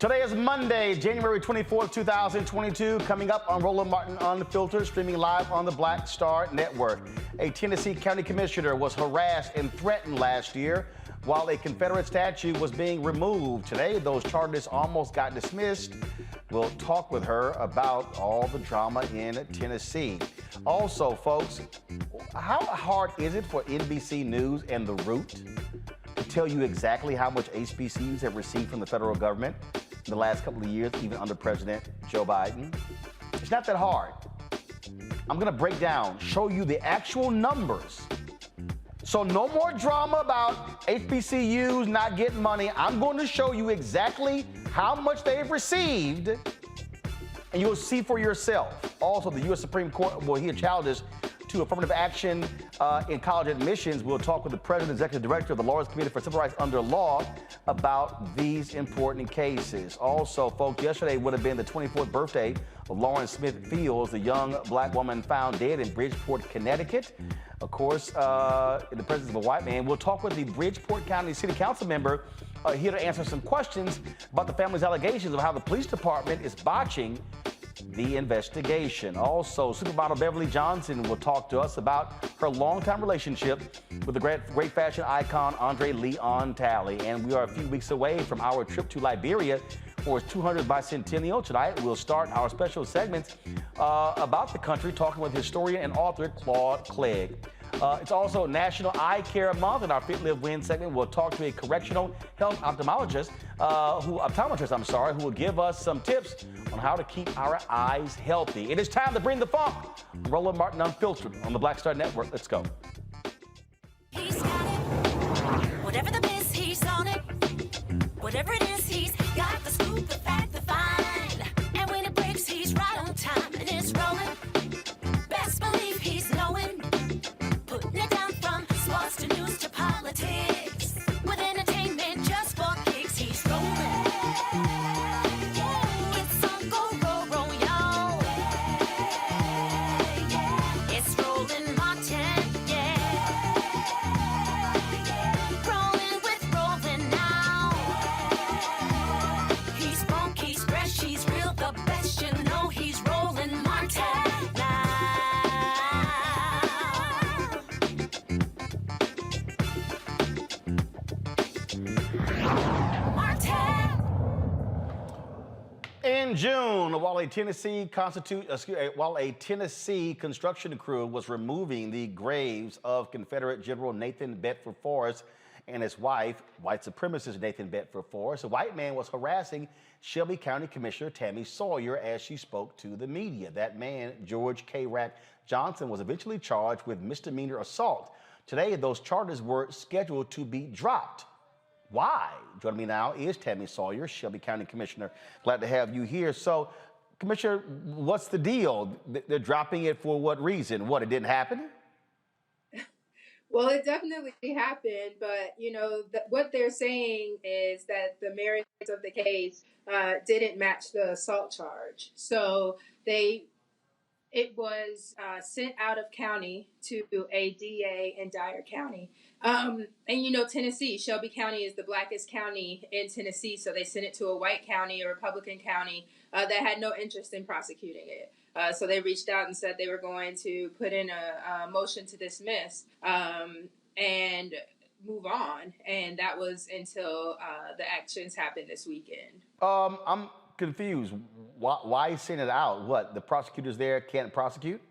Today is Monday, January 24th, 2022. Coming up on Roland Martin Unfiltered, streaming live on the Black Star Network. A Tennessee county commissioner was harassed and threatened last year while a Confederate statue was being removed. Today, those charges almost got dismissed. We'll talk with her about all the drama in Tennessee. Also, folks, how hard is it for NBC News and The Root to tell you exactly how much HBCUs have received from the federal government in the last couple of years, even under President Joe Biden? It's not that hard. I'm gonna break down, show you the actual numbers. So no more drama about HBCUs not getting money. I'm going to show you exactly how much they've received, and you'll see for yourself. Also, the U.S. Supreme Court will hear challenges to affirmative action in college admissions. We'll talk with the President and Executive Director of the Lawyers Committee for Civil Rights Under Law about these important cases. Also, folks, yesterday would have been the 24th birthday of Lauren Smith Fields, the young black woman found dead in Bridgeport, Connecticut. Of course, in the presence of a white man. We'll talk with the Bridgeport County City Council member here to answer some questions about the family's allegations of how the police department is botching the investigation. Also, supermodel Beverly Johnson will talk to us about her longtime relationship with the great fashion icon Andre Leon Talley. And we are a few weeks away from our trip to Liberia for its 200th bicentennial. Tonight, we'll start our special segments about the country, talking with historian and author Claude Clegg. It's also National Eye Care Month. In our Fit Live Win segment, we'll talk to a correctional health optometrist, who will give us some tips on how to keep our eyes healthy. It is time to bring the funk. Roland Martin Unfiltered on the Black Star Network. Let's go. He's got it. Whatever the biz, he's on it. Whatever it is, he's got the scoop, the fact, the find. And when it breaks, he's right on time and it's rolling. Best believe he's knowing. Putting it down from sports to news to politics. With entertainment just for kicks, he's rolling. It's on go, roll, roll, y'all. It's Roland Martin, yeah. Rolling with Roland now. He's funky, he's fresh, he's real, the best, you know he's Roland Martin now. Martin. In June, while a Tennessee construction crew was removing the graves of Confederate General Nathan Bedford Forrest and his wife, white supremacist Nathan Bedford Forrest, a white man was harassing Shelby County Commissioner Tammy Sawyer as she spoke to the media. That man, George K. Rack Johnson, was eventually charged with misdemeanor assault. Today, those charges were scheduled to be dropped. Why? Joining me now is Tammy Sawyer, Shelby County Commissioner. Glad to have you here. So, Commissioner, what's the deal? They're dropping it for what reason? What, it didn't happen? Well, it definitely happened, but what they're saying is that the merits of the case didn't match the assault charge. So it was sent out of county to a DA in Dyer County. And Tennessee, Shelby County is the blackest county in Tennessee, so they sent it to a white county, a Republican county that had no interest in prosecuting it. So they reached out and said they were going to put in a motion to dismiss and move on. And that was until the actions happened this weekend. I'm confused. Why send it out? What, the prosecutors there can't prosecute?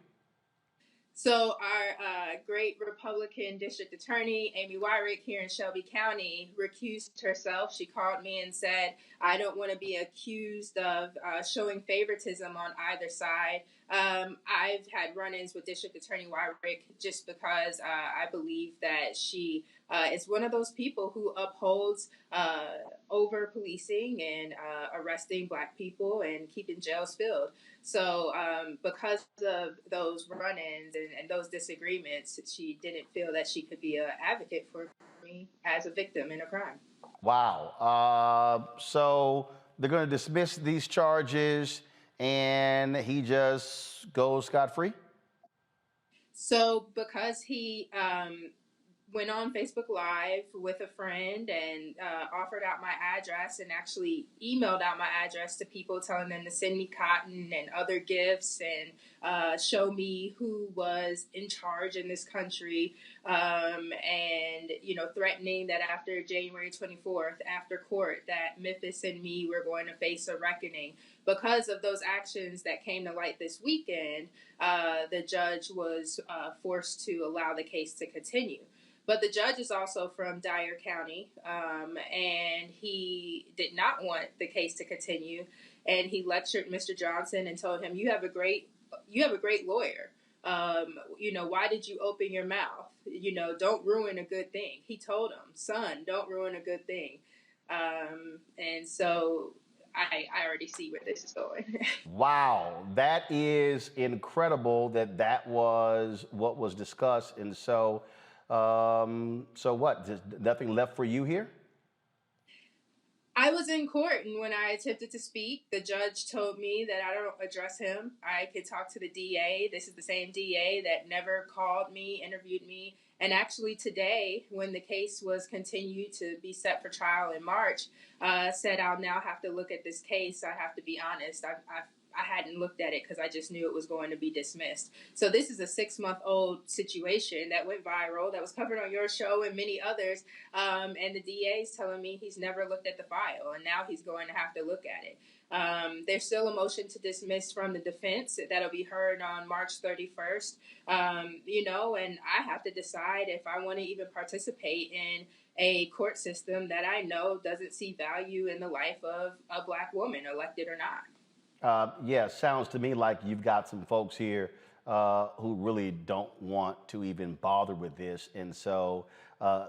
So our great Republican district attorney, Amy Wyrick, here in Shelby County, recused herself. She called me and said, I don't want to be accused of showing favoritism on either side. I've had run-ins with District Attorney Wyrick just because I believe that she is one of those people who upholds over policing and arresting Black people and keeping jails filled. So because of those run-ins and those disagreements, she didn't feel that she could be an advocate for me as a victim in a crime. Wow. So they're going to dismiss these charges and he just goes scot-free? So because he went on Facebook Live with a friend and offered out my address and actually emailed out my address to people, telling them to send me cotton and other gifts and show me who was in charge in this country, and threatening that after January 24th, after court, that Memphis and me were going to face a reckoning. Because of those actions that came to light this weekend, the judge was forced to allow the case to continue. But the judge is also from Dyer County, and he did not want the case to continue. And he lectured Mr. Johnson and told him, "You have a great lawyer. Why did you open your mouth? Don't ruin a good thing." He told him, "Son, don't ruin a good thing." And so I already see where this is going. Wow, that is incredible that was what was discussed. And so what? There's nothing left for you here? I was in court, and when I attempted to speak, the judge told me that I don't address him. I could talk to the DA. This is the same DA that never called me, interviewed me. And actually today, when the case was continued to be set for trial in March, said I'll now have to look at this case. I have to be honest. I I hadn't looked at it because I just knew it was going to be dismissed. So this is a 6-month-old situation that went viral, that was covered on your show and many others. And the DA is telling me he's never looked at the file, and now he's going to have to look at it. There's still a motion to dismiss from the defense that'll be heard on March 31st. And I have to decide if I want to even participate in a court system that I know doesn't see value in the life of a Black woman, elected or not. Yeah, sounds to me like you've got some folks here who really don't want to even bother with this, and so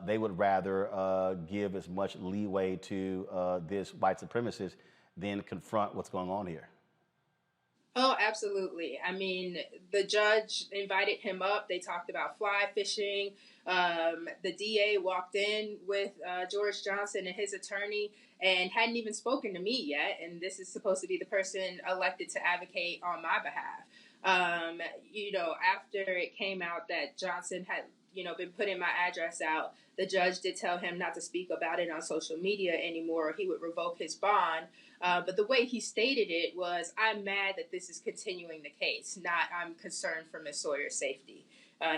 they would rather give as much leeway to this white supremacist than confront what's going on here. Oh, absolutely. I mean, the judge invited him up. They talked about fly fishing. The DA walked in with George Johnson and his attorney and hadn't even spoken to me yet. And this is supposed to be the person elected to advocate on my behalf. After it came out that Johnson had, been putting my address out, the judge did tell him not to speak about it on social media anymore, or he would revoke his bond. But the way he stated it was, I'm mad that this is continuing the case, not I'm concerned for Ms. Sawyer's safety.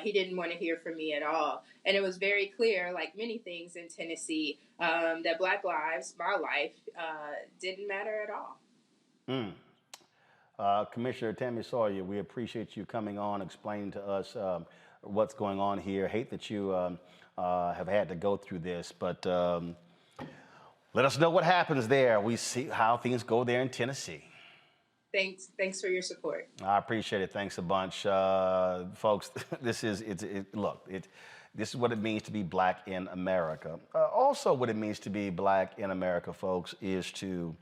He didn't want to hear from me at all. And it was very clear, like many things in Tennessee, that Black lives, my life, didn't matter at all. Commissioner Tammy Sawyer, we appreciate you coming on, explaining to us what's going on here. Hate that you have had to go through this, but let us know what happens there. We see how things go there in Tennessee. Thanks for your support. I appreciate it. Thanks a bunch, folks. This is what it means to be Black in America. Also, what it means to be Black in America, folks, is to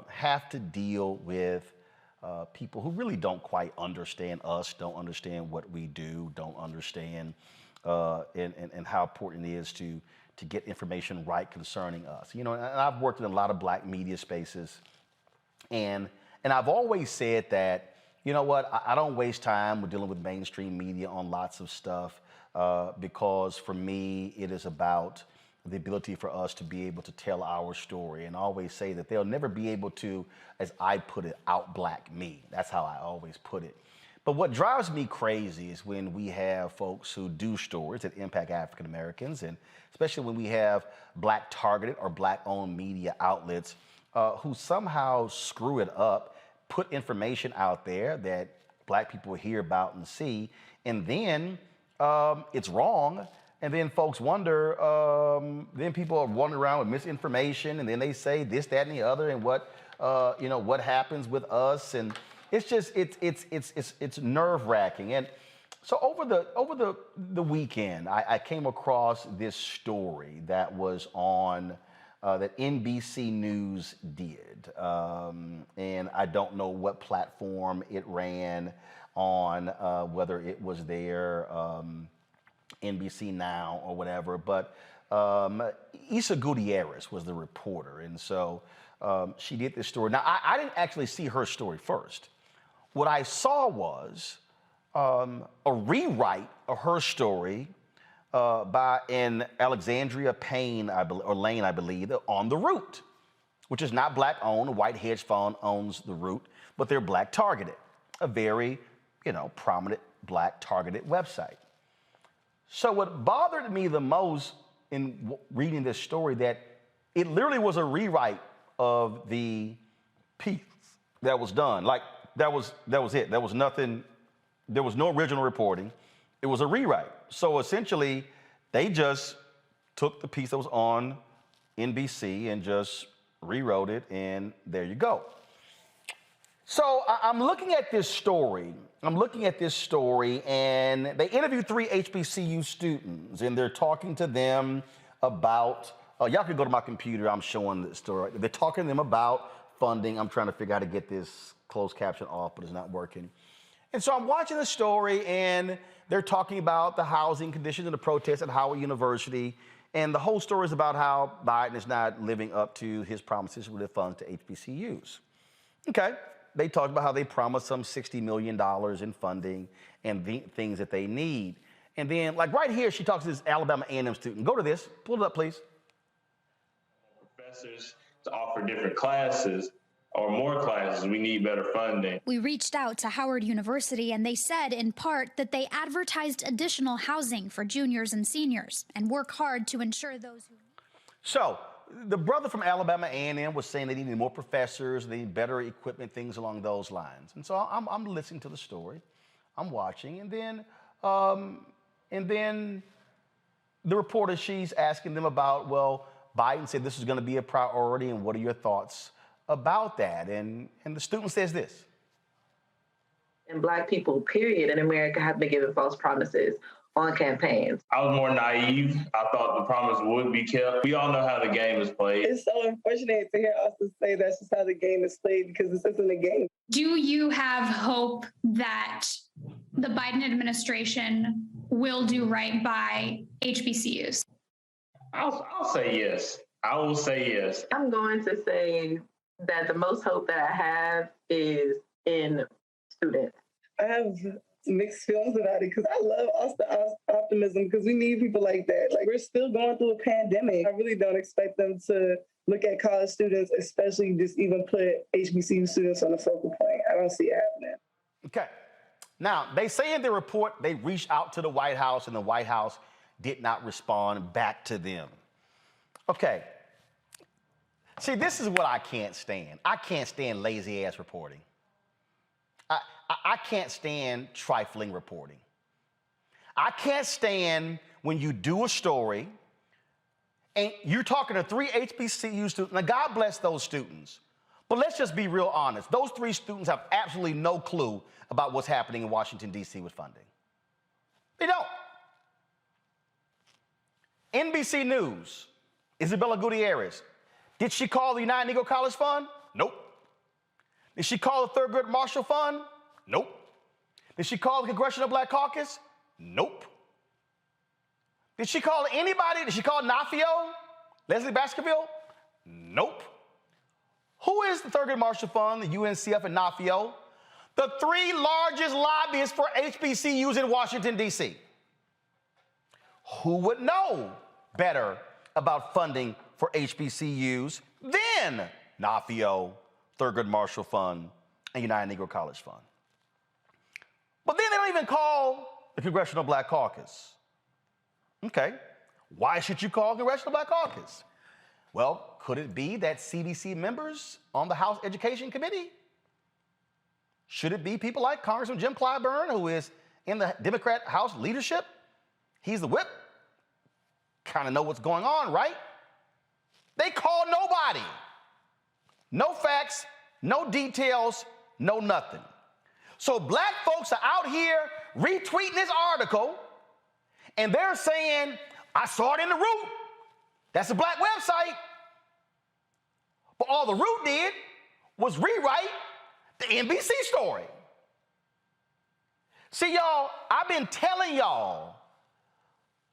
have to deal with people who really don't quite understand us, don't understand what we do, don't understand and how important it is to get information right concerning us. And I've worked in a lot of Black media spaces, and I've always said that, I don't waste time with dealing with mainstream media on lots of stuff because for me, it is about the ability for us to be able to tell our story, and I always say that they'll never be able to, as I put it, out Black me. That's how I always put it. But what drives me crazy is when we have folks who do stories that impact African Americans, and especially when we have Black targeted or Black owned media outlets who somehow screw it up, put information out there that Black people hear about and see, and then it's wrong. And then folks wonder, then people are wandering around with misinformation, and then they say this, that, and the other, and what happens with us, and it's just it's nerve-wracking. And so over the weekend, I came across this story that was on that NBC News did, and I don't know what platform it ran on, whether it was their NBC Now or whatever, but Isa Gutierrez was the reporter, and so she did this story. Now, I didn't actually see her story first. What I saw was a rewrite of her story by an Alexandria Lane, I believe, on The Root, which is not Black owned. A white hedge fund owns The Root, but they're Black targeted, a very, prominent Black targeted website. So what bothered me the most in reading this story, that it literally was a rewrite of the piece that was done. Like that was it. There was nothing. There was no original reporting. It was a rewrite. So essentially, they just took the piece that was on NBC and just rewrote it, and there you go. So I'm looking at this story. And they interviewed 3 HBCU students, and they're talking to them about, y'all can go to my computer, I'm showing the story. They're talking to them about funding. I'm trying to figure out how to get this closed caption off, but it's not working. And so I'm watching the story, and they're talking about the housing conditions and the protests at Howard University. And the whole story is about how Biden is not living up to his promises with the funds to HBCUs. Okay. They talked about how they promised some $60 million in funding and the things that they need. And then, like right here, she talks to this Alabama A&M student. Go to this. Pull it up, please. Professors to offer different classes. or more classes. We need better funding. We reached out to Howard University, and they said, in part, that they advertised additional housing for juniors and seniors and work hard to ensure those who... So, the brother from Alabama A&M was saying they needed more professors, they need better equipment, things along those lines. And so I'm listening to the story, I'm watching, and then the reporter, she's asking them about, well, Biden said this is going to be a priority, and what are your thoughts about that? And the student says this. And Black people, period, in America have been given false promises on campaigns. I was more naive. I thought the promise would be kept. We all know how the game is played. It's so unfortunate to hear us say that's just how the game is played, because this isn't a game. Do you have hope that the Biden administration will do right by HBCUs? I'll say yes. I will say yes. I'm going to say that the most hope that I have is in students. I have mixed feelings about it because I love optimism, because we need people like that. Like, we're still going through a pandemic. I really don't expect them to look at college students, especially just even put HBCU students on the focal point. I don't see it happening. Okay. Now, they say in the report they reached out to the White House and the White House did not respond back to them. Okay. See, this is what I can't stand. I can't stand lazy-ass reporting. I can't stand trifling reporting. I can't stand when you do a story and you're talking to 3 HBCU students. Now, God bless those students, but let's just be real honest. Those 3 students have absolutely no clue about what's happening in Washington, D.C. with funding. They don't. NBC News, Isabella Gutierrez, did she call the United Negro College Fund? Nope. Did she call the Thurgood Marshall Fund? Nope. Did she call the Congressional Black Caucus? Nope. Did she call anybody? Did she call NAFIO? Leslie Baskerville? Nope. Who is the Thurgood Marshall Fund, the UNCF, and NAFIO? The 3 largest lobbyists for HBCUs in Washington, D.C. Who would know better about funding for HBCUs than NAFIO, Thurgood Marshall Fund, and United Negro College Fund? But then they don't even call the Congressional Black Caucus. Okay, why should you call Congressional Black Caucus? Well, could it be that CBC members on the House Education Committee? Should it be people like Congressman Jim Clyburn, who is in the Democrat House leadership? He's the whip. Kind of know what's going on, right? They call nobody. No facts, no details, no nothing. So Black folks are out here retweeting this article, and they're saying, I saw it in the Root. That's a Black website. But all the Root did was rewrite the NBC story. See, y'all, I've been telling y'all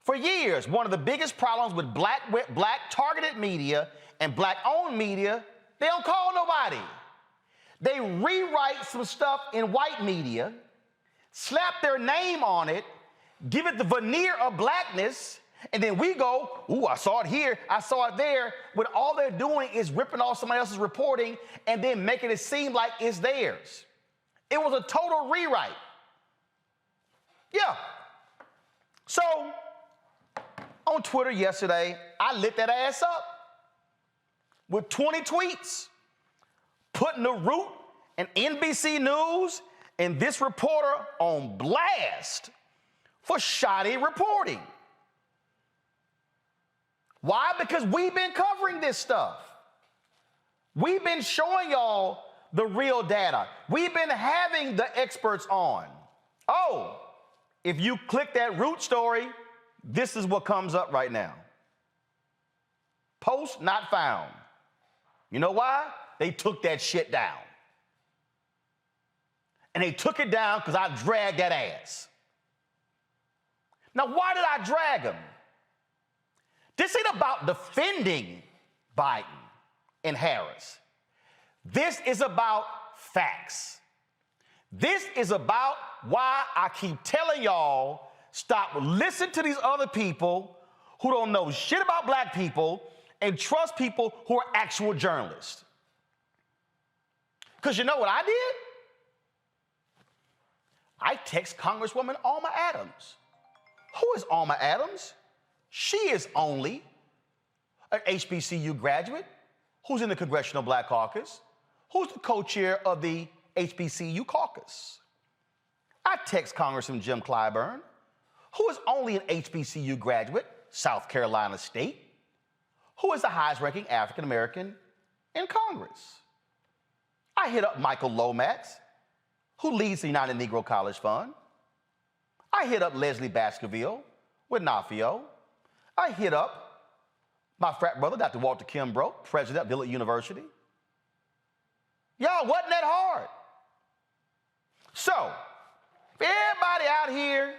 for years, one of the biggest problems with Black targeted media and Black-owned media, they don't call nobody. They rewrite some stuff in white media, slap their name on it, give it the veneer of Blackness, and then we go, ooh, I saw it here, I saw it there, when all they're doing is ripping off somebody else's reporting and then making it seem like it's theirs. It was a total rewrite. Yeah. So, on Twitter yesterday, I lit that ass up with 20 tweets, putting the Root and NBC News and this reporter on blast for shoddy reporting. Why? Because we've been covering this stuff. We've been showing y'all the real data. We've been having the experts on. Oh, if you click that Root story, this is what comes up right now. Post not found. You know why? They took that shit down. And they took it down because I dragged that ass. Now, why did I drag them? This ain't about defending Biden and Harris. This is about facts. This is about why I keep telling y'all, stop listening to these other people who don't know shit about Black people and trust people who are actual journalists. Because you know what I did? I text Congresswoman Alma Adams. Who is Alma Adams? She is only an HBCU graduate who's in the Congressional Black Caucus, who's the co-chair of the HBCU caucus. I text Congressman Jim Clyburn, who is only an HBCU graduate, South Carolina State, who is the highest-ranking African-American in Congress. I hit up Michael Lomax, who leads the United Negro College Fund. I hit up Leslie Baskerville with NAFIO. I hit up my frat brother, Dr. Walter Kimbrough, president of Dillard University. Y'all, wasn't that hard? So, if everybody out here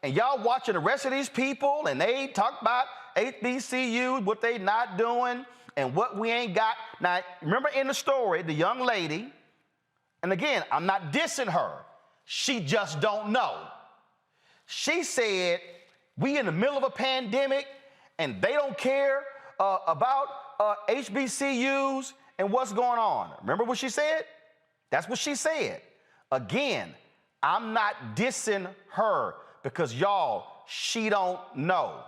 and y'all watching the rest of these people and they talk about HBCU, what they not doing and what we ain't got. Now, remember in the story, the young lady, and again, I'm not dissing her. She just don't know. She said, we in the middle of a pandemic and they don't care about HBCUs and what's going on. Remember what she said? That's what she said. Again, I'm not dissing her because y'all, she don't know.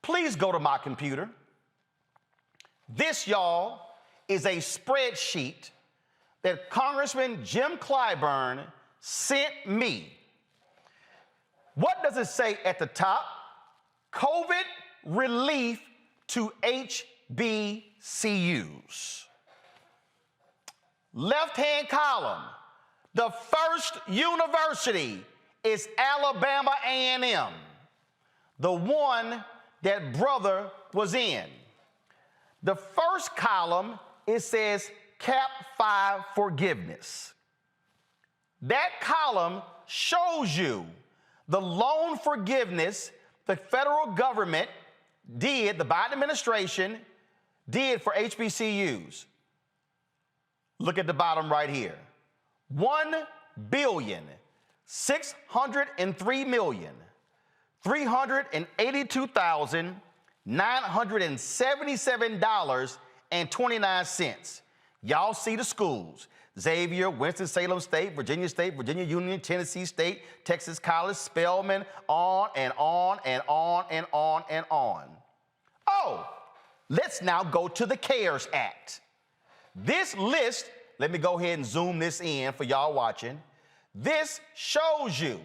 Please go to my computer. This, y'all, is a spreadsheet that Congressman Jim Clyburn sent me. What does it say at the top? COVID relief to HBCUs. Left-hand column, the first university is Alabama A&M, the one that brother was in. The first column, it says Cap 5 forgiveness. That column shows you the loan forgiveness the federal government did, the Biden administration did for HBCUs. Look at the bottom right here. $1,603,382,977.29. Y'all see the schools. Xavier, Winston-Salem State, Virginia Union, Tennessee State, Texas College, Spelman, on and on and on and on and on. Oh, let's now go to the CARES Act. This list, let me go ahead and zoom this in for y'all watching. This shows you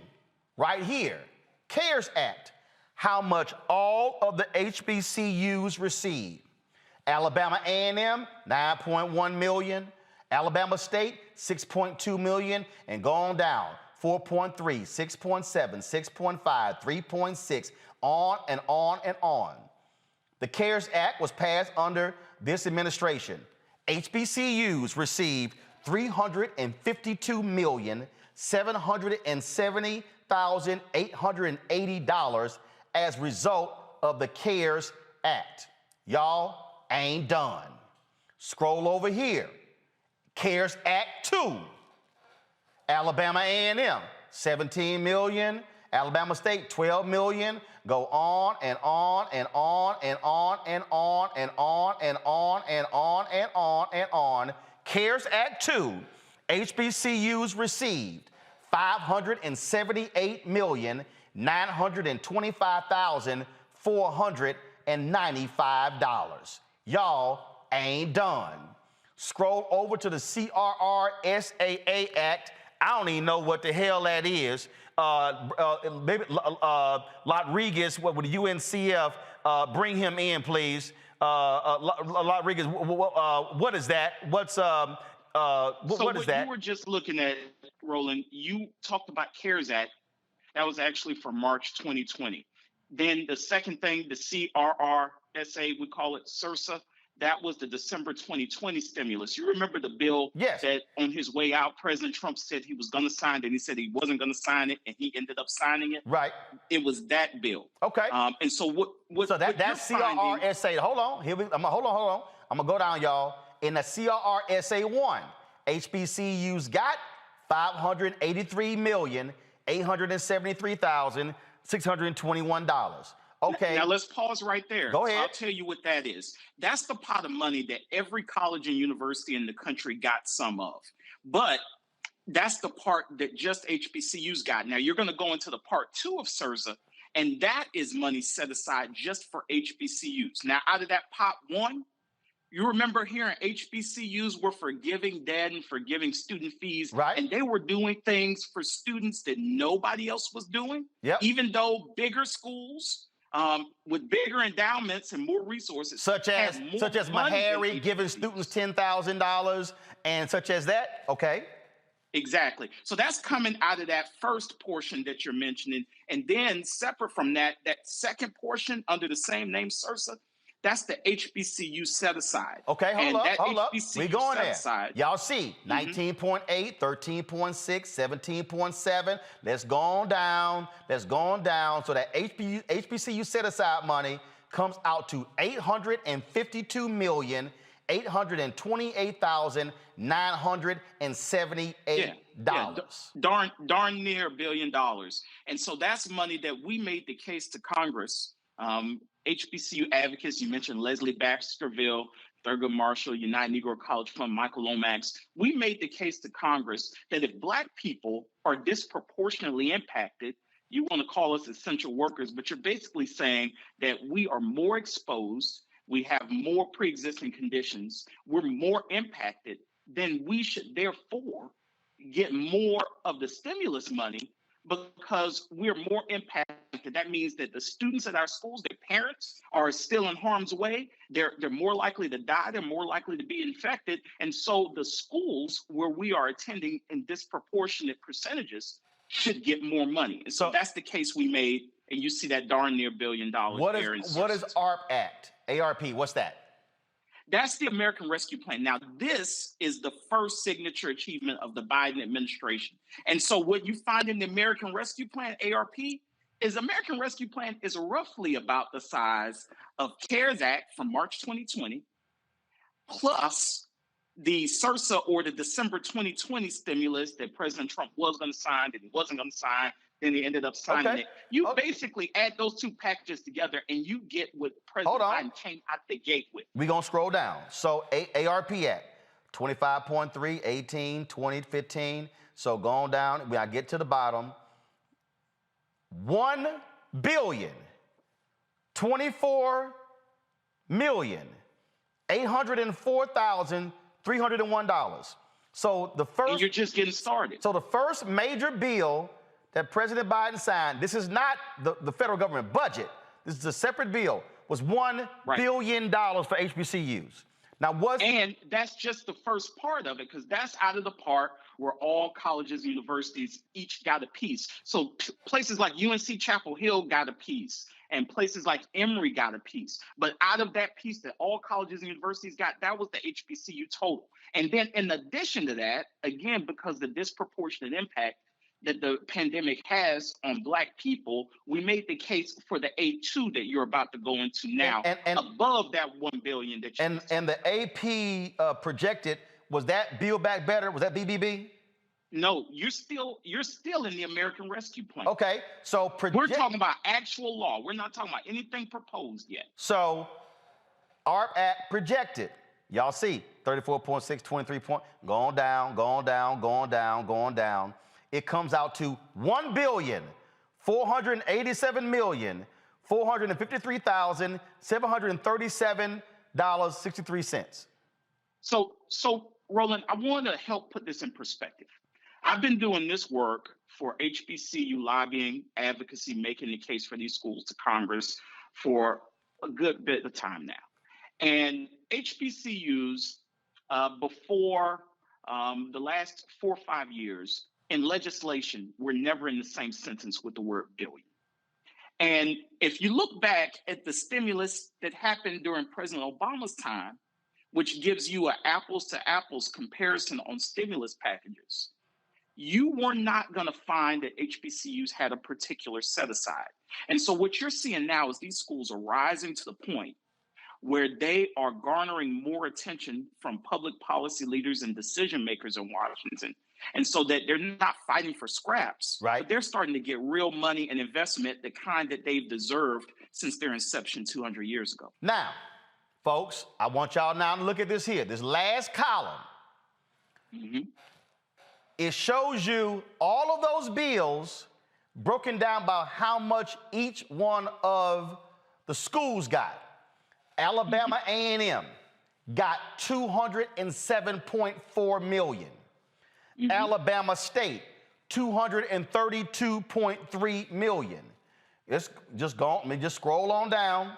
right here, CARES Act, how much all of the HBCUs received. Alabama A&M, 9.1 million. Alabama State, 6.2 million, and go on down. 4.3, 6.7, 6.5, 3.6, on and on and on. The CARES Act was passed under this administration. HBCUs received $352,770,880 as a result of the CARES Act. Y'all ain't done. Scroll over here. CARES Act 2. Alabama A&M, 17 million. Alabama State, 12 million. Go on and on and on and on and on and on and on and on and on and on. CARES Act 2, HBCUs received $578,925,495. Y'all ain't done. Scroll over to the CRRSAA Act. I don't even know what the hell that is. Maybe Rodriguez, with the UNCF, bring him in, please. Rodriguez, what is that? What is that? You were just looking at, Roland, you talked about CARES Act. That was actually for March 2020. Then the second thing, the CRRSA, we call it CRSA, that was the December 2020 stimulus. You remember the bill that on his way out, President Trump said he was going to sign it, and he said he wasn't going to sign it, and he ended up signing it. Right. It was that bill. Okay. And so what so that's CRRSA. Hold on. Hold on. I'm going to go down, y'all. In the CRRSA 1, HBCUs got $583,873,621. Okay. Now let's pause right there. Go So ahead. I'll tell you what that is. That's the pot of money that every college and university in the country got some of. But that's the part that just HBCUs got. Now you're going to go into the part 2 of SRSA, and that is money set aside just for HBCUs. Now, out of that pot 1, you remember hearing HBCUs were forgiving debt and forgiving student fees, Right. and they were doing things for students that nobody else was doing. Yep. Even though bigger schools with bigger endowments and more resources, Such as Meharry giving students $10,000 and such as that. Okay. Exactly. So that's coming out of that first portion that you're mentioning. And then separate from that, that second portion under the same name, SRSA, that's the HBCU set aside. Okay, hold up. We going there. Aside, y'all see 19.8, 13.6, 17.7. Let's go on down. So that HBCU set aside money comes out to $852,828,978. Darn near $1 billion. And so that's money that we made the case to Congress. HBCU advocates, you mentioned Leslie Baxterville, Thurgood Marshall, United Negro College Fund, Michael Lomax. We made the case to Congress that if Black people are disproportionately impacted, you want to call us essential workers, but you're basically saying that we are more exposed, we have more pre-existing conditions, we're more impacted, then we should therefore get more of the stimulus money because we're more impacted. That means that the students at our schools, their parents are still in harm's way. They're more likely to die. They're more likely to be infected. And so the schools where we are attending in disproportionate percentages should get more money. And so that's the case we made. And you see that darn near $1 billion. What is ARP Act? ARP, what's that? That's the American Rescue Plan. Now, this is the first signature achievement of the Biden administration. And so what you find in the American Rescue Plan, ARP, is American Rescue Plan is roughly about the size of CARES Act from March 2020, plus the SRSA or the December 2020 stimulus that President Trump was going to sign, that he wasn't going to sign, then he ended up signing it. You basically add those two packages together and you get what President Biden came out the gate with. We're going to scroll down. So ARP Act, 25.3, 18, 20, 15. So going down, when I get to the bottom, 1,024,804,301. So the first. And you're just getting started. So the first major bill that President Biden signed, this is not the federal government budget, this is a separate bill, was $1 billion for HBCUs. Now, and that's just the first part of it, because that's out of the part where all colleges and universities each got a piece. So places like UNC Chapel Hill got a piece, and places like Emory got a piece. But out of that piece that all colleges and universities got, that was the HBCU total. And then in addition to that, again, because the disproportionate impact that the pandemic has on Black people, we made the case for the A2 that you're about to go into now, and above that $1 billion that you and the AP projected, was that Build Back Better? Was that BBB? No, you're still in the American Rescue Plan. Okay, so we're talking about actual law. We're not talking about anything proposed yet. So ARP Act projected. Y'all see 34.6, 23 point, going down, going down, going down, going down. It comes out to $1,487,453,737.63. So Roland, I want to help put this in perspective. I've been doing this work for HBCU lobbying, advocacy, making the case for these schools to Congress for a good bit of time now. And HBCUs, before the last 4 or 5 years, in legislation, we're never in the same sentence with the word billion. And if you look back at the stimulus that happened during President Obama's time, which gives you an apples to apples comparison on stimulus packages, you were not going to find that HBCUs had a particular set aside. And so what you're seeing now is these schools are rising to the point where they are garnering more attention from public policy leaders and decision makers in Washington. And so that they're not fighting for scraps, but they're starting to get real money and investment, the kind that they've deserved since their inception 200 years ago. Now, folks, I want y'all now to look at this here. This last column. It shows you all of those bills broken down by how much each one of the schools got. Alabama A&M got $207.4 million. Alabama State, $232.3 million. It's just go. Let me just scroll on down.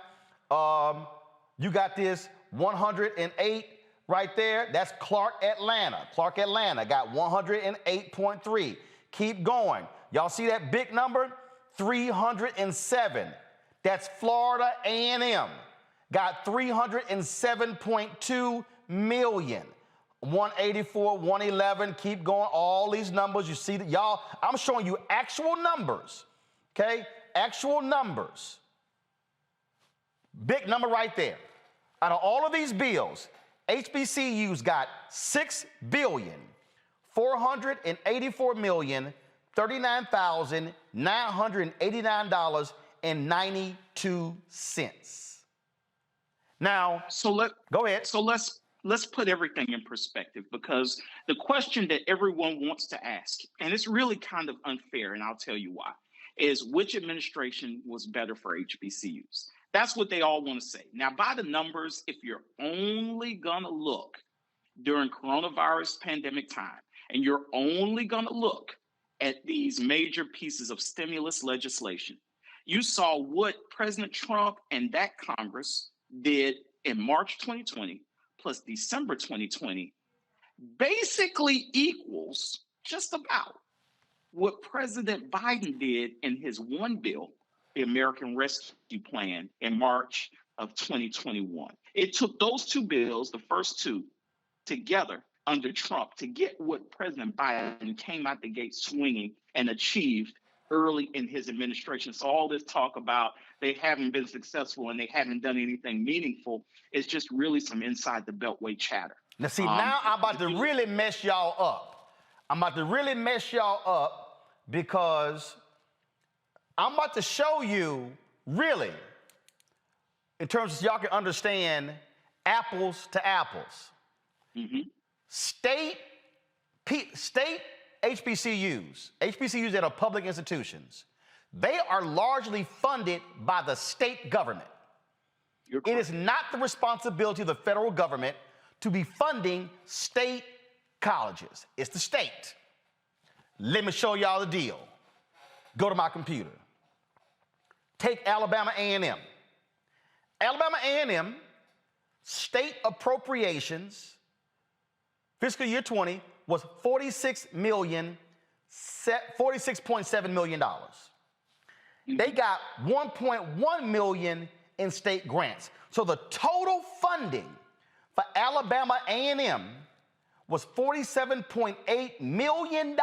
You got this 108 right there. That's Clark Atlanta. Clark Atlanta got 108.3. Keep going. Y'all see that big number? 307. That's Florida A&M. Got 307.2 million. 184, 111, keep going, all these numbers. You see that, y'all, I'm showing you actual numbers, okay? Actual numbers. Big number right there. Out of all of these bills, HBCUs got $6,484,039,989.92. Now, go ahead. So let's put everything in perspective, because the question that everyone wants to ask, and it's really kind of unfair, and I'll tell you why, is which administration was better for HBCUs? That's what they all want to say. Now, by the numbers, if you're only going to look during coronavirus pandemic time, and you're only going to look at these major pieces of stimulus legislation, you saw what President Trump and that Congress did in March 2020 plus December 2020 basically equals just about what President Biden did in his one bill, the American Rescue Plan, in March of 2021. It took those two bills, the first two, together under Trump to get what President Biden came out the gate swinging and achieved early in his administration. So all this talk about they haven't been successful and they haven't done anything meaningful is just really some inside the beltway chatter. Now see, now I'm about to really mess y'all up. I'm about to really mess y'all up because I'm about to show you really, in terms of y'all can understand apples to apples. State HBCUs that are public institutions, they are largely funded by the state government. It is not the responsibility of the federal government to be funding state colleges. It's the state. Let me show y'all the deal. Go to my computer. Take Alabama A&M. Alabama A&M state appropriations, fiscal year 20, was $46.7 million. They got $1.1 million in state grants. So the total funding for Alabama A&M was $47.8 million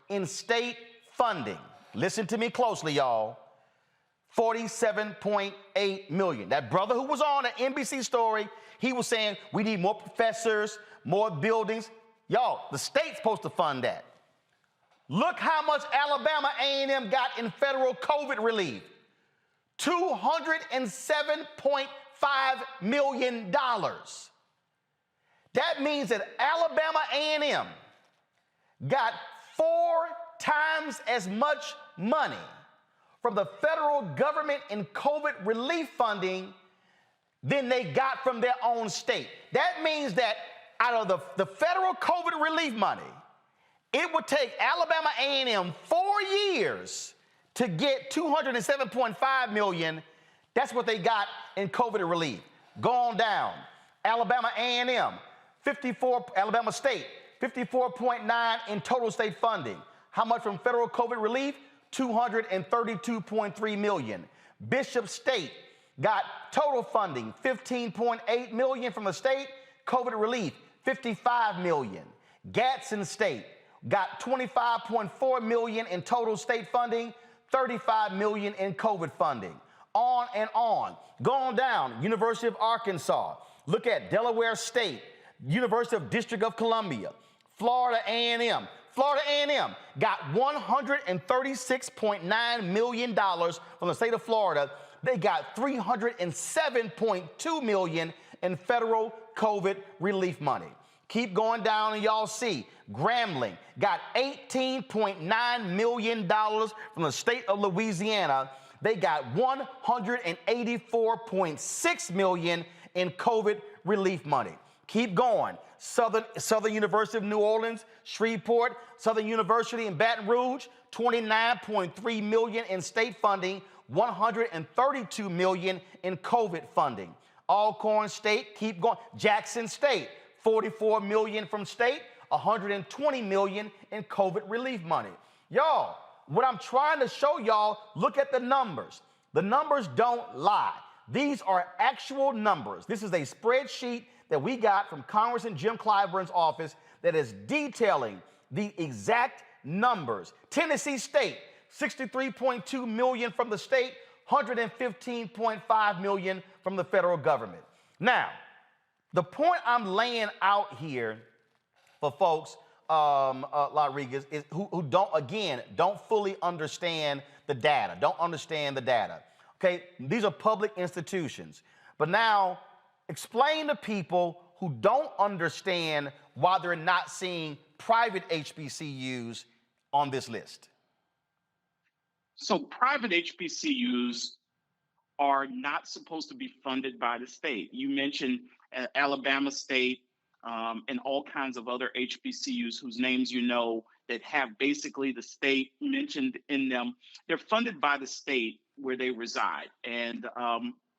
in state funding. Listen to me closely, y'all. $47.8 million. That brother who was on the NBC story, he was saying we need more professors, more buildings. Y'all, the state's supposed to fund that. Look how much Alabama A&M got in federal COVID relief. $207.5 million. That means that Alabama A&M got 4 times as much money from the federal government in COVID relief funding than they got from their own state. That means that out of the federal COVID relief money, it would take Alabama A&M 4 years to get $207.5 million. That's what they got in COVID relief. Go on down. Alabama A&M, Alabama State, 54.9 in total state funding. How much from federal COVID relief? $232.3 million. Bishop State got total funding, $15.8 million from the state, COVID relief, $55 million. Gadsden State got $25.4 million in total state funding, $35 million in COVID funding. On and on. Go on down, University of Arkansas. Look at Delaware State, University of District of Columbia, Florida A&M. Florida A&M got $136.9 million from the state of Florida they got $307.2 million in federal COVID relief money. Keep going down and y'all see Grambling got $18.9 million from the state of Louisiana. They got $184.6 million in COVID relief money. Keep going. Southern University of New Orleans, Shreveport, Southern University in Baton Rouge, $29.3 million in state funding, $132 million in COVID funding. Alcorn State, keep going. Jackson State, $44 million from state, $120 million in COVID relief money. Y'all, what I'm trying to show y'all, look at the numbers. The numbers don't lie. These are actual numbers. This is a spreadsheet that we got from Congressman Jim Clyburn's office that is detailing the exact numbers. Tennessee State, $63.2 million from the state, $115.5 million from the federal government. Now, the point I'm laying out here for folks, Rodriguez, is who don't fully understand the data, Okay, these are public institutions. But now, explain to people who don't understand why they're not seeing private HBCUs on this list. So private HBCUs are not supposed to be funded by the state. You mentioned Alabama State and all kinds of other HBCUs whose names you know that have basically the state mentioned in them. They're funded by the state where they reside. And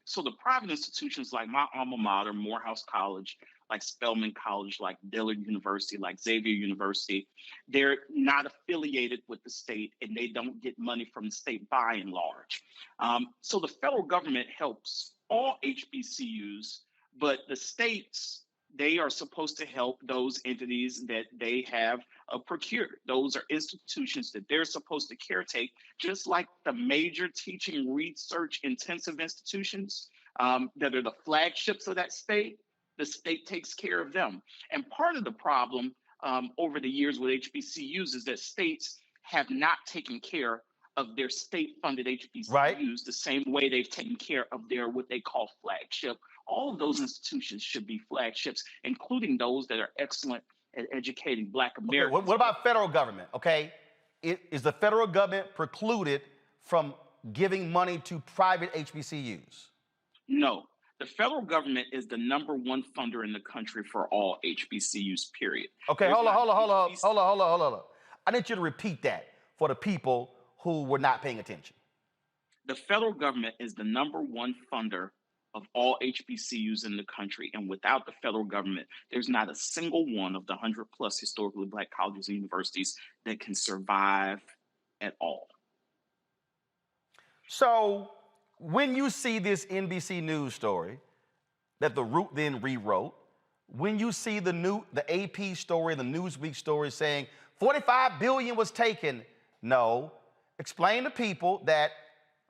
so the private institutions like my alma mater, Morehouse College, like Spelman College, like Dillard University, like Xavier University, they're not affiliated with the state and they don't get money from the state by and large. So the federal government helps all HBCUs, but the states, they are supposed to help those entities that they have procured. Those are institutions that they're supposed to caretake, just like the major teaching research intensive institutions that are the flagships of that state. The state takes care of them. And part of the problem over the years with HBCUs is that states have not taken care of their state-funded HBCUs the same way they've taken care of their what they call flagship. All of those institutions should be flagships, including those that are excellent at educating Black Americans. Okay, what about federal government? Okay, is the federal government precluded from giving money to private HBCUs? No. The federal government is the #1 funder in the country for all HBCUs, period. Okay, hold on. I need you to repeat that for the people who were not paying attention. The federal government is the #1 funder of all HBCUs in the country. And without the federal government, there's not a single one of the 100+ historically Black colleges and universities that can survive at all. So when you see this NBC News story that the Root then rewrote, when you see the AP story, the Newsweek story saying $45 billion was taken, no, explain to people that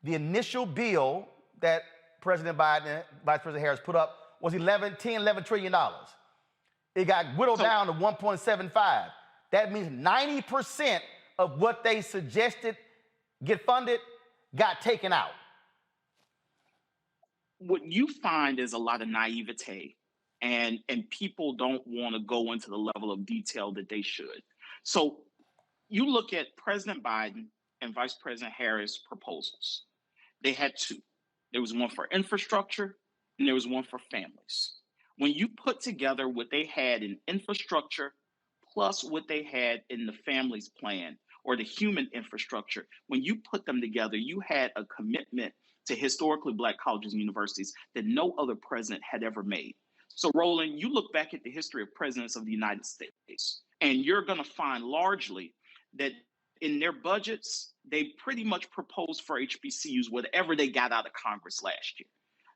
the initial bill that President Biden and Vice President Harris put up was $11 trillion. It got whittled down to 1.75. That means 90% of what they suggested get funded got taken out. What you find is a lot of naivete, and people don't want to go into the level of detail that they should. So you look at President Biden and Vice President Harris' proposals. They had two. There was one for infrastructure and there was one for families. When you put together what they had in infrastructure plus what they had in the families plan or the human infrastructure, when you put them together, you had a commitment to historically Black colleges and universities that no other president had ever made. So Roland, you look back at the history of presidents of the United States, and you're going to find largely that in their budgets, they pretty much proposed for HBCUs whatever they got out of Congress last year.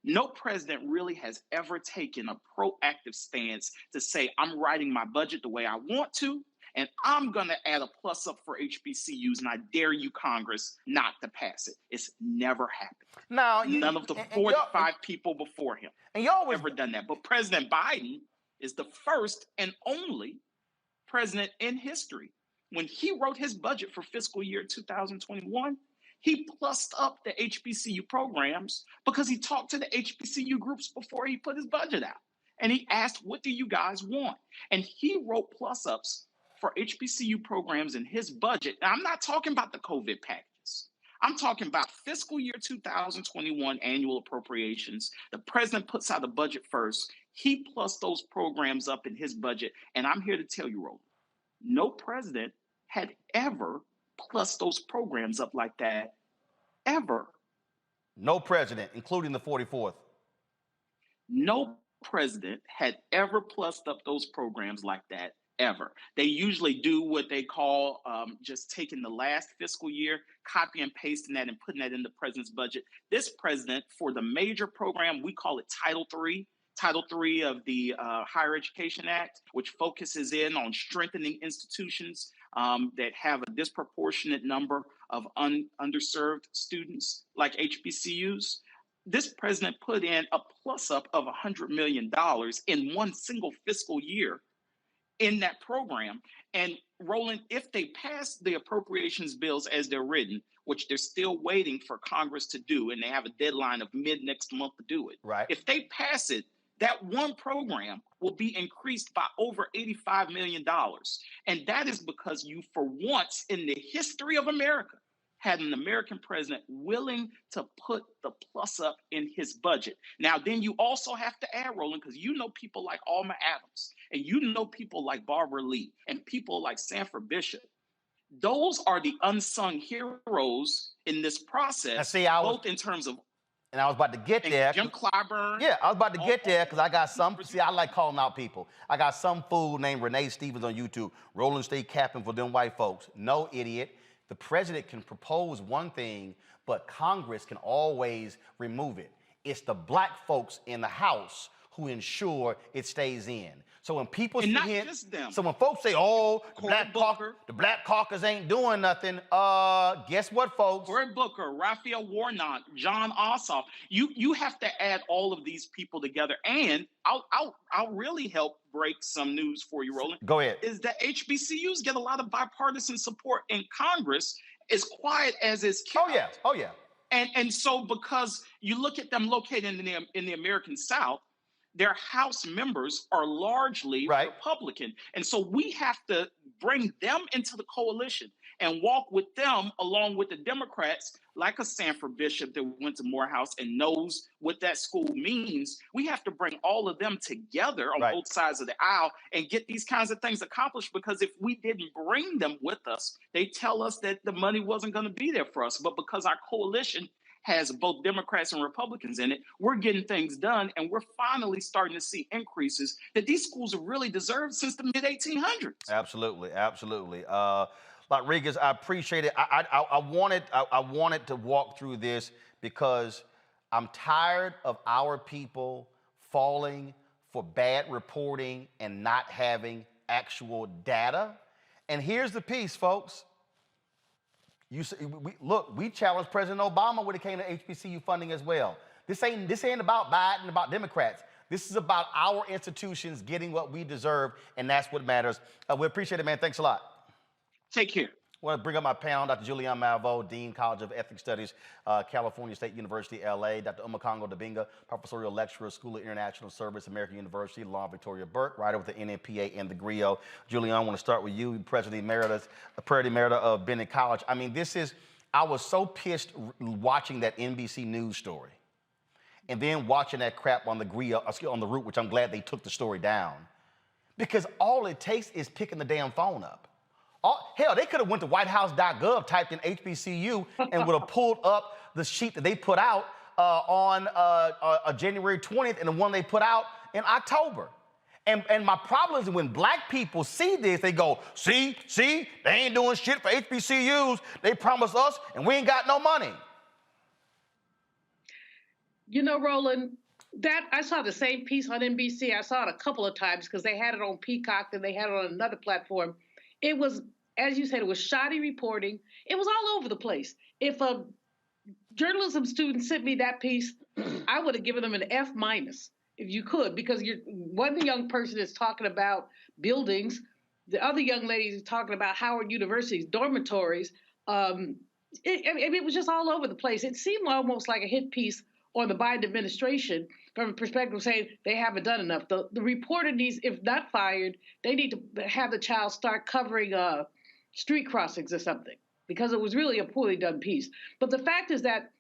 No president really has ever taken a proactive stance to say, I'm writing my budget the way I want to, and I'm going to add a plus up for HBCUs, and I dare you, Congress, not to pass it. It's never happened. Now, none of the 45 people before him ever done that. But President Biden is the first and only president in history. When he wrote his budget for fiscal year 2021, He plussed up the HBCU programs because he talked to the HBCU groups before he put his budget out. And he asked, what do you guys want? And he wrote plus ups for HBCU programs in his budget. Now, I'm not talking about the COVID packages. I'm talking about fiscal year 2021 annual appropriations. The president puts out a budget first. He plussed those programs up in his budget. And I'm here to tell you, Roland, no president had ever plussed those programs up like that, ever. No president, including the 44th. No president had ever plussed up those programs like that, ever. They usually do what they call just taking the last fiscal year, copy and pasting that and putting that in the president's budget. This president, for the major program, we call it Title III. Title III of the Higher Education Act, which focuses in on strengthening institutions that have a disproportionate number of underserved students like HBCUs. This president put in a plus up of $100 million in one single fiscal year in that program. And Roland, if they pass the appropriations bills as they're written, which they're still waiting for Congress to do, and they have a deadline of mid next month to do it. Right. If they pass it, that one program will be increased by over $85 million. And that is because you, for once in the history of America, had an American president willing to put the plus up in his budget. Now, then you also have to add, Roland, because you know people like Alma Adams, and you know people like Barbara Lee, and people like Sanford Bishop. Those are the unsung heroes in this process, see, both in terms of and I was about to get there. Jim Clyburn. Yeah, I was about to get there because I got some, see, I like calling out people. I got some fool named Renee Stevens on YouTube, Rolling State capping for them white folks. No, idiot. The president can propose one thing, but Congress can always remove it. It's the black folks in the House who ensure it stays in. So when people And see not him, just them. so when folks say, "Oh, Booker. the black caucus ain't doing nothing," guess what, folks? Cory Booker, Raphael Warnock, John Ossoff. You have to add all of these people together, and I'll really help break some news for you, Roland. Go ahead. Is that HBCUs get a lot of bipartisan support in Congress, as quiet as is kept. Oh yeah. And so because you look at them located in the American South, their House members are largely Republican. And so we have to bring them into the coalition and walk with them along with the Democrats, like a Sanford Bishop that went to Morehouse and knows what that school means. We have to bring all of them together on both sides of the aisle and get these kinds of things accomplished, because if we didn't bring them with us, they tell us that the money wasn't going to be there for us. But because our coalition has both Democrats and Republicans in it, we're getting things done, and we're finally starting to see increases that these schools have really deserved since the mid-1800s. Absolutely. Rodriguez, I appreciate it. I wanted to walk through this because I'm tired of our people falling for bad reporting and not having actual data. And here's the piece, folks. We challenged President Obama when it came to HBCU funding as well. This ain't about Biden, about Democrats. This is about our institutions getting what we deserve, and that's what matters. We appreciate it, man. Thanks a lot. Take care. I want to bring up my panel, Dr. Julianne Malveaux, Dean, College of Ethnic Studies, California State University, LA, Dr. Umakongo Dabinga, Professorial Lecturer, School of International Service, American University, Law, Victoria Burke, writer with the NNPA and the GRIO. Julianne, I want to start with you, President Emerita of Bennett College. I mean, I was so pissed watching that NBC News story and then watching that crap on the GRIO, on the Root, which I'm glad they took the story down, because all it takes is picking the damn phone up. Hell, they could have went to whitehouse.gov, typed in HBCU, and would have pulled up the sheet that they put out on January 20th and the one they put out in October. And my problem is when black people see this, they go, see, they ain't doing shit for HBCUs. They promised us, and we ain't got no money. You know, Roland, that I saw the same piece on NBC. I saw it a couple of times because they had it on Peacock and they had it on another platform. It was, as you said, it was shoddy reporting. It was all over the place. If a journalism student sent me that piece, I would have given them an F-, if you could, because one young person is talking about buildings, the other young lady is talking about Howard University's dormitories. it was just all over the place. It seemed almost like a hit piece on the Biden administration from a perspective of saying they haven't done enough. The reporter needs, if not fired, they need to have the child start covering street crossings or something, because it was really a poorly done piece. But the fact is that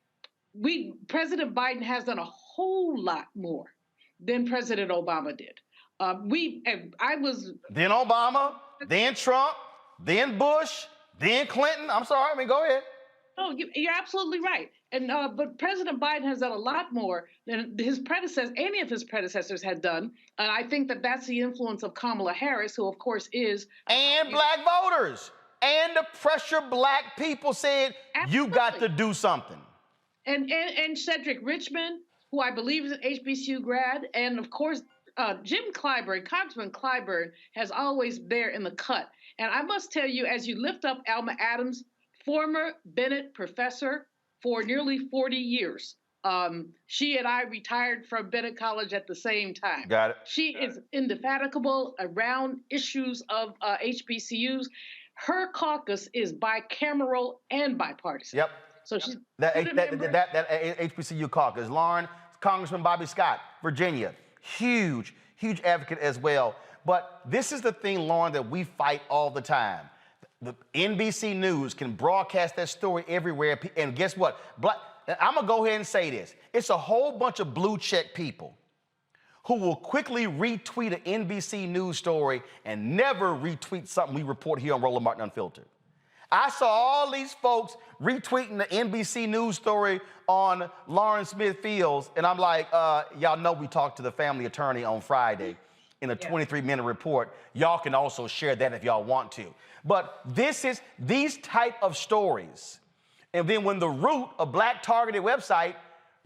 President Biden has done a whole lot more than President Obama did. Then Obama, then Trump, then Bush, then Clinton. I'm sorry, go ahead. No, you're absolutely right. And but President Biden has done a lot more than any of his predecessors had done. And I think that that's the influence of Kamala Harris, who of course is and black voters, and the pressure black people said, you got to do something. And Cedric Richmond, who I believe is an HBCU grad, and of course Jim Clyburn, Congressman Clyburn, has always there in the cut. And I must tell you, as you lift up Alma Adams, former Bennett professor for nearly 40 years. She and I retired from Bennett College at the same time. Got it. She is indefatigable around issues of HBCUs. Her caucus is bicameral and bipartisan. Yep. So she's that HBCU caucus. Lauren, Congressman Bobby Scott, Virginia, huge advocate as well. But this is the thing, Lauren, that we fight all the time. The NBC News can broadcast that story everywhere, and guess what? I'm gonna go ahead and say this. It's a whole bunch of blue check people who will quickly retweet an NBC News story and never retweet something we report here on Roland Martin Unfiltered. I saw all these folks retweeting the NBC News story on Lauren Smith Fields, and I'm like, y'all know we talked to the family attorney on Friday in a 23-minute report. Y'all can also share that if y'all want to. But these type of stories, and then when the root, a black targeted website,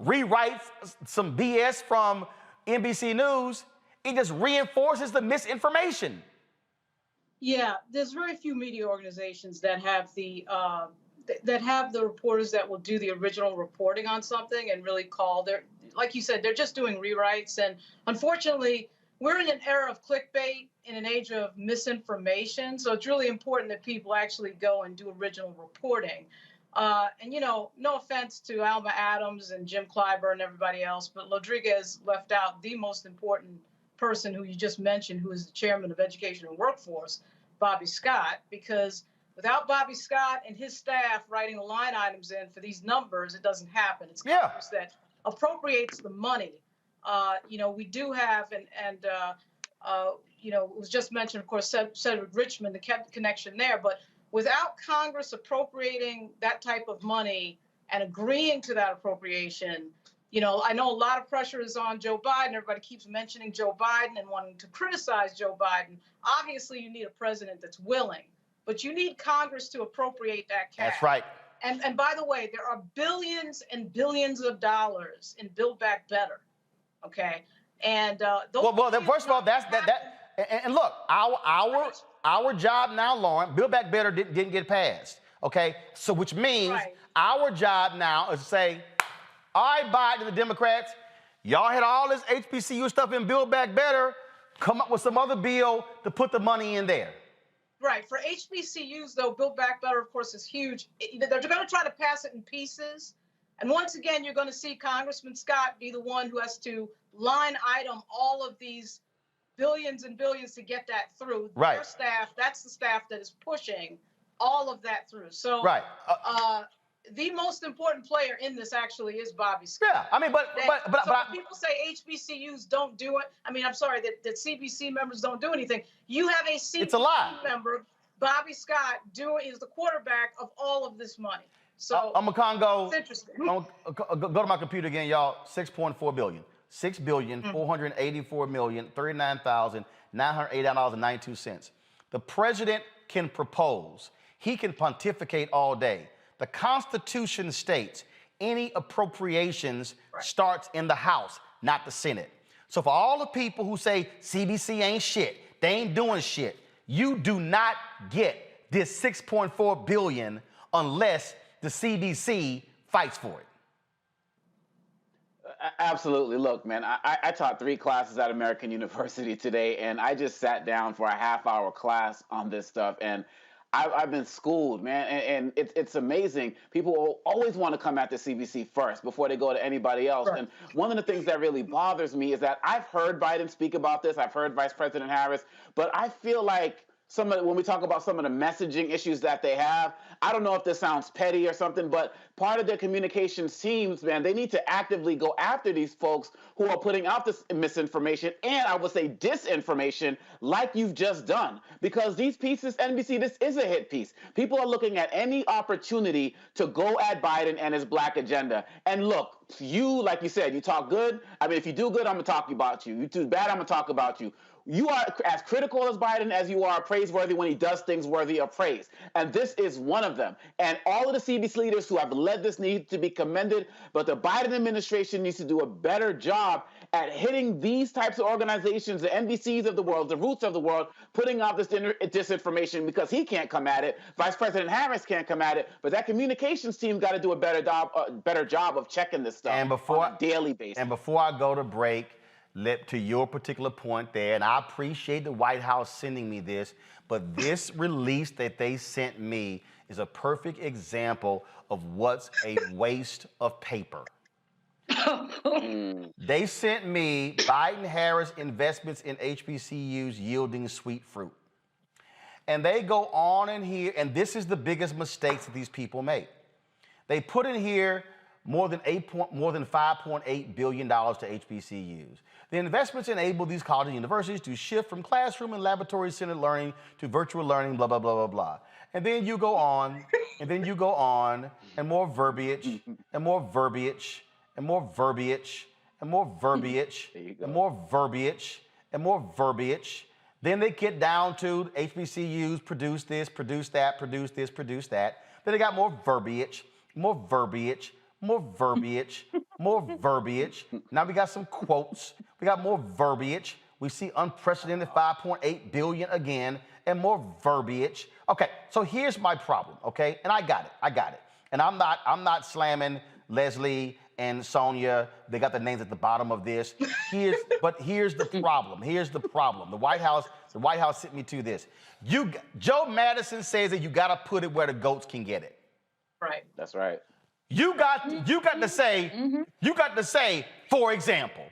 rewrites some BS from NBC News, it just reinforces the misinformation. Yeah, there's very few media organizations that have the reporters that will do the original reporting on something and really call like you said, they're just doing rewrites. And unfortunately, we're in an era of clickbait, in an age of misinformation. So it's really important that people actually go and do original reporting. And, no offense to Alma Adams and Jim Clyburn and everybody else, but Rodriguez left out the most important person who you just mentioned, who is the chairman of Education and Workforce, Bobby Scott, because without Bobby Scott and his staff writing the line items in for these numbers, it doesn't happen. It's Congress that appropriates the money. We do have, it was just mentioned, of course, Cedric Richmond, the connection there. But without Congress appropriating that type of money and agreeing to that appropriation, I know a lot of pressure is on Joe Biden. Everybody keeps mentioning Joe Biden and wanting to criticize Joe Biden. Obviously, you need a president that's willing, but you need Congress to appropriate that cash. That's right. And by the way, there are billions and billions of dollars in Build Back Better. Okay. And first of all, and look, our job now, Lauren, Build Back Better didn't get passed. Okay. So which means our job now is to say, all right, Biden and the Democrats, y'all had all this HBCU stuff in Build Back Better, come up with some other bill to put the money in there. Right. For HBCUs, though, Build Back Better, of course, is huge. They're going to try to pass it in pieces. And once again, you're going to see Congressman Scott be the one who has to line item all of these billions and billions to get that through. Right. Their staff, that's the staff that is pushing all of that through. So the most important player in this actually is Bobby Scott. Yeah, I mean, but when people say HBCUs don't do it, I'm sorry, that CBC members don't do anything. You have a CBC member, Bobby Scott, is the quarterback of all of this money. So I'm gonna go. It's interesting. Go to my computer again, y'all. 6.4 billion. 6,484,039,989.92. The president can propose. He can pontificate all day. The Constitution states any appropriations starts in the House, not the Senate. So for all the people who say CBC ain't shit, they ain't doing shit, you do not get this $6.4 billion unless the CBC fights for it. Absolutely. Look, man, I taught 3 classes at American University today, and I just sat down for a half-hour class on this stuff, and I've been schooled, man, and it's amazing. People always want to come at the CBC first before they go to anybody else. Right. And one of the things that really bothers me is that I've heard Biden speak about this. I've heard Vice President Harris, but I feel like when we talk about some of the messaging issues that they have, I don't know if this sounds petty or something, but part of their communications teams, man, they need to actively go after these folks who are putting out this misinformation and I would say disinformation like you've just done. Because these pieces, NBC, this is a hit piece. People are looking at any opportunity to go at Biden and his black agenda. And look, you, like you said, you talk good. I mean, if you do good, I'm going to talk about you. You do bad, I'm going to talk about you. You are as critical as Biden as you are praiseworthy when he does things worthy of praise. And this is one of them. And all of the CBC leaders who have led this need to be commended, but the Biden administration needs to do a better job at hitting these types of organizations, the NBCs of the world, the Roots of the world, putting out this disinformation because he can't come at it. Vice President Harris can't come at it, but that communications team got to do a better job of checking this stuff on a daily basis. And before I go to break, to your particular point there, and I appreciate the White House sending me this, but this release that they sent me is a perfect example of what's a waste of paper. They sent me Biden-Harris investments in HBCUs yielding sweet fruit. And they go on in here, and this is the biggest mistakes that these people make. They put in here more than $5.8 billion to HBCUs. The investments enable these colleges and universities to shift from classroom and laboratory-centered learning to virtual learning, blah, blah, blah, blah, blah. And then you go on, and then you go on, and more verbiage, and more verbiage, and more verbiage, and more verbiage, and more verbiage, and more verbiage. Then they get down to HBCUs, produce this, produce that, produce this, produce that. Then they got more verbiage, more verbiage, more verbiage, more verbiage. Now we got some quotes. We got more verbiage. We see unprecedented 5.8 billion again, and more verbiage. Okay, so here's my problem, okay? And I got it. And I'm not slamming Leslie and Sonia. They got the names at the bottom of this. But here's the problem. Here's the problem. The White House sent me to this. Joe Madison says that you got to put it where the goats can get it. Right. That's right. You got to say, for example,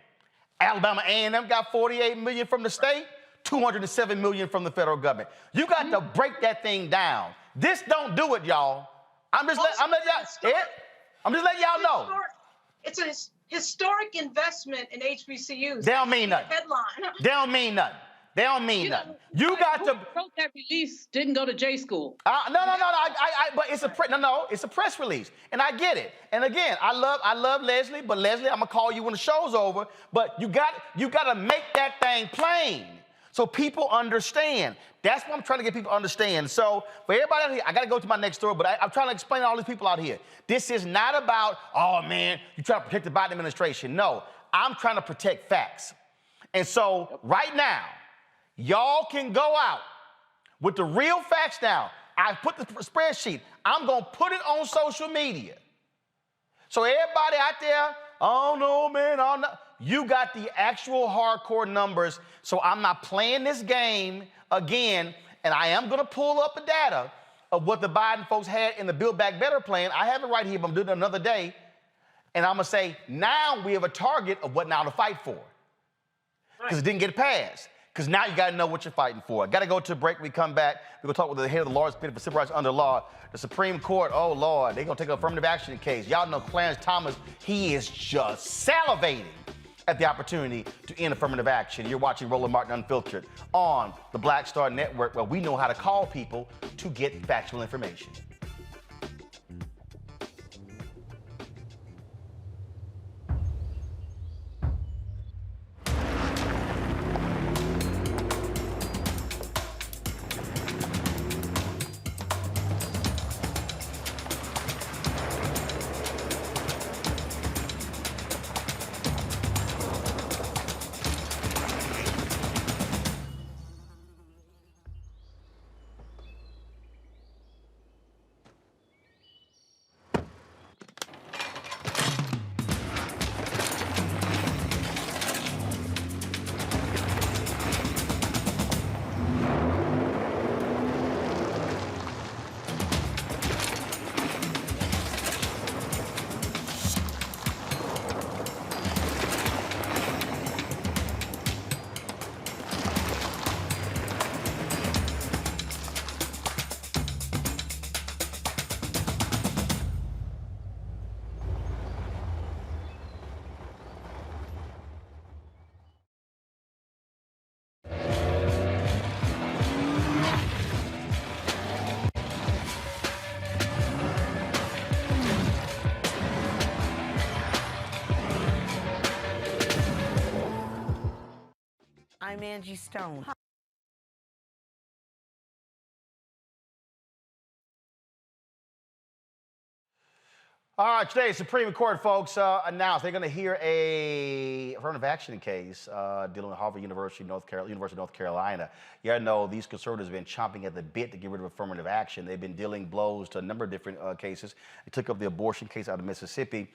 Alabama A&M got 48 million from the state, 207 million from the federal government. You got to break that thing down. This don't do it, y'all. I'm just letting y'all know. It's a historic investment in HBCUs. They don't mean nothing. Headline. They don't mean nothing. They don't mean nothing. You got to. Wrote that release didn't go to J school. No. But it's a press release, and I get it. And again, I love Leslie, but Leslie, I'm gonna call you when the show's over. But you got to make that thing plain so people understand. That's what I'm trying to get people to understand. So for everybody out here, I got to go to my next story, but I'm trying to explain to all these people out here. This is not about, oh man, you trying to protect the Biden administration. No, I'm trying to protect facts. And so right now, y'all can go out with the real facts now. I put the spreadsheet. I'm going to put it on social media. So everybody out there, oh no, man, oh no. You got the actual hardcore numbers. So I'm not playing this game again. And I am going to pull up the data of what the Biden folks had in the Build Back Better plan. I have it right here, but I'm doing it another day. And I'm going to say, now we have a target of what now to fight for. Because it didn't get passed. Because now you got to know what you're fighting for. Got to go to a break. We come back. We're going to talk with the head of the Largest Committee for Civil Rights under law, the Supreme Court. Oh, Lord, they're going to take an affirmative action case. Y'all know Clarence Thomas, he is just salivating at the opportunity to end affirmative action. You're watching Roland Martin Unfiltered on the Black Star Network, where we know how to call people to get factual information. Angie Stone. All right, today, Supreme Court, folks, announced they're going to hear a affirmative action case dealing with University of North Carolina. You know, these conservatives have been chomping at the bit to get rid of affirmative action. They've been dealing blows to a number of different cases. They took up the abortion case out of Mississippi.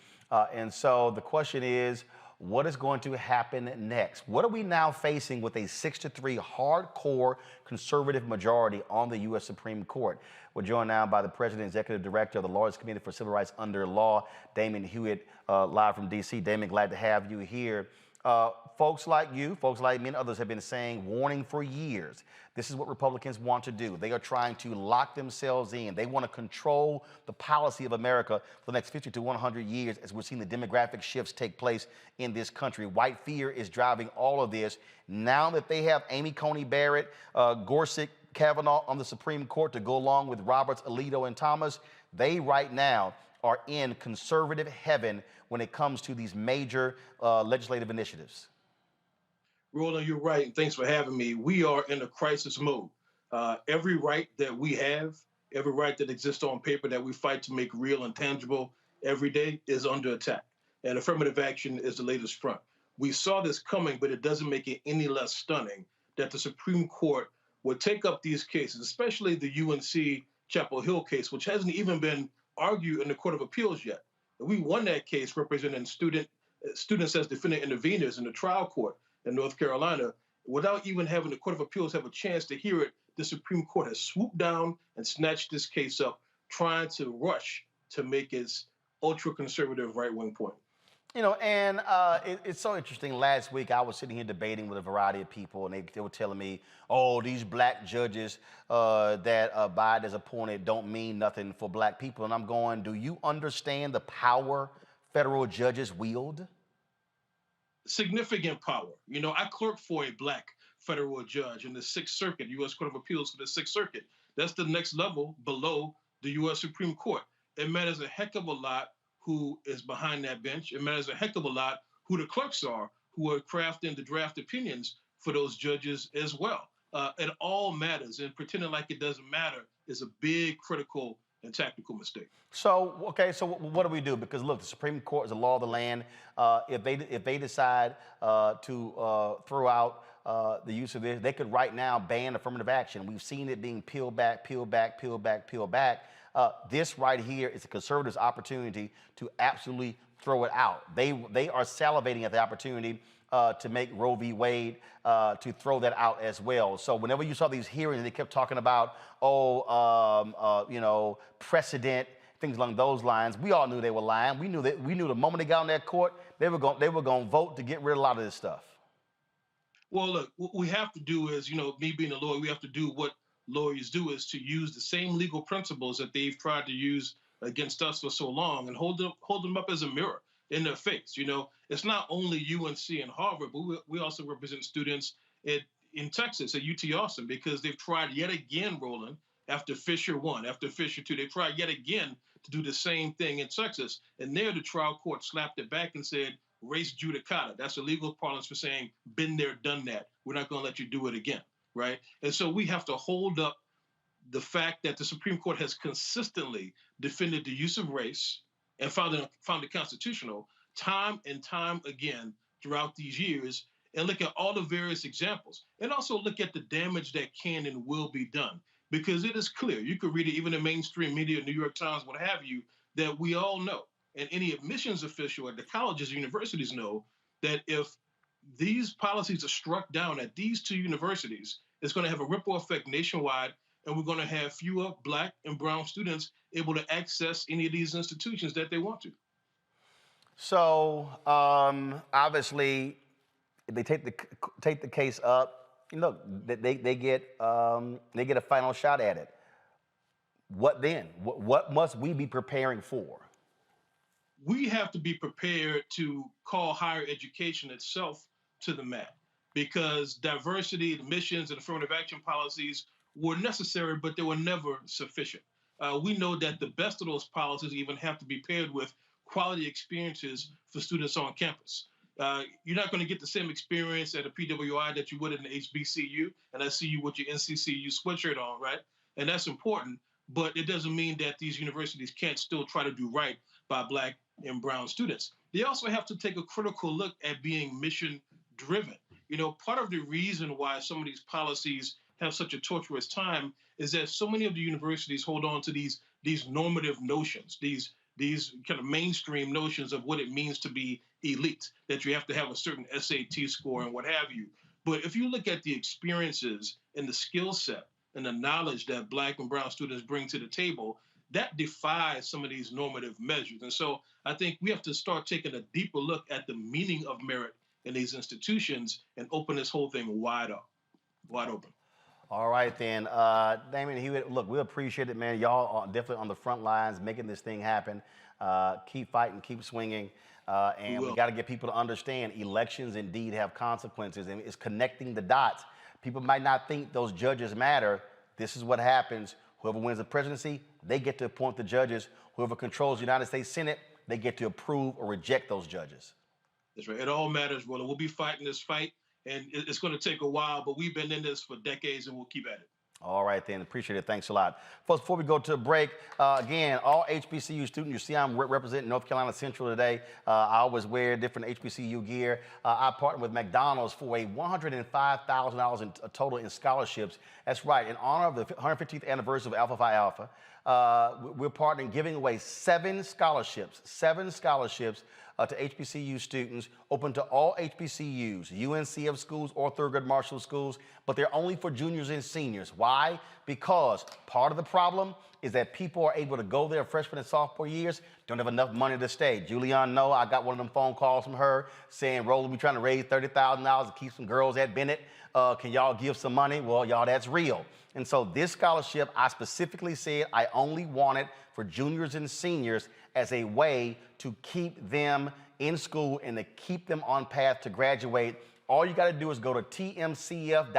And so the question is, what is going to happen next? What are we now facing with a 6-3 hardcore conservative majority on the U.S. Supreme Court? We're joined now by the President and Executive Director of the Lawyers Committee for Civil Rights Under Law, Damon Hewitt, live from D.C. Damon, glad to have you here. Folks like you, folks like me and others have been saying, warning for years, this is what Republicans want to do. They are trying to lock themselves in. They want to control the policy of America for the next 50 to 100 years as we're seeing the demographic shifts take place in this country. White fear is driving all of this. Now that they have Amy Coney Barrett, Gorsuch, Kavanaugh on the Supreme Court to go along with Roberts, Alito, and Thomas, they right now are in conservative heaven when it comes to these major legislative initiatives. Roland, you're right, and thanks for having me. We are in a crisis mode. Every right that we have, every right that exists on paper that we fight to make real and tangible every day is under attack. And affirmative action is the latest front. We saw this coming, but it doesn't make it any less stunning that the Supreme Court would take up these cases, especially the UNC Chapel Hill case, which hasn't even been argued in the Court of Appeals yet. We won that case representing students as defendant interveners in the trial court in North Carolina. Without even having the Court of Appeals have a chance to hear it, the Supreme Court has swooped down and snatched this case up, trying to rush to make its ultra-conservative right-wing point. You know, and it's so interesting. Last week, I was sitting here debating with a variety of people, and they were telling me, oh, these black judges that Biden has appointed don't mean nothing for black people. And I'm going, do you understand the power federal judges wield? Significant power. You know, I clerked for a black federal judge in the Sixth Circuit, U.S. Court of Appeals for the Sixth Circuit. That's the next level below the U.S. Supreme Court. It matters a heck of a lot who is behind that bench. It matters a heck of a lot who the clerks are, who are crafting the draft opinions for those judges as well. It all matters, and pretending like it doesn't matter is a big, critical, and tactical mistake. So, okay, so what do we do? Because look, the Supreme Court is the law of the land. If they decide to throw out the use of this, they could right now ban affirmative action. We've seen it being peeled back, peeled back, peeled back, peeled back. This right here is a conservative's opportunity to absolutely throw it out. They are salivating at the opportunity to make Roe v. Wade, to throw that out as well. So whenever you saw these hearings, they kept talking about, you know, precedent, things along those lines. We all knew they were lying. We knew the moment they got on that court, they were going to vote to get rid of a lot of this stuff. Well, look, what we have to do is, you know, me being a lawyer, we have to do what lawyers do, is to use the same legal principles that they've tried to use against us for so long and hold them up as a mirror in their face. You know, it's not only UNC and Harvard, but we also represent students in Texas at UT Austin, because they've tried yet again, Roland, after Fisher 1, after Fisher 2, they tried yet again to do the same thing in Texas. And there the trial court slapped it back and said, race judicata. That's a legal parlance for saying, been there, done that. We're not going to let you do it again, right? And so we have to hold up the fact that the Supreme Court has consistently defended the use of race and found it constitutional time and time again throughout these years, and look at all the various examples, and also look at the damage that can and will be done. Because it is clear, you could read it even in mainstream media, New York Times, what have you, that we all know, and any admissions official at the colleges and universities know, that if these policies are struck down at these two universities, it's going to have a ripple effect nationwide, and we're going to have fewer black and brown students able to access any of these institutions that they want to. So obviously, if they take the case up, look, they get a final shot at it. What then? What must we be preparing for? We have to be prepared to call higher education itself to the mat, because diversity, admissions, and affirmative action policies were necessary, but they were never sufficient. We know that the best of those policies even have to be paired with quality experiences for students on campus. You're not going to get the same experience at a PWI that you would in an HBCU, and I see you with your NCCU sweatshirt on, right? And that's important, but it doesn't mean that these universities can't still try to do right by Black and brown students. They also have to take a critical look at being mission-driven. You know, part of the reason why some of these policies have such a torturous time is that so many of the universities hold on to these normative notions, these kind of mainstream notions of what it means to be elite, that you have to have a certain SAT score and what have you. But if you look at the experiences and the skill set and the knowledge that Black and brown students bring to the table, that defies some of these normative measures. And so I think we have to start taking a deeper look at the meaning of merit in these institutions and open this whole thing wide open. All right, then. Damon, Hewitt, look, we appreciate it, man. Y'all are definitely on the front lines making this thing happen. Keep fighting, keep swinging. And we got to get people to understand elections indeed have consequences, and it's connecting the dots. People might not think those judges matter. This is what happens. Whoever wins the presidency, they get to appoint the judges. Whoever controls the United States Senate, they get to approve or reject those judges. That's right. It all matters, brother. We'll be fighting this fight, and it's going to take a while, but we've been in this for decades, and we'll keep at it. All right, then. Appreciate it. Thanks a lot. Folks, before we go to a break, again, all HBCU students, you see I'm representing North Carolina Central today. I always wear different HBCU gear. I partnered with McDonald's for a $105,000 in total in scholarships. That's right. In honor of the 150th anniversary of Alpha Phi Alpha, we're partnering, giving away 7 scholarships to HBCU students, open to all HBCUs, UNCF schools or Thurgood Marshall schools, but they're only for juniors and seniors. Why? Because part of the problem is that people are able to go there freshman and sophomore years, don't have enough money to stay. Julianne, no, I got one of them phone calls from her saying, Roland, we're trying to raise $30,000 to keep some girls at Bennett. Can y'all give some money? Well, y'all, that's real. And so this scholarship, I specifically said I only want it for juniors and seniors as a way to keep them in school and to keep them on path to graduate. All you got to do is go to tmcf.org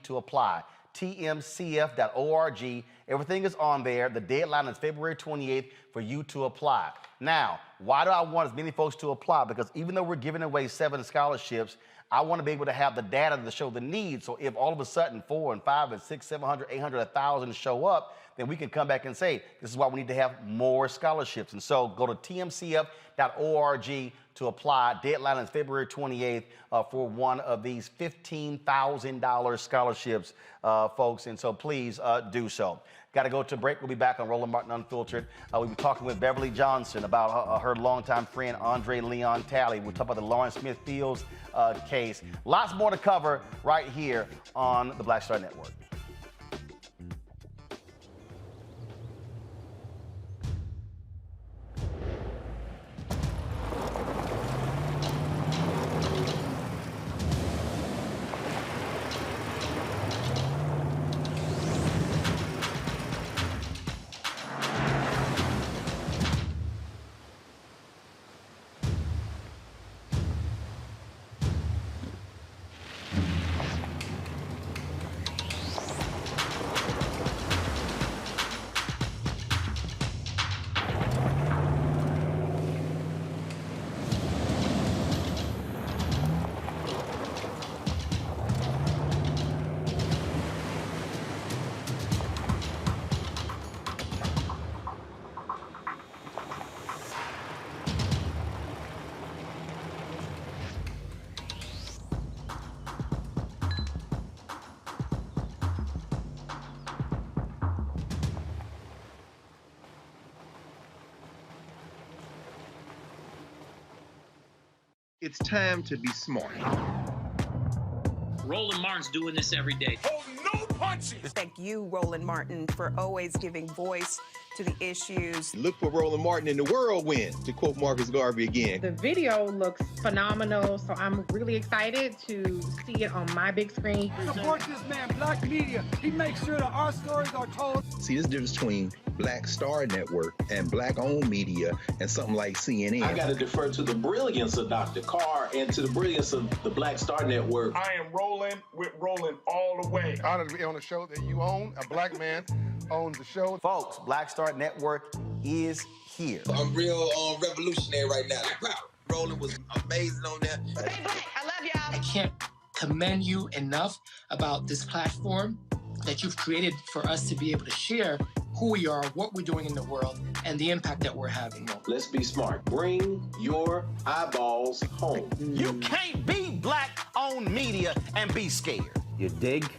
to apply. tmcf.org. Everything is on there. The deadline is February 28th for you to apply. Now, why do I want as many folks to apply? Because even though we're giving away 7 scholarships, I want to be able to have the data to show the need. So if all of a sudden 4 and 5 and 6, 700, 800, 1,000 show up, then we can come back and say, this is why we need to have more scholarships. And so go to tmcf.org to apply. Deadline is February 28th for one of these $15,000 scholarships, folks. And so please do so. Got to go to break. We'll be back on Roland Martin Unfiltered. We'll be talking with Beverly Johnson about her longtime friend, Andre Leon Talley. We'll talk about the Lawrence Smith Fields case. Lots more to cover right here on the Black Star Network. It's time to be smart. Roland Martin's doing this every day. Oh, no punches! Thank you, Roland Martin, for always giving voice to the issues. Look for Roland Martin in the whirlwind, to quote Marcus Garvey again. The video looks phenomenal, so I'm really excited to see it on my big screen. Support this man, Black Media. He makes sure that our stories are told. See, there's a difference between Black Star Network and Black-owned media and something like CNN. I got to defer to the brilliance of Dr. Carr and to the brilliance of the Black Star Network. I am rolling with Roland all the way. Honored to be on a show that you own. A Black man owns the show. Folks, Black Star Network is here. I'm real revolutionary right now. Roland was amazing on there. Stay black. I love y'all. I can't commend you enough about this platform that you've created for us to be able to share who we are, what we're doing in the world, and the impact that we're having. Let's be smart. Bring your eyeballs home. You can't be black-owned media and be scared. You dig?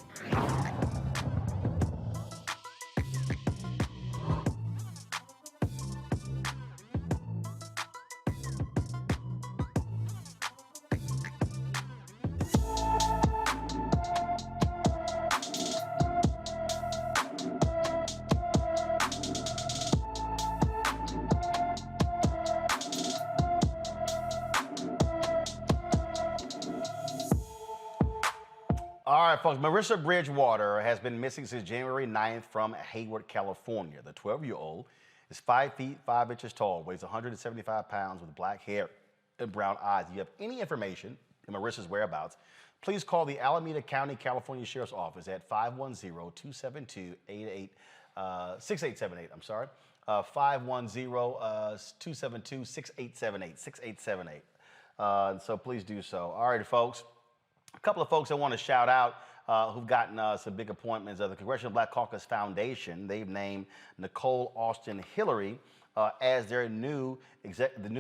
All right, folks. Marissa Bridgewater has been missing since January 9th from Hayward, California. The 12-year-old is 5 feet 5 inches tall, weighs 175 pounds, with black hair and brown eyes. If you have any information on Marissa's whereabouts, please call the Alameda County, California Sheriff's Office at 510-272-6878. I'm sorry, 510-272-6878. 6878. So please do so. All right, folks. A couple of folks I want to shout out who've gotten some big appointments. The Congressional Black Caucus Foundation, they've named Nicole Austin Hillary as their the new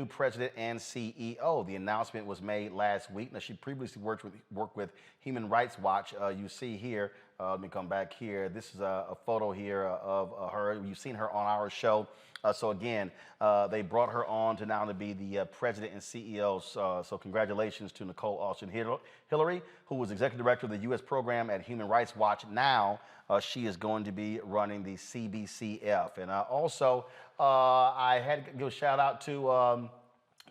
president and CEO. The announcement was made last week. Now, she previously worked with Human Rights Watch. You see here, let me come back here. This is a photo here of her. You've seen her on our show. So again, they brought her on to now to be the president and CEO. So congratulations to Nicole Austin Hillary, who was executive director of the U.S. program at Human Rights Watch. Now she is going to be running the CBCF. And also, I had to give a shout out to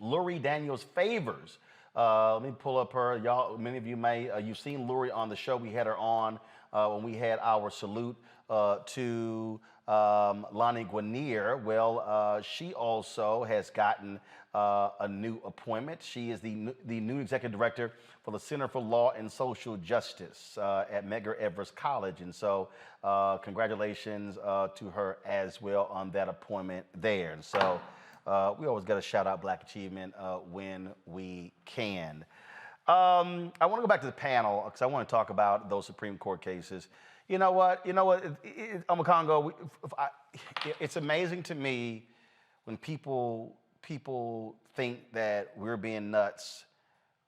Lurie Daniels Favors. Let me pull up her. Y'all, many of you may, you've seen Lurie on the show. We had her on when we had our salute to Lonnie Guinier. Well, she also has gotten a new appointment. She is the new executive director for the Center for Law and Social Justice at Medgar Evers College. And so congratulations to her as well on that appointment there. And so we always got to shout out Black achievement when we can. I want to go back to the panel because I want to talk about those Supreme Court cases. You know what, Omakongo, it's amazing to me when people think that we're being nuts.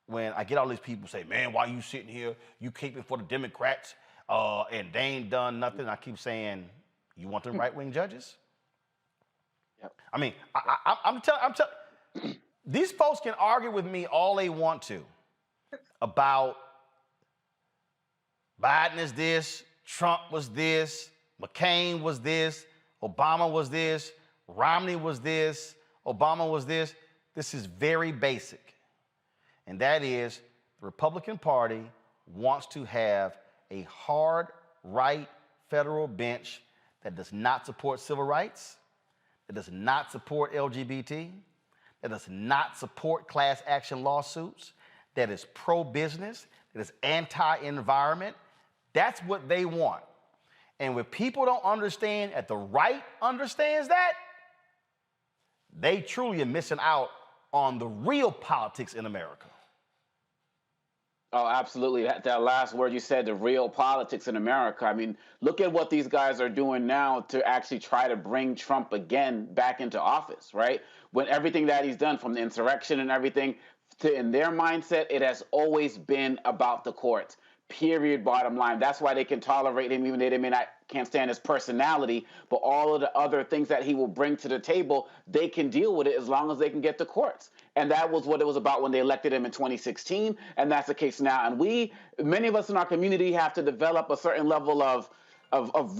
When I get all these people say, man, why you sitting here? You keeping for the Democrats and they ain't done nothing. I keep saying, you want them right-wing judges? Yep. I mean, I'm telling, these folks can argue with me all they want to about Biden is this, Trump was this, McCain was this, Obama was this, Romney was this, Obama was this. This is very basic. And that is the Republican Party wants to have a hard right federal bench that does not support civil rights, that does not support LGBT, that does not support class action lawsuits, that is pro-business, that is anti-environment. That's what they want. And when people don't understand that the right understands that, they truly are missing out on the real politics in America. Oh, absolutely. That last word you said, the real politics in America. I mean, look at what these guys are doing now to actually try to bring Trump again back into office, right? When everything that he's done from the insurrection and everything, in their mindset, it has always been about the courts. Period, bottom line. That's why they can tolerate him, even though they can't stand his personality, but all of the other things that he will bring to the table, they can deal with it as long as they can get the courts. And that was what it was about when they elected him in 2016, and that's the case now. And many of us in our community have to develop a certain level of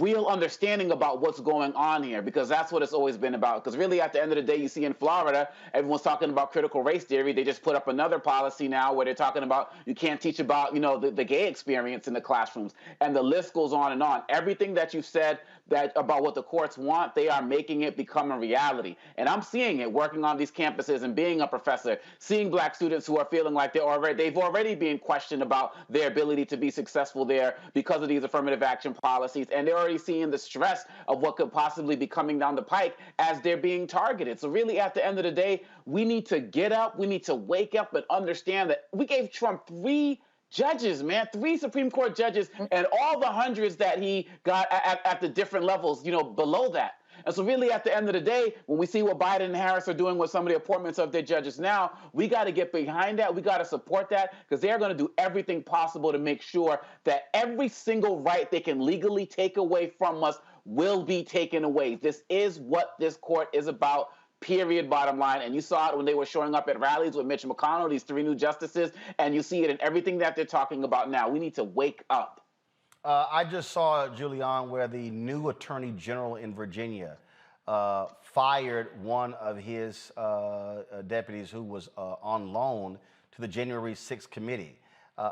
real understanding about what's going on here, because that's what it's always been about. Because really, at the end of the day, you see in Florida, everyone's talking about critical race theory. They just put up another policy now where they're talking about you can't teach about, the gay experience in the classrooms. And the list goes on and on. Everything that you said, that about what the courts want, they are making it become a reality. And I'm seeing it working on these campuses and being a professor, seeing Black students who are feeling like they've already been questioned about their ability to be successful there because of these affirmative action policies. And they're already seeing the stress of what could possibly be coming down the pike as they're being targeted. So really, at the end of the day, we need to get up, we need to wake up and understand that we gave Trump 3 judges, man, 3 Supreme Court judges, and all the hundreds that he got at the different levels, below that. And so really, at the end of the day, when we see what Biden and Harris are doing with some of the appointments of their judges now, we got to get behind that. We got to support that, because they're going to do everything possible to make sure that every single right they can legally take away from us will be taken away. This is what this court is about. Period, bottom line. And you saw it when they were showing up at rallies with Mitch McConnell, these 3 new justices, and you see it in everything that they're talking about now. We need to wake up. I just saw, Julian, where the new attorney general in Virginia fired one of his deputies who was on loan to the January 6th committee.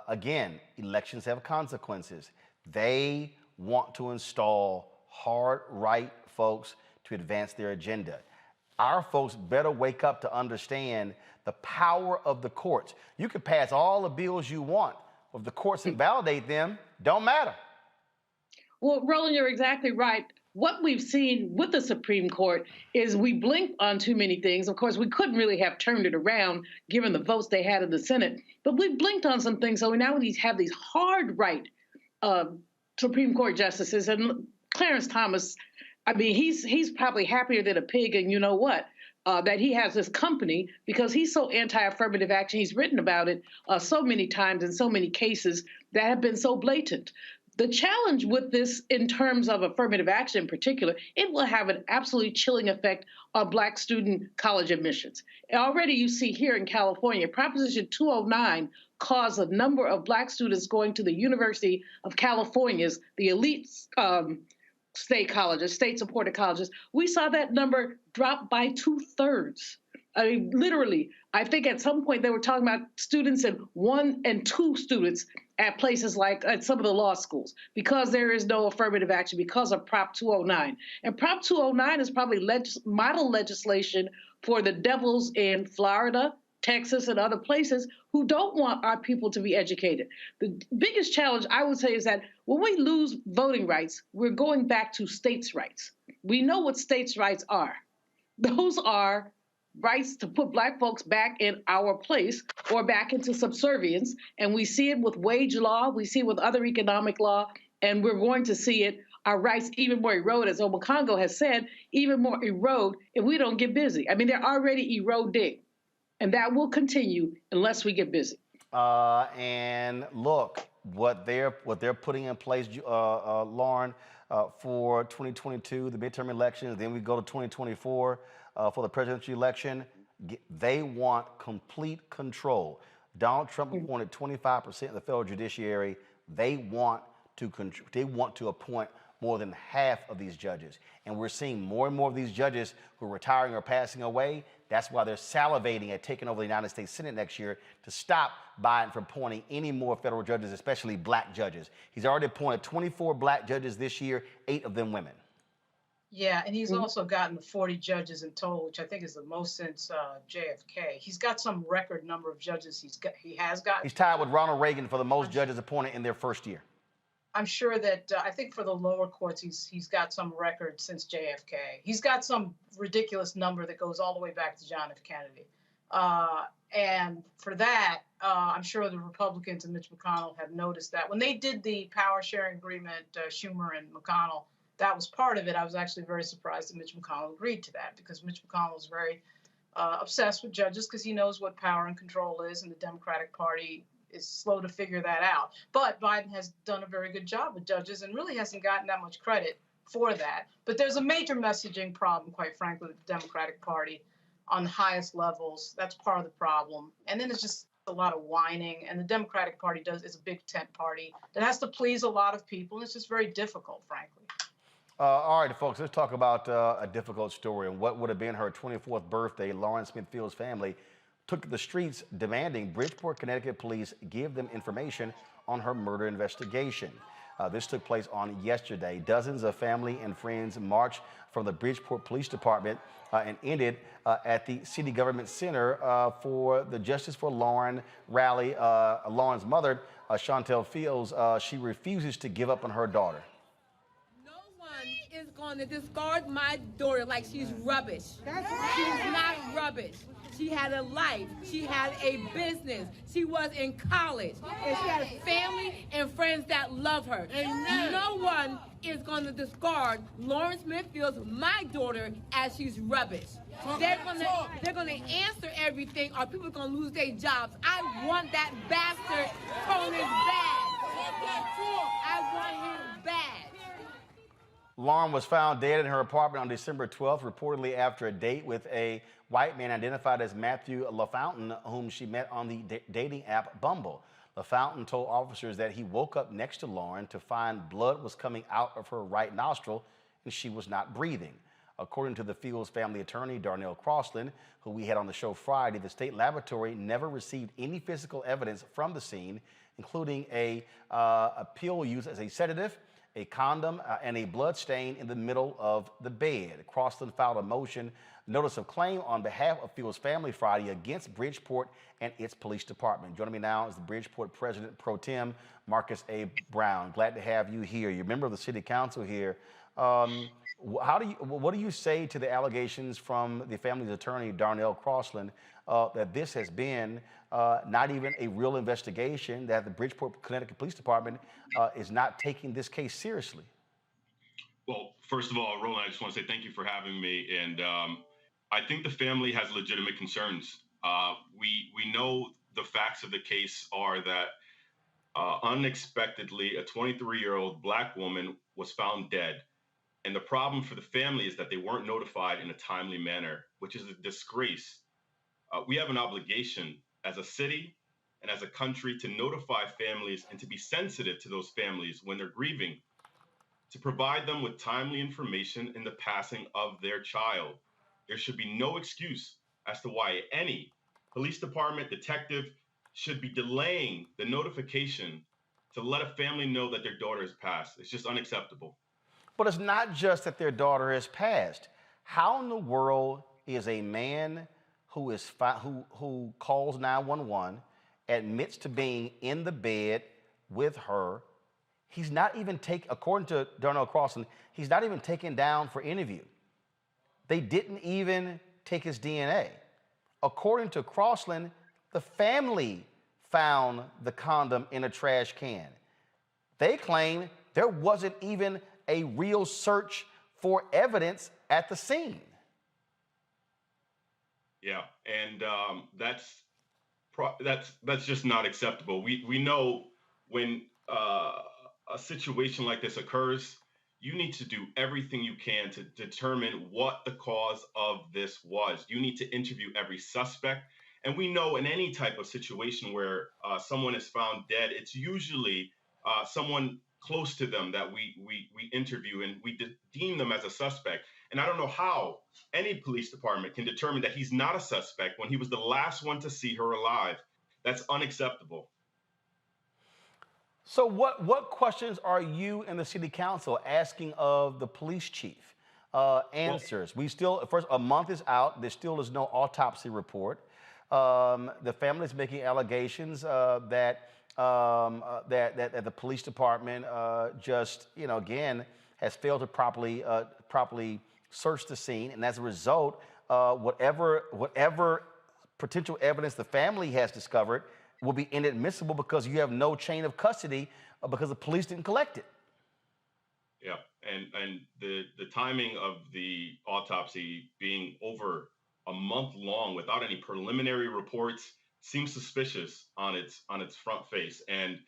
Again, elections have consequences. They want to install hard right folks to advance their agenda. Our folks better wake up to understand the power of the courts. You can pass all the bills you want, but if the courts invalidate them, don't matter. Well, Roland, you're exactly right. What we've seen with the Supreme Court is we blinked on too many things. Of course, we couldn't really have turned it around given the votes they had in the Senate, but we blinked on some things. So now we have these hard right Supreme Court justices. And Clarence Thomas, I mean, he's probably happier than a pig, and you know what? That he has this company because he's so anti-affirmative action. He's written about it so many times in so many cases that have been so blatant. The challenge with this in terms of affirmative action in particular, it will have an absolutely chilling effect on Black student college admissions. Already you see here in California, Proposition 209 caused a number of Black students going to the University of California's, the elite state colleges, state-supported colleges. We saw that number drop by 2/3. I mean, literally, I think at some point they were talking about students and 1 and 2 students at places like at some of the law schools because there is no affirmative action because of Prop 209. And Prop 209 is probably model legislation for the devils in Florida, Texas, and other places who don't want our people to be educated. The biggest challenge, I would say, is that when we lose voting rights, we're going back to states' rights. We know what states' rights are. Those are rights to put Black folks back in our place or back into subservience. And we see it with wage law, we see it with other economic law, and we're going to see it, our rights even more erode, as Obakongo has said, even more erode if we don't get busy. I mean, they're already eroding. And that will continue unless we get busy. And look, what they're putting in place, Lauren, for 2022, the midterm elections, then we go to 2024 for the presidential election. They want complete control. Donald Trump appointed 25% of the federal judiciary. They want to appoint more than half of these judges. And we're seeing more and more of these judges who are retiring or passing away. That's why they're salivating at taking over the United States Senate next year to stop Biden from appointing any more federal judges, especially Black judges. He's already appointed 24 Black judges this year, 8 of them women. Yeah, and he's also gotten 40 judges in total, which I think is the most since JFK. He's got some record number of judges he has got. He's tied with Ronald Reagan for the most judges appointed in their first year. I'm sure that I think for the lower courts, he's got some record since JFK. He's got some ridiculous number that goes all the way back to John F. Kennedy. And for that, I'm sure the Republicans and Mitch McConnell have noticed that. When they did the power sharing agreement, Schumer and McConnell, that was part of it. I was actually very surprised that Mitch McConnell agreed to that because Mitch McConnell is very obsessed with judges because he knows what power and control is, and the Democratic Party is slow to figure that out. But Biden has done a very good job with judges and really hasn't gotten that much credit for that. But there's a major messaging problem, quite frankly, with the Democratic Party on the highest levels. That's part of the problem. And then it's just a lot of whining. And the Democratic Party is a big tent party that has to please a lot of people. And it's just very difficult, frankly. All right, folks, let's talk about a difficult story and what would have been her 24th birthday. Lauren Smith-Field's family took to the streets demanding Bridgeport, Connecticut police give them information on her murder investigation. This took place on yesterday. Dozens of family and friends marched from the Bridgeport Police Department and ended at the City Government Center for the Justice for Lauren rally. Lauren's mother, Chantel Fields, she refuses to give up on her daughter. Is going to discard my daughter like she's rubbish. She's not rubbish. She had a life. She had a business. She was in college. And she had a family and friends that love her. And no one is going to discard Lauren Smith-Fields, my daughter, as she's rubbish. They're gonna answer everything, or people are gonna lose their jobs. I want that bastard Tony's bad. I want him bad. Lauren was found dead in her apartment on December 12th, reportedly after a date with a white man identified as Matthew LaFountain, whom she met on the dating app Bumble. LaFountain told officers that he woke up next to Lauren to find blood was coming out of her right nostril and she was not breathing. According to the Fields family attorney, Darnell Crossland, who we had on the show Friday, the state laboratory never received any physical evidence from the scene, including a pill used as a sedative, a condom, and a blood stain in the middle of the bed. Crossland filed a notice of claim on behalf of Fields' family Friday against Bridgeport and its police department. Joining me now is the Bridgeport President Pro Tem, Marcus A. Brown. Glad to have you here. You're a member of the City Council here. What do you say to the allegations from the family's attorney, Darnell Crossland, that this has been not even a real investigation, that the Bridgeport, Connecticut Police Department is not taking this case seriously? Well, first of all, Roland, I just want to say thank you for having me. And I think the family has legitimate concerns. We know the facts of the case are that unexpectedly, a 23-year-old Black woman was found dead. And the problem for the family is that they weren't notified in a timely manner, which is a disgrace. We have an obligation as a city and as a country to notify families and to be sensitive to those families when they're grieving, to provide them with timely information in the passing of their child. There should be no excuse as to why any police department detective should be delaying the notification to let a family know that their daughter has passed. It's just unacceptable. But it's not just that their daughter has passed. How in the world is a man who calls 911, admits to being in the bed with her, he's not even according to Darnell Crossland, he's not even taken down for interview. They didn't even take his DNA. According to Crossland, the family found the condom in a trash can. They claim there wasn't even a real search for evidence at the scene. Yeah, and that's just not acceptable. We know when a situation like this occurs, you need to do everything you can to determine what the cause of this was. You need to interview every suspect. And we know in any type of situation where someone is found dead, it's usually someone close to them that we interview and we deem them as a suspect. And I don't know how any police department can determine that he's not a suspect when he was the last one to see her alive. That's unacceptable. So what questions are you and the city council asking of the police chief? Answers. We still, first, a month is out. There still is no autopsy report. The family is making allegations that the police department just, again, has failed to properly search the scene, and as a result, whatever potential evidence the family has discovered will be inadmissible because you have no chain of custody because the police didn't collect it. Yeah, and the timing of the autopsy being over a month long without any preliminary reports seems suspicious on its front face. And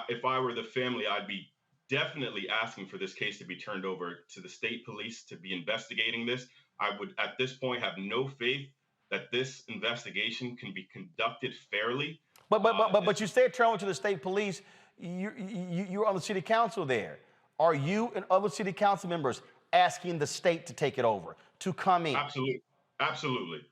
if I were the family, I'd be definitely asking for this case to be turned over to the state police to be investigating this. I would, at this point, have no faith that this investigation can be conducted fairly. But you said turn over to the state police. You're on the city council there. Are you and other city council members asking the state to take it over, to come in? Absolutely.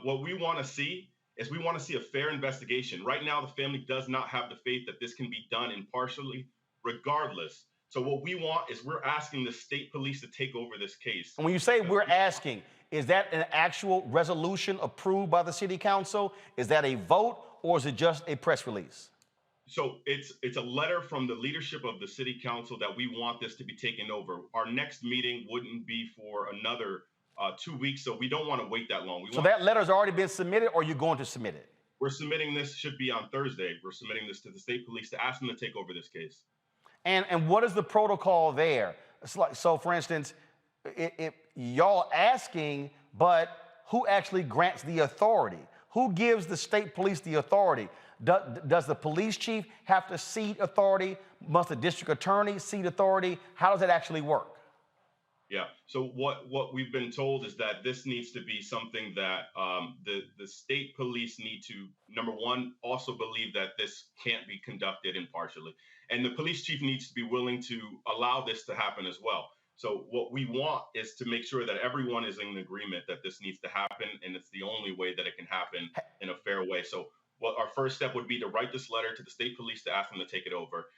What we want to see is we want to see a fair investigation. Right now, the family does not have the faith that this can be done impartially. Regardless, So what we want is we're asking the state police to take over this case. And when you say we're asking, is that an actual resolution approved by the city council? Is that a vote, or is it just a press release? So it's a letter from the leadership of the city council that we want this to be taken over. Our next meeting wouldn't be for another 2 weeks, so we don't want to wait that long. So that letter's already been submitted, or you're going to submit it? We're submitting this, should be on Thursday. We're submitting this to the state police to ask them to take over this case. And what is the protocol there? It's like, so for instance, y'all asking, but who actually grants the authority? Who gives the state police the authority? Does the police chief have to cede authority? Must the district attorney cede authority? How does that actually work? Yeah. So what we've been told is that this needs to be something that the state police need to, number one, also believe that this can't be conducted impartially. And the police chief needs to be willing to allow this to happen as well. So what we want is to make sure that everyone is in agreement that this needs to happen, and it's the only way that it can happen in a fair way. So what our first step would be to write this letter to the state police to ask them to take it over.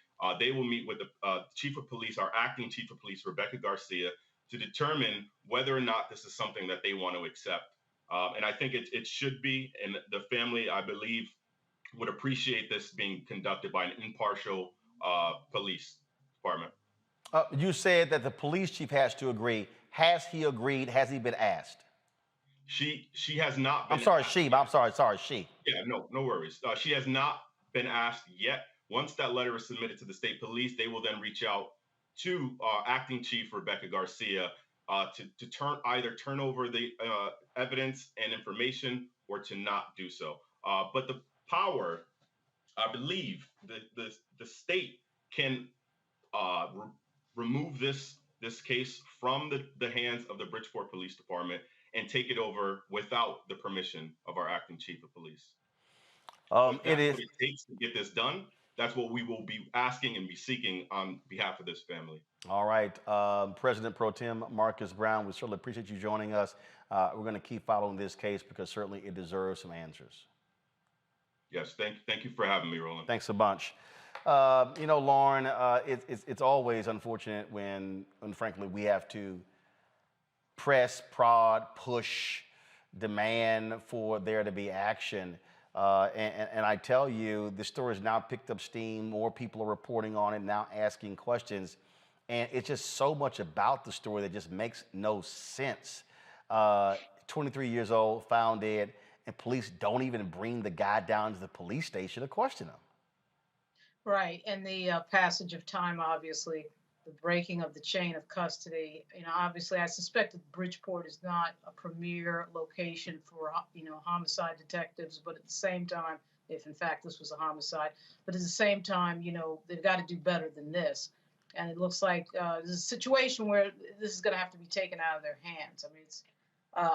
They will meet with the chief of police, our acting chief of police, Rebecca Garcia, to determine whether or not this is something that they want to accept. And I think it should be, and the family, I believe, would appreciate this being conducted by an impartial police department. You said that the police chief has to agree. Has he agreed? Has he been asked? She has not been I'm sorry, asked she. yet. I'm sorry, she. Yeah, no worries. She has not been asked yet. Once that letter is submitted to the state police, they will then reach out to acting chief Rebecca Garcia to either turn over the evidence and information or to not do so. But the power, I believe, the state can remove this case from the hands of the Bridgeport Police Department and take it over without the permission of our acting chief of police. What it takes to get this done. That's what we will be asking and be seeking on behalf of this family. All right. President Pro Tem Marcus Brown, we certainly appreciate you joining us. We're going to keep following this case because certainly it deserves some answers. Yes, thank you for having me, Roland. Thanks a bunch. You know, Lauren, it's always unfortunate when frankly we have to press, prod, push, demand for there to be action. And I tell you, this story has now picked up steam. More people are reporting on it, now asking questions. And it's just so much about the story that just makes no sense. 23 years old, found dead, and police don't even bring the guy down to the police station to question him. Right. And the passage of time, obviously, the breaking of the chain of custody. You know, obviously, I suspect that Bridgeport is not a premier location for, homicide detectives. But at the same time, if in fact this was a homicide, but at the same time, they've got to do better than this. And it looks like there's a situation where this is going to have to be taken out of their hands. I mean, it's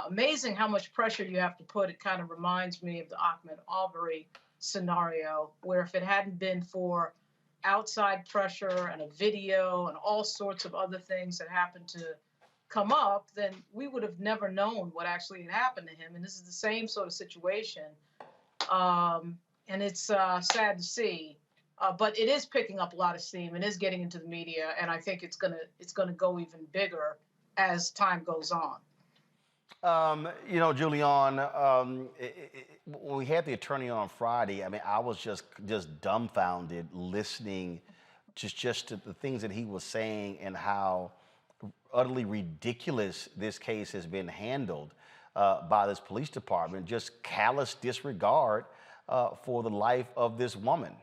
amazing how much pressure you have to put. It kind of reminds me of the Ahmaud Arbery scenario, where if it hadn't been for outside pressure and a video and all sorts of other things that happened to come up, then we would have never known what actually had happened to him. And this is the same sort of situation. And it's sad to see. But it is picking up a lot of steam and is getting into the media, and I think it's gonna go even bigger as time goes on. Julian, when we had the attorney on Friday, I mean, I was just dumbfounded listening just to the things that he was saying and how utterly ridiculous this case has been handled by this police department. Just callous disregard for the life of this woman.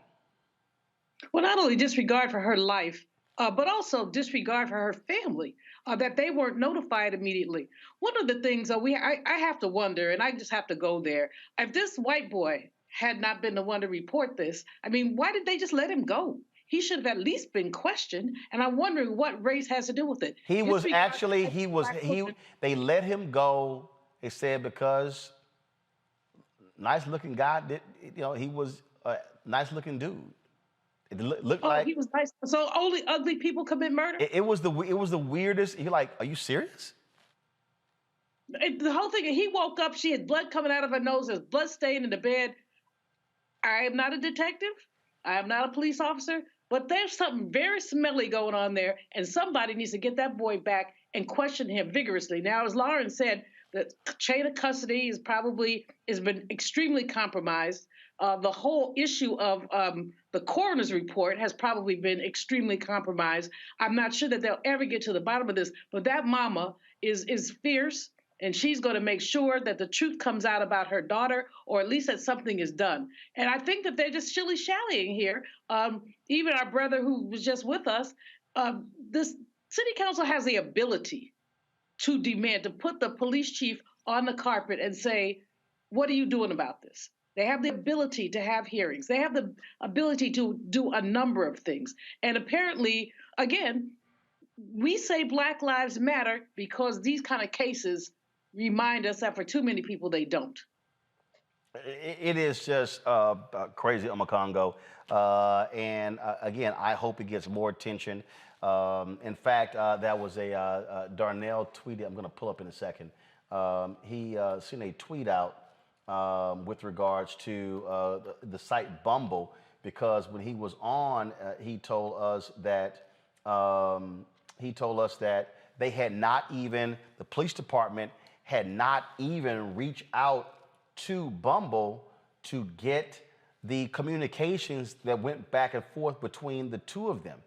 Well, not only disregard for her life, but also disregard for her family, that they weren't notified immediately. One of the things I have to wonder, and I just have to go there, if this white boy had not been the one to report this, I mean, why did they just let him go? He should have at least been questioned, and I'm wondering what race has to do with it. They let him go, they said, because nice looking guy, he was a nice looking dude. It looked like he was nice. So only ugly people commit murder? It was the weirdest. You're like, are you serious? The whole thing. He woke up. She had blood coming out of her nose. There's blood stain in the bed. I am not a detective. I am not a police officer. But there's something very smelly going on there, and somebody needs to get that boy back and question him vigorously. Now, as Lauren said, the chain of custody has been extremely compromised. The whole issue of the coroner's report has probably been extremely compromised. I'm not sure that they'll ever get to the bottom of this, but that mama is fierce, and she's going to make sure that the truth comes out about her daughter, or at least that something is done. And I think that they're just shilly-shallying here. Even our brother who was just with us, this city council has the ability to demand, to put the police chief on the carpet and say, what are you doing about this? They have the ability to have hearings. They have the ability to do a number of things. And apparently, again, we say Black Lives Matter because these kind of cases remind us that for too many people, they don't. It is just crazy, Congo. And again, I hope it gets more attention. In fact, that was a Darnell tweet. I'm going to pull up in a second. He sent a tweet out with regards to the site Bumble, because when he was on, he told us that they had not even, the police department had not even reached out to Bumble to get the communications that went back and forth between the two of them.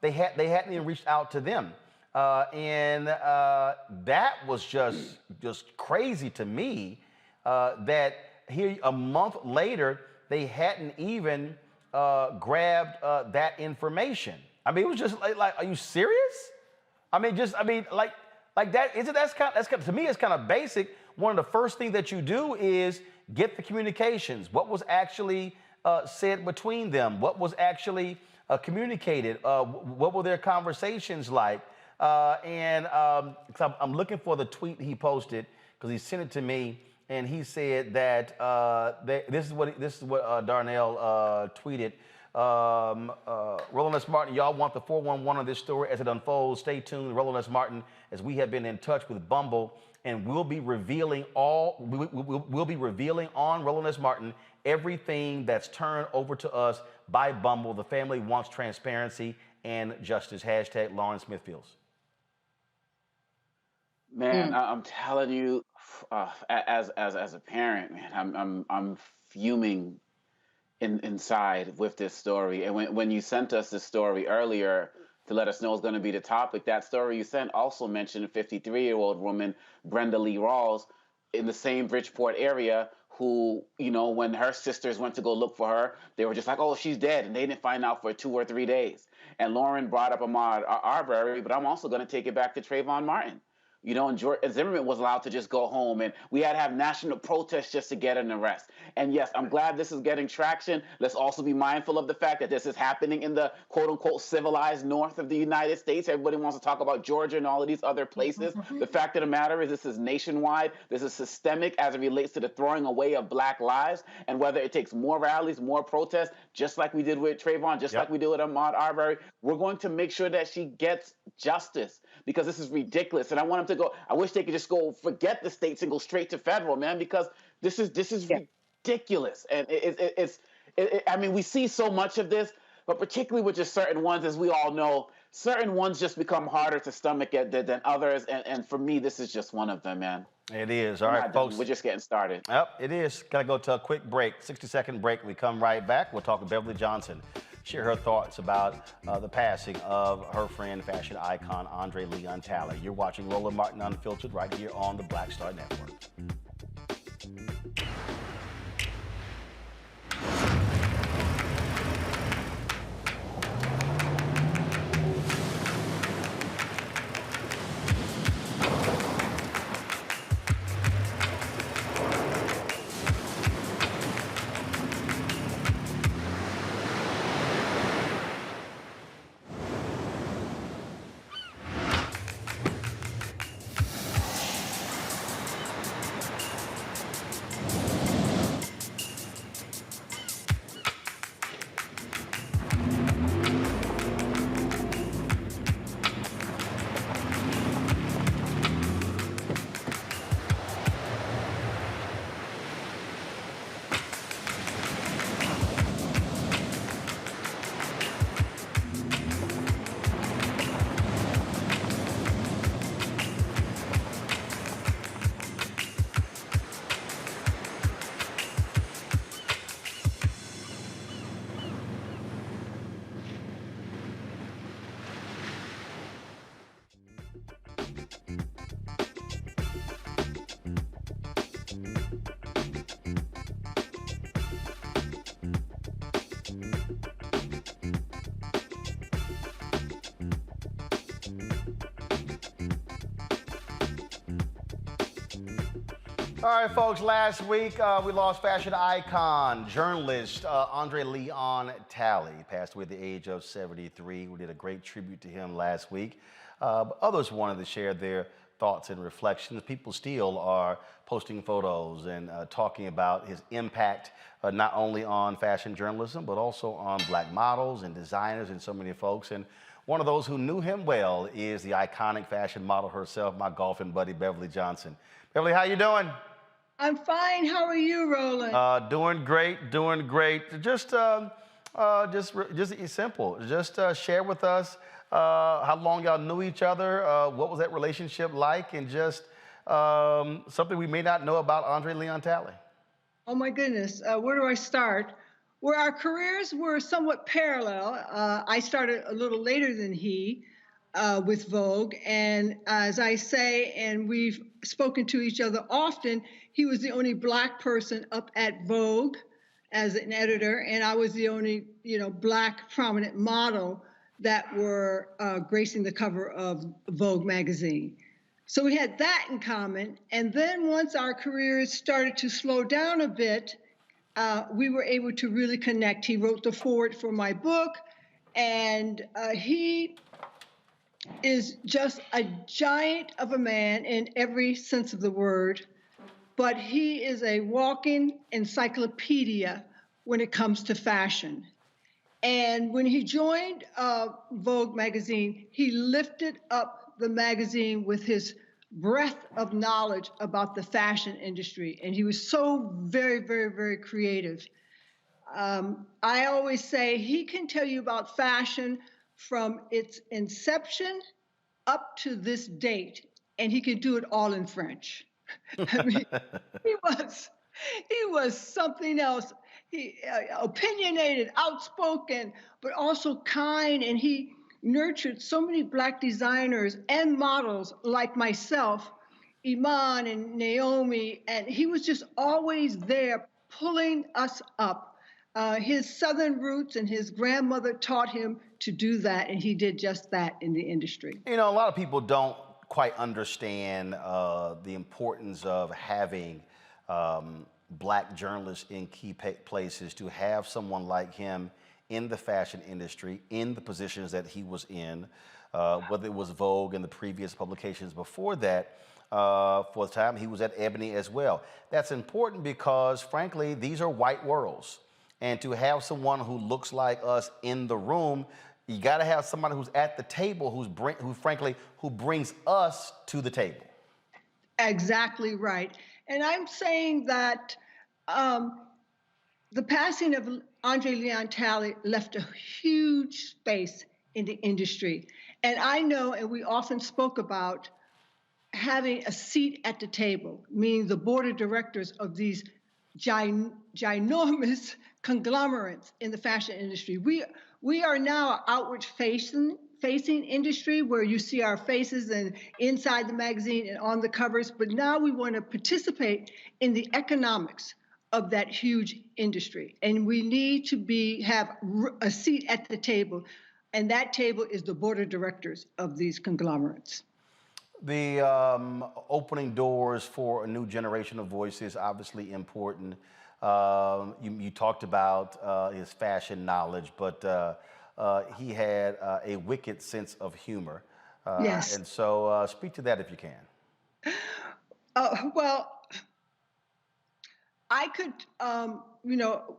They hadn't even reached out to them. And that was just crazy to me, that here a month later, they hadn't even grabbed that information. I mean, it was just like, are you serious? Like that, that's kind of, to me, it's kind of basic. One of the first things that you do is get the communications. What was actually said between them? What was actually communicated? What were their conversations like? And I'm looking for the tweet he posted, because he sent it to me, and he said that this is what Darnell tweeted. Roland S. Martin, y'all want the 411 on this story as it unfolds. Stay tuned, Roland S. Martin, as we have been in touch with Bumble, and we'll be revealing we'll be revealing on Roland S. Martin everything that's turned over to us by Bumble. The family wants transparency and justice. # Lauren Smithfields. Man, I'm telling you, as a parent, man, I'm fuming inside with this story. And when you sent us this story earlier to let us know it's going to be the topic, that story you sent also mentioned a 53-year-old woman, Brenda Lee Rawls, in the same Bridgeport area, who, when her sisters went to go look for her, they were just like, oh, she's dead. And they didn't find out for 2 or 3 days. And Lauren brought up Ahmaud Arbery, but I'm also going to take it back to Trayvon Martin. And Zimmerman was allowed to just go home, and we had to have national protests just to get an arrest. And yes, I'm glad this is getting traction. Let's also be mindful of the fact that this is happening in the quote-unquote civilized north of the United States. Everybody wants to talk about Georgia and all of these other places. The fact of the matter is this is nationwide. This is systemic as it relates to the throwing away of Black lives, and whether it takes more rallies, more protests, just like we did with Trayvon, just like we did with Ahmaud Arbery, we're going to make sure that she gets justice, because this is ridiculous. And I want them to go, I wish they could just go forget the states and go straight to federal, man, because this is ridiculous. And I mean, we see so much of this, but particularly with just certain ones, as we all know, certain ones just become harder to stomach than others. And for me, this is just one of them, man. It is. All right, folks. We're just getting started. Yep, it is. Got to go to a quick break, 60-second break. We come right back. We'll talk to Beverly Johnson, share her thoughts about the passing of her friend, fashion icon, Andre Leon Talley. You're watching Roland Martin Unfiltered right here on the Black Star Network. All right, folks, last week we lost fashion icon, journalist Andre Leon Talley. He passed away at the age of 73. We did a great tribute to him last week. But others wanted to share their thoughts and reflections. People still are posting photos and talking about his impact not only on fashion journalism, but also on black models and designers and so many folks. And one of those who knew him well is the iconic fashion model herself, my golfing buddy, Beverly Johnson. Beverly, how you doing? I'm fine. How are you, Roland? Doing great, doing great. Just simple. Just share with us how long y'all knew each other, what was that relationship like, and just something we may not know about Andre Leon Talley. Oh my goodness, where do I start? Well, our careers were somewhat parallel. I started a little later than he with Vogue, and as I say, and we've spoken to each other often, he was the only Black person up at Vogue as an editor, and I was the only, Black prominent model that were gracing the cover of Vogue magazine. So we had that in common. And then once our careers started to slow down a bit, we were able to really connect. He wrote the foreword for my book, and he is just a giant of a man in every sense of the word, but he is a walking encyclopedia when it comes to fashion. And when he joined Vogue magazine, he lifted up the magazine with his breadth of knowledge about the fashion industry. And he was so very, very, very creative. I always say he can tell you about fashion from its inception up to this date, and he can do it all in French. I mean, he was something else. He opinionated, outspoken, but also kind, and he nurtured so many Black designers and models like myself, Iman and Naomi, and he was just always there pulling us up. His Southern roots and his grandmother taught him to do that, and he did just that in the industry. You know, a lot of people don't quite understand the importance of having Black journalists in key places, to have someone like him in the fashion industry, in the positions that he was in, whether it was Vogue and the previous publications before that. For the time he was at Ebony as well. That's important because, frankly, these are white worlds. And to have someone who looks like us in the room, you got to have somebody who's at the table, who brings us to the table. Exactly right. And I'm saying that the passing of Andre Leon Talley left a huge space in the industry. And I know, and we often spoke about having a seat at the table, meaning the board of directors of these ginormous conglomerates in the fashion industry. We are now an outward facing industry where you see our faces and inside the magazine and on the covers, but now we want to participate in the economics of that huge industry. And we need to have a seat at the table, and that table is the board of directors of these conglomerates. The opening doors for a new generation of voices, obviously important. You talked about his fashion knowledge, but he had a wicked sense of humor. Yes. And so speak to that if you can. Well, I could,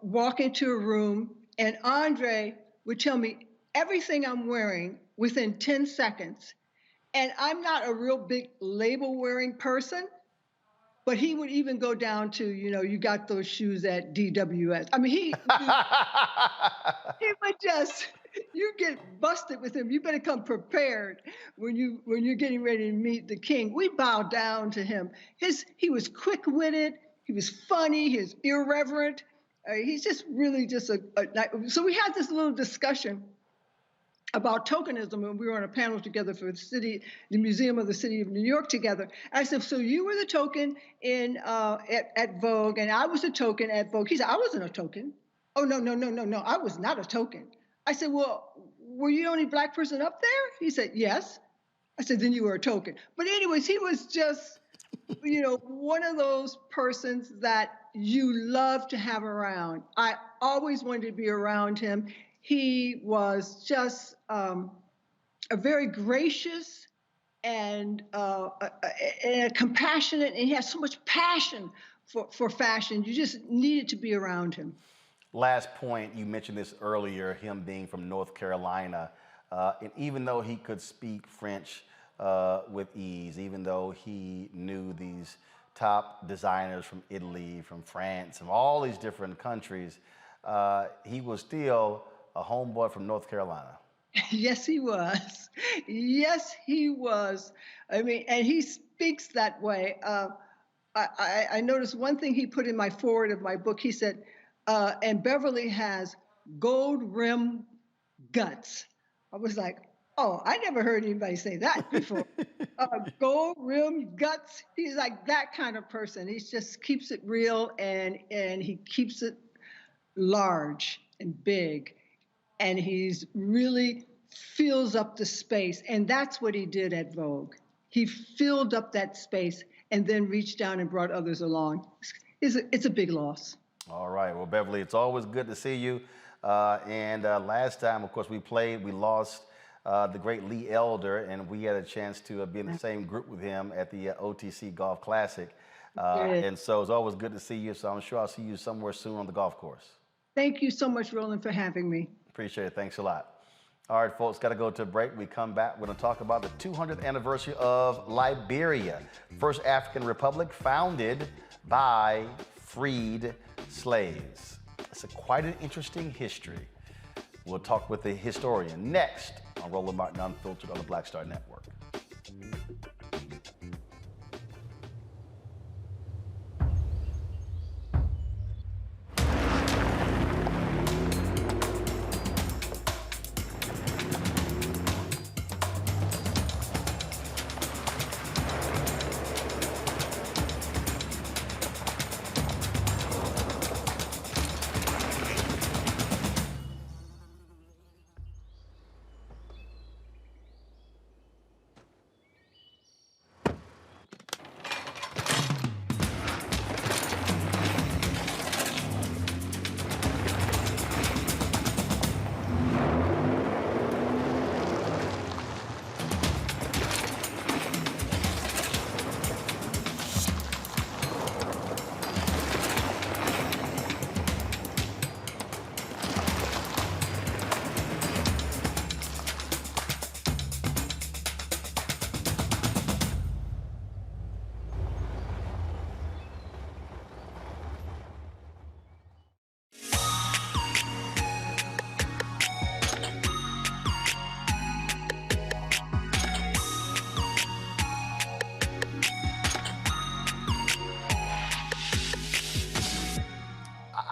walk into a room and Andre would tell me everything I'm wearing within 10 seconds. And I'm not a real big label wearing person, but he would even go down to, you got those shoes at DWS. I mean, he would just, you get busted with him. You better come prepared when you're getting ready to meet the king. We bow down to him. He was quick-witted. He was funny. He was irreverent. He's just really just so we had this little discussion about tokenism, and we were on a panel together for the Museum of the City of New York together. I said, so you were the token at Vogue, and I was a token at Vogue. He said, I wasn't a token. Oh, no, I was not a token. I said, well, were you the only Black person up there? He said, yes. I said, then you were a token. But anyways, he was just one of those persons that you love to have around. I always wanted to be around him. He was just a very gracious and compassionate, and he has so much passion for fashion. You just needed to be around him. Last point, you mentioned this earlier, him being from North Carolina. And even though he could speak French with ease, even though he knew these top designers from Italy, from France, from all these different countries, he was still a homeboy from North Carolina. Yes, he was. Yes, he was. I mean, and he speaks that way. I noticed one thing he put in my foreword of my book. He said, and Beverly has gold rim guts. I was like, oh, I never heard anybody say that before. Gold rim guts. He's like that kind of person. He just keeps it real, and he keeps it large and big. And he's really fills up the space. And that's what he did at Vogue. He filled up that space and then reached down and brought others along. It's a big loss. All right. Well, Beverly, it's always good to see you. And last time, of course, we lost the great Lee Elder, and we had a chance to be in the same group with him at the OTC Golf Classic. And so it's always good to see you. So I'm sure I'll see you somewhere soon on the golf course. Thank you so much, Roland, for having me. Appreciate it. Thanks a lot. All right, folks, got to go to a break. We come back. We're going to talk about the 200th anniversary of Liberia, first African republic founded by freed slaves. It's quite an interesting history. We'll talk with the historian next on Roland Martin Unfiltered on the Black Star Network.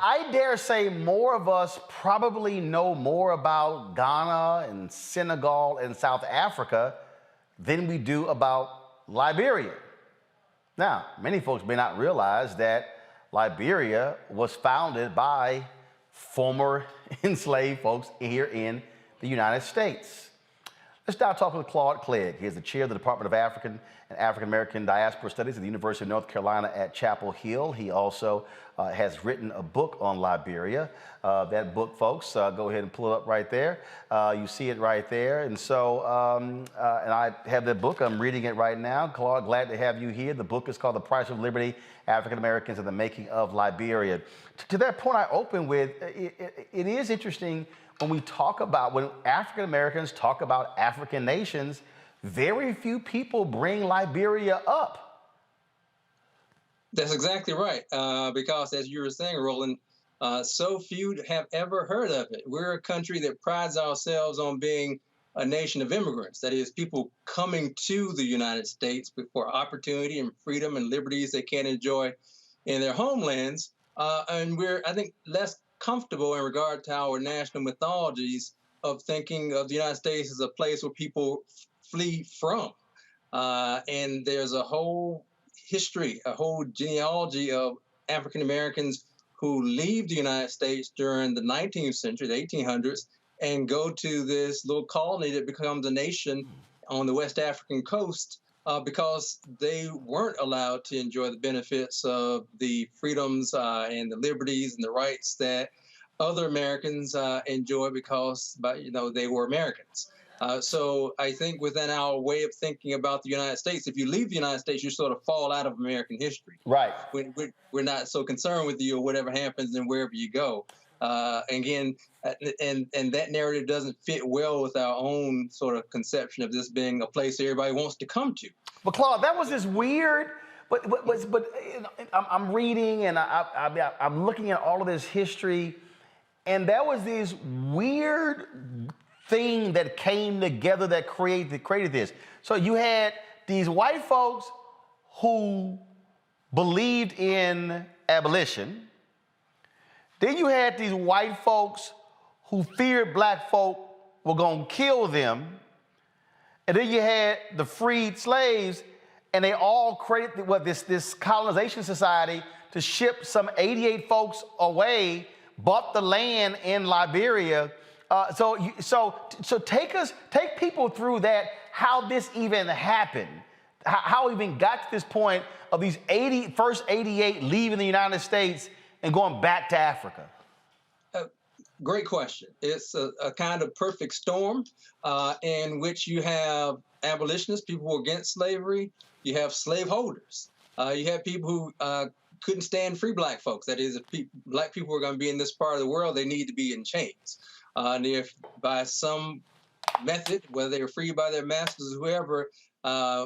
I dare say more of us probably know more about Ghana and Senegal and South Africa than we do about Liberia. Now, many folks may not realize that Liberia was founded by former enslaved folks here in the United States. Let's now talk with Claude Clegg. He is the chair of the Department of African and African American Diaspora Studies at the University of North Carolina at Chapel Hill. He also has written a book on Liberia. That book, folks, go ahead and pull it up right there. You see it right there. And so, and I have that book. I'm reading it right now. Claude, glad to have you here. The book is called The Price of Liberty, African Americans and the Making of Liberia. To that point I opened with, it is interesting when we talk about, when African Americans talk about African nations, very few people bring Liberia up. That's exactly right. Because as you were saying, Roland, so few have ever heard of it. We're a country that prides ourselves on being a nation of immigrants. That is, people coming to the United States for opportunity and freedom and liberties they can't enjoy in their homelands. And we're, I think, less comfortable in regard to our national mythologies of thinking of the United States as a place where people flee from. And there's a whole history, a whole genealogy of African Americans who leave the United States during the 19th century, the 1800s, and go to this little colony that becomes a nation on the West African coast because they weren't allowed to enjoy the benefits of the freedoms and the liberties and the rights that other Americans enjoy because, they were Americans. So I think within our way of thinking about the United States, if you leave the United States, you sort of fall out of American history. Right. We're not so concerned with you or whatever happens and wherever you go. Again, and that narrative doesn't fit well with our own sort of conception of this being a place everybody wants to come to. But Claude, that was this weird. But I'm reading and I'm looking at all of this history, and there was this weird thing that came together that created this. So you had these white folks who believed in abolition. Then you had these white folks who feared black folk were going to kill them. And then you had the freed slaves, and they all created this colonization society to ship some 88 folks away, bought the land in Liberia. So take people through that, how this even happened, how we even got to this point of these first 88 leaving the United States and going back to Africa. Great question. It's a kind of perfect storm in which you have abolitionists, people who are against slavery. You have slaveholders. You have people who couldn't stand free black folks. That is, if black people are going to be in this part of the world, they need to be in chains. And if by some method, whether they are freed by their masters or whoever,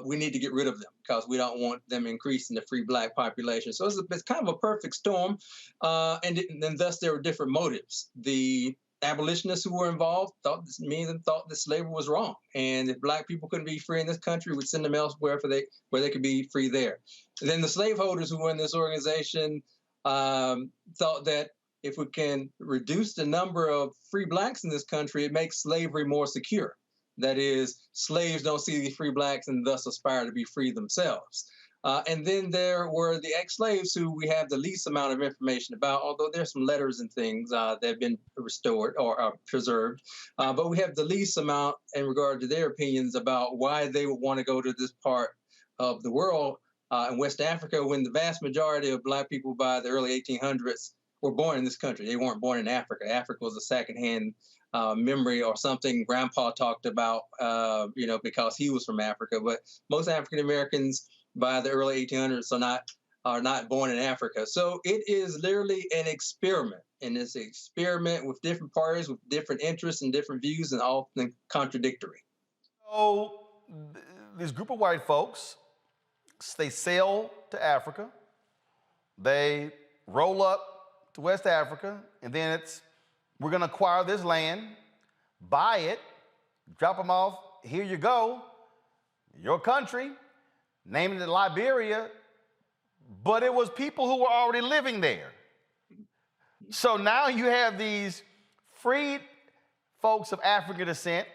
we need to get rid of them because we don't want them increasing the free black population. So it's kind of a perfect storm, and thus there were different motives. The abolitionists who were involved thought that slavery was wrong, and if black people couldn't be free in this country, we'd send them elsewhere where they could be free there. And then the slaveholders who were in this organization thought that if we can reduce the number of free blacks in this country, it makes slavery more secure. That is, slaves don't see the free blacks and thus aspire to be free themselves. And then there were the ex-slaves who we have the least amount of information about, although there's some letters and things that have been restored or preserved. But we have the least amount in regard to their opinions about why they would want to go to this part of the world in West Africa when the vast majority of black people by the early 1800s were born in this country. They weren't born in Africa. Africa was a secondhand memory or something Grandpa talked about, because he was from Africa. But most African Americans by the early 1800s are not born in Africa. So it is literally an experiment, and it's an experiment with different parties, with different interests and different views, and often contradictory. So this group of white folks, they sail to Africa. They roll up to West Africa, and then we're going to acquire this land, buy it, drop them off, here you go, your country, named it Liberia, but it was people who were already living there. So now you have these freed folks of African descent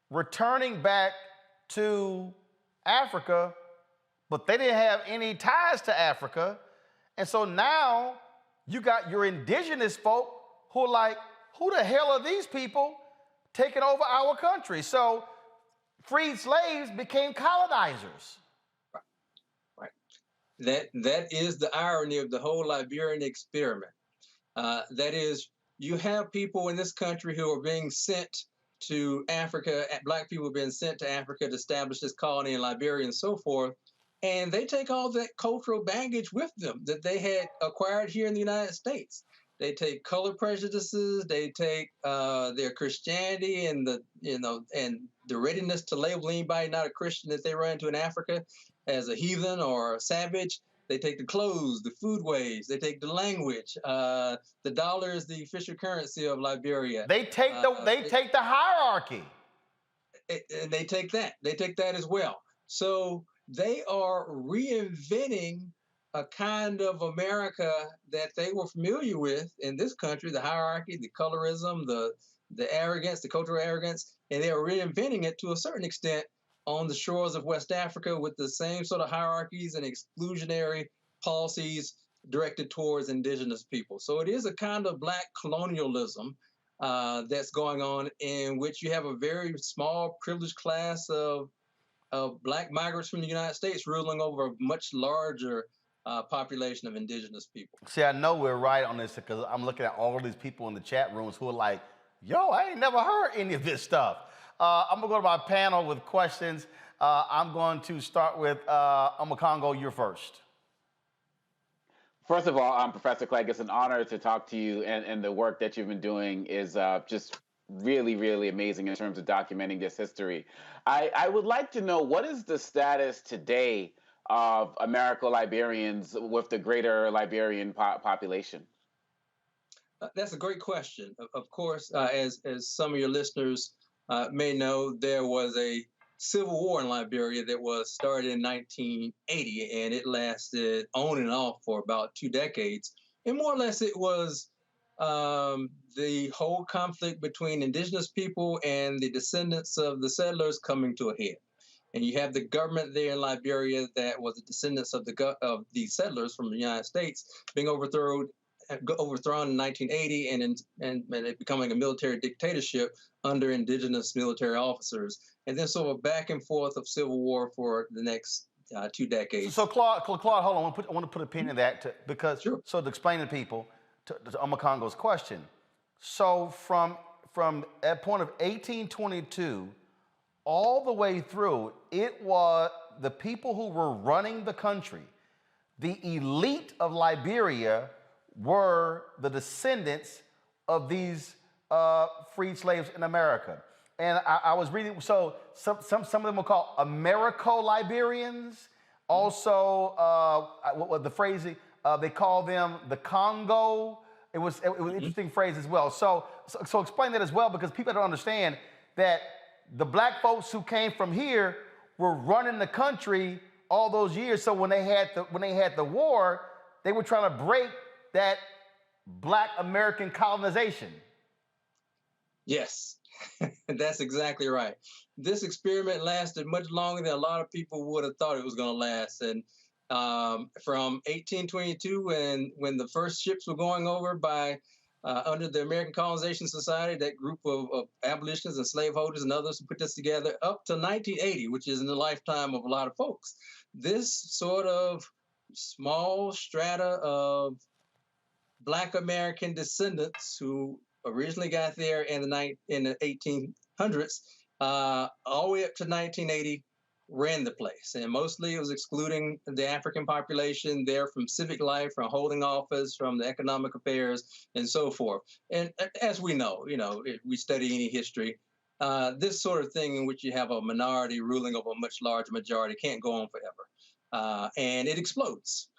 returning back to Africa, but they didn't have any ties to Africa. And so now you got your indigenous folk who are like, who the hell are these people taking over our country? So freed slaves became colonizers. Right. That is the irony of the whole Liberian experiment. That is, you have people in this country who are being sent to Africa, black people being sent to Africa to establish this colony in Liberia and so forth, and they take all that cultural baggage with them that they had acquired here in the United States. They take color prejudices, they take their Christianity and the readiness to label anybody not a Christian that they run into in Africa as a heathen or a savage. They take the clothes, the foodways, they take the language. The dollar is the official currency of Liberia. They take the hierarchy. And they take that. They take that as well. So they are reinventing a kind of America that they were familiar with in this country, the hierarchy, the colorism, the arrogance, the cultural arrogance, and they are reinventing it to a certain extent on the shores of West Africa with the same sort of hierarchies and exclusionary policies directed towards indigenous people. So it is a kind of black colonialism that's going on, in which you have a very small privileged class of of Black migrants from the United States ruling over a much larger population of indigenous people. See, I know we're right on this because I'm looking at all of these people in the chat rooms who are like, yo, I ain't never heard any of this stuff. I'm going to go to my panel with questions. I'm going to start with Omekongo, you're first. First of all, Professor Clegg, it's an honor to talk to you, and the work that you've been doing is just really, really amazing in terms of documenting this history. I would like to know, what is the status today of Americo-Liberians with the greater Liberian population? That's a great question. Of course, as some of your listeners may know, there was a civil war in Liberia that was started in 1980, and it lasted on and off for about 2 decades. And more or less, it was the whole conflict between indigenous people and the descendants of the settlers coming to a head. And you have the government there in Liberia that was the descendants of the settlers from the United States being overthrown in 1980 and it becoming a military dictatorship under indigenous military officers. And then sort of back and forth of civil war for the next 2 decades. So Claude, hold on. I want to put a pin in that because so to explain to people to Omekongo's question. So from that point of 1822 all the way through, it was the people who were running the country, the elite of Liberia, were the descendants of these freed slaves in America. And I was reading, so some of them were called Americo-Liberians. Also, what was the phrasing? They call them the Congo. It was an interesting phrase as well. So explain that as well, because people don't understand that the black folks who came from here were running the country all those years. So when they had the war, they were trying to break that Black American colonization. Yes, that's exactly right. This experiment lasted much longer than a lot of people would have thought it was going to last. And from 1822, when the first ships were going over by under the American Colonization Society, that group of abolitionists and slaveholders and others who put this together, up to 1980, which is in the lifetime of a lot of folks. This sort of small strata of Black American descendants who originally got there in the 1800s, all the way up to 1980, ran the place. And mostly it was excluding the African population there from civic life, from holding office, from the economic affairs, and so forth. And as we know, if we study any history, this sort of thing in which you have a minority ruling over a much larger majority can't go on forever. And it explodes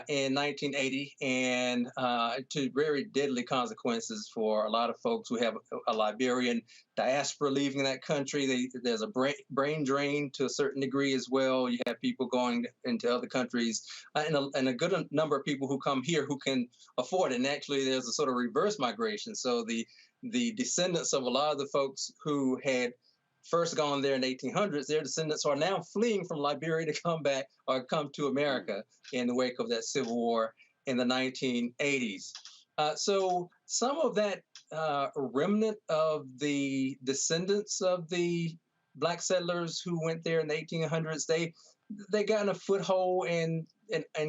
in 1980, and to very deadly consequences for a lot of folks who have a Liberian diaspora leaving that country. There's a brain drain to a certain degree as well. You have people going into other countries, and a good number of people who come here who can afford it. And actually, there's a sort of reverse migration. So the descendants of a lot of the folks who had first gone there in the 1800s, their descendants are now fleeing from Liberia to come back or come to America in the wake of that civil war in the 1980s. So some of that remnant of the descendants of the Black settlers who went there in the 1800s, they got a foothold in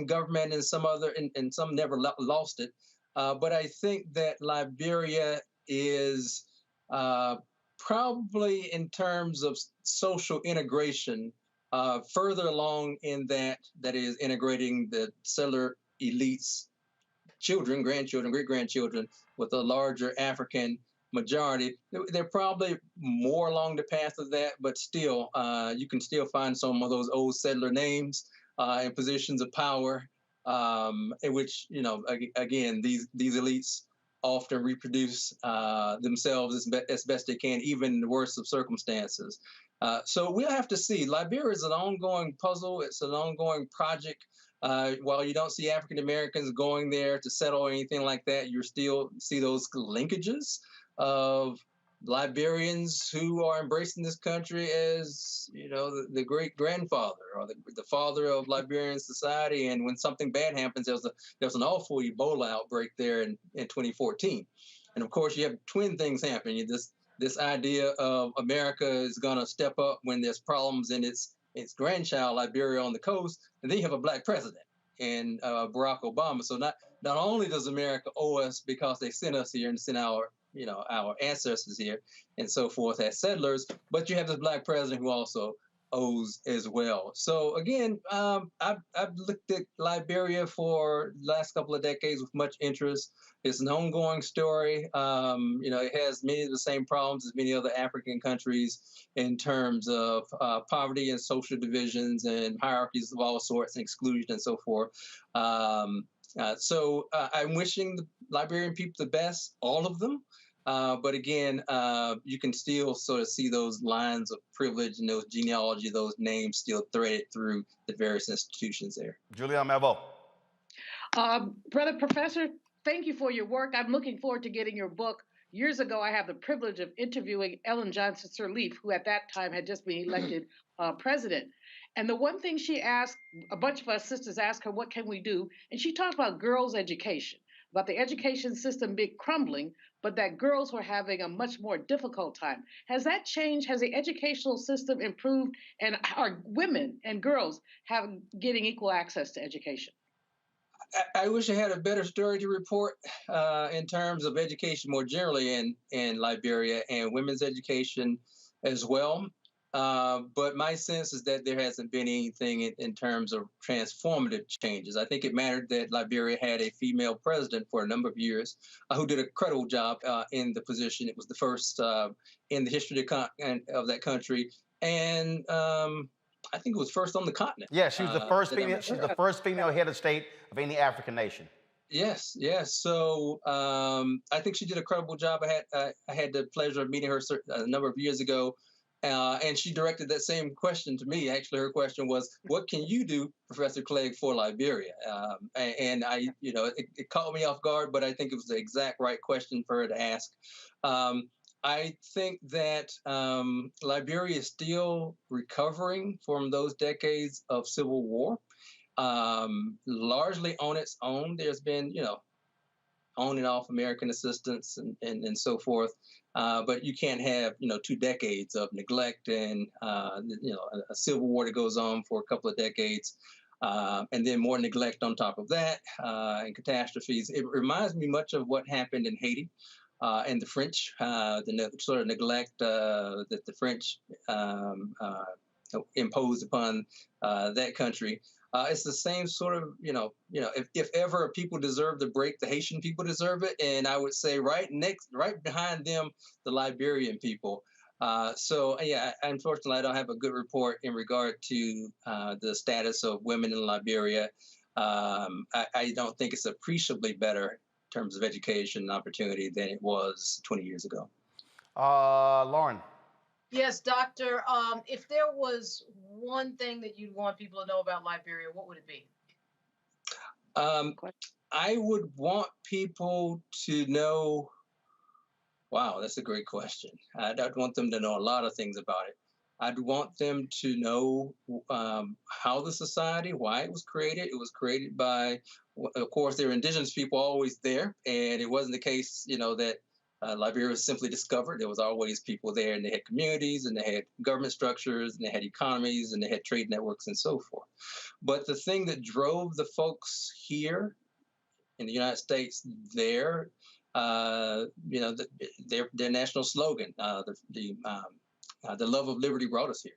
government, and some never lost it. But I think that Liberia is probably, in terms of social integration, further along in that is integrating the settler elites, children, grandchildren, great-grandchildren, with a larger African majority. They're probably more along the path of that, but still, you can still find some of those old settler names in positions of power, in which, again, these elites often reproduce themselves as best they can, even in the worst of circumstances. So we'll have to see. Liberia is an ongoing puzzle. It's an ongoing project. While you don't see African Americans going there to settle or anything like that, you still see those linkages of Liberians who are embracing this country as, the great grandfather or the father of Liberian society. And when something bad happens, there was an awful Ebola outbreak there in 2014. And of course, you have twin things happening. This idea of America is going to step up when there's problems in its its grandchild, Liberia, on the coast, and then you have a black president and Barack Obama. So not only does America owe us because they sent us here and sent our ancestors here and so forth as settlers, but you have this black president who also owes as well. So again, I've looked at Liberia for the last couple of decades with much interest. It's an ongoing story. It has many of the same problems as many other African countries in terms of poverty and social divisions and hierarchies of all sorts and exclusion and so forth. So I'm wishing the Liberian people the best, all of them. But again, you can still sort of see those lines of privilege and those genealogy, those names still threaded through the various institutions there. Julian Melvo. Brother Professor, thank you for your work. I'm looking forward to getting your book. Years ago, I had the privilege of interviewing Ellen Johnson Sirleaf, who at that time had just been elected president. And the one thing she asked, a bunch of us sisters asked her, what can we do? And she talked about girls' education, about the education system being crumbling, but that girls were having a much more difficult time. Has that changed? Has the educational system improved? And are women and girls getting equal access to education? I wish I had a better story to report in terms of education more generally in Liberia and women's education as well. But my sense is that there hasn't been anything in terms of transformative changes. I think it mattered that Liberia had a female president for a number of years who did a credible job in the position. It was the first in the history of that country. And I think it was first on the continent. Yeah, she was the first female. She's the first female head of state of any African nation. Yes. So I think she did a credible job. I had the pleasure of meeting her a number of years ago. And she directed that same question to me. Actually, her question was, what can you do, Professor Clegg, for Liberia? And I, it caught me off guard, but I think it was the exact right question for her to ask. I think that Liberia is still recovering from those decades of civil war, largely on its own. There's been, on and off American assistance and so forth. But you can't have, 2 decades of neglect and, a civil war that goes on for a couple of decades, and then more neglect on top of that, and catastrophes. It reminds me much of what happened in Haiti and the French, the sort of neglect that the French imposed upon that country. It's the same sort of, if ever people deserve the break, the Haitian people deserve it. And I would say right behind them, the Liberian people. So, unfortunately, I don't have a good report in regard to the status of women in Liberia. I don't think it's appreciably better in terms of education and opportunity than it was 20 years ago. Lauren. Yes, Doctor. If there was one thing that you'd want people to know about Liberia, what would it be? I would want people to know. Wow, that's a great question. I'd want them to know a lot of things about it. I'd want them to know how the society, why it was created. It was created by, of course, there were indigenous people always there, and it wasn't the case, that Liberia was simply discovered. There was always people there, and they had communities, and they had government structures, and they had economies, and they had trade networks, and so forth. But the thing that drove the folks here in the United States there, their national slogan, the love of liberty brought us here.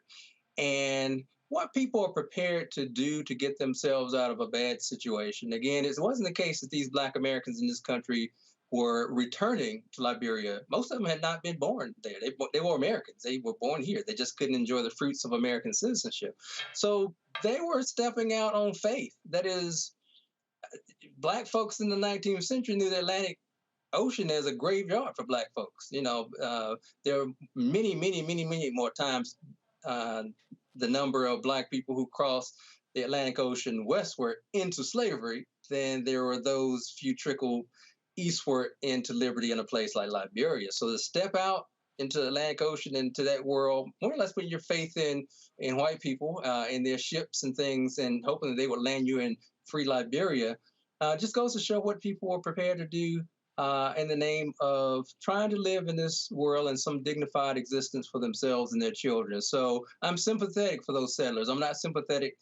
And what people are prepared to do to get themselves out of a bad situation. Again, it wasn't the case that these Black Americans in this country were returning to Liberia. Most of them had not been born there. They were Americans. They were born here. They just couldn't enjoy the fruits of American citizenship. So they were stepping out on faith. That is, Black folks in the 19th century knew the Atlantic Ocean as a graveyard for Black folks. There are many, many, many, many more times the number of Black people who crossed the Atlantic Ocean westward into slavery than there were those few trickle eastward into liberty in a place like Liberia. So to step out into the Atlantic Ocean, into that world, more or less putting your faith in white people, in their ships and things, and hoping that they would land you in free Liberia, just goes to show what people were prepared to do in the name of trying to live in this world and some dignified existence for themselves and their children. So I'm sympathetic for those settlers. I'm not sympathetic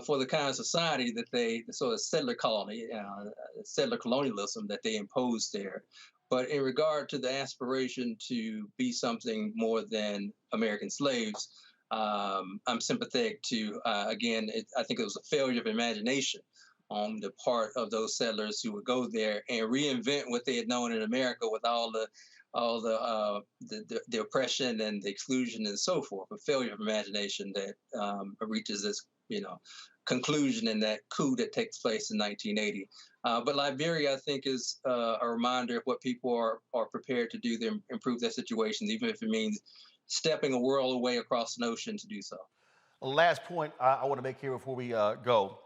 for the kind of society that the sort of settler colony, settler colonialism that they imposed there. But in regard to the aspiration to be something more than American slaves, I'm sympathetic to, again, I think it was a failure of imagination on the part of those settlers who would go there and reinvent what they had known in America with all the oppression and the exclusion and so forth. A failure of imagination that reaches this, conclusion in that coup that takes place in 1980. But Liberia, I think, is a reminder of what people are prepared to do to improve their situations, even if it means stepping a world away across an ocean to do so. Last point I want to make here before we go.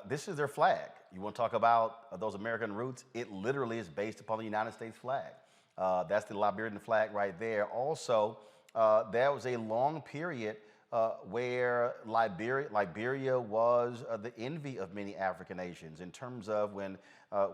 This is their flag. You want to talk about those American roots? It literally is based upon the United States flag. That's the Liberian flag right there. Also, there was a long period where Liberia was the envy of many African nations in terms of when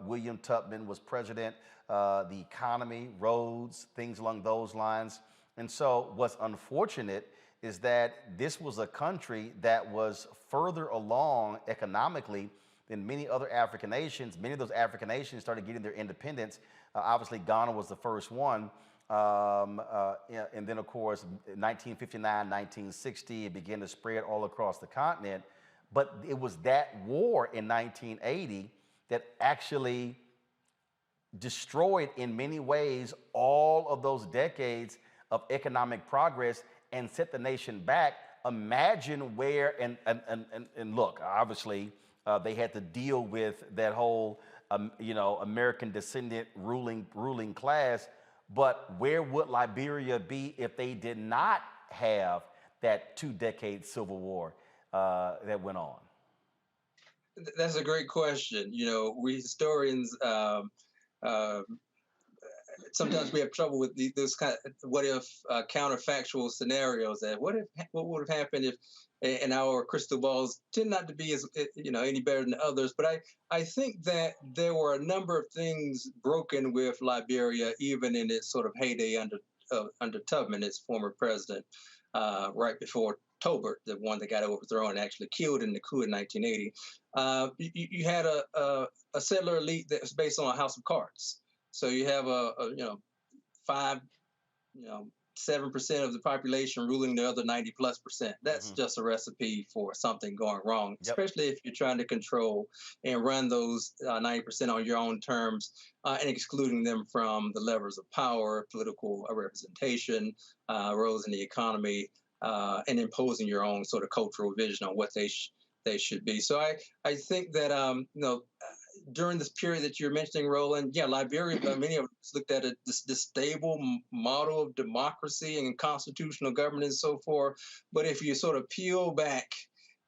William Tubman was president, the economy, roads, things along those lines. And so what's unfortunate is that this was a country that was further along economically than many other African nations. Many of those African nations started getting their independence. Obviously, Ghana was the first one. And then, of course, 1959, 1960, it began to spread all across the continent. But it was that war in 1980 that actually destroyed, in many ways, all of those decades of economic progress and set the nation back. Imagine where, and look, obviously, they had to deal with that whole, American descendant ruling class. But where would Liberia be if they did not have that 2-decade civil war that went on? That's a great question. We historians, sometimes we have trouble with those kind of what if counterfactual scenarios. That what would have happened if, and our crystal balls tend not to be as any better than others. But I think that there were a number of things broken with Liberia, even in its sort of heyday under Tubman, its former president, right before Tobert, the one that got overthrown and actually killed in the coup in 1980. You had a settler elite that was based on a house of cards. So you have a 7% of the population ruling the other 90+%. That's just a recipe for something going wrong, especially if you're trying to control and run those 90% on your own terms and excluding them from the levers of power, political representation, roles in the economy, and imposing your own sort of cultural vision on what they should be. So I think that during this period that you're mentioning, Roland, Liberia, many of us looked at this stable model of democracy and constitutional governance and so forth. But if you sort of peel back,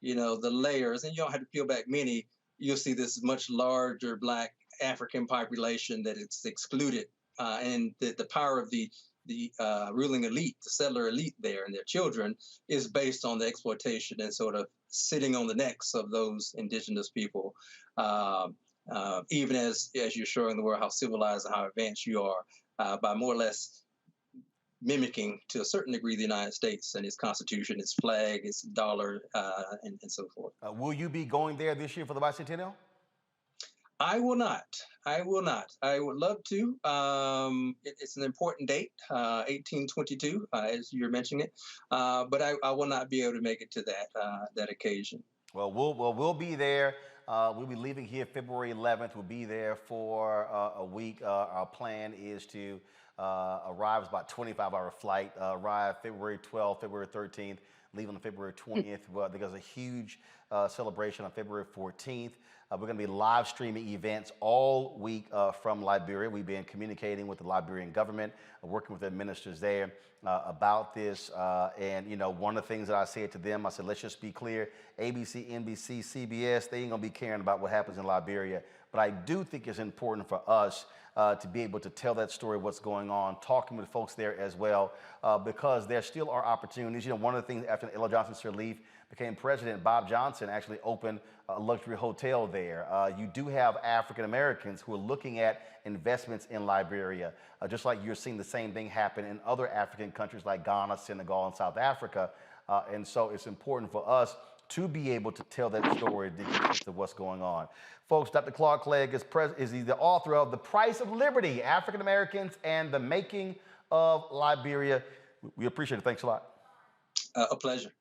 the layers, and you don't have to peel back many, you'll see this much larger Black African population that it's excluded, and the power of the ruling elite, the settler elite there and their children, is based on the exploitation and sort of sitting on the necks of those indigenous people. Even as you're showing the world how civilized and how advanced you are, by more or less mimicking to a certain degree the United States and its constitution, its flag, its dollar, and so forth. Will you be going there this year for the bicentennial? I will not. I would love to. It's an important date, 1822, as you're mentioning it. But I will not be able to make it to that occasion. Well, we'll be there. We'll be leaving here February 11th. We'll be there for a week. Our plan is to arrive. It's about a 25-hour flight. Arrive February 12th, February 13th. Leave on February 20th. There's a huge celebration on February 14th. We're going to be live streaming events all week from Liberia. We've been communicating with the Liberian government, working with the ministers there about this. And, one of the things that I said to them, I said, let's just be clear, ABC, NBC, CBS, they ain't going to be caring about what happens in Liberia. But I do think it's important for us to be able to tell that story, what's going on, talking with folks there as well, because there still are opportunities. One of the things after Ella Johnson's leave, became president, Bob Johnson actually opened a luxury hotel there. You do have African Americans who are looking at investments in Liberia, just like you're seeing the same thing happen in other African countries like Ghana, Senegal, and South Africa. And so it's important for us to be able to tell that story to get a sense of what's going on. Folks, Dr. Claude Clegg is the author of The Price of Liberty, African Americans and the Making of Liberia. We appreciate it. Thanks a lot. A pleasure.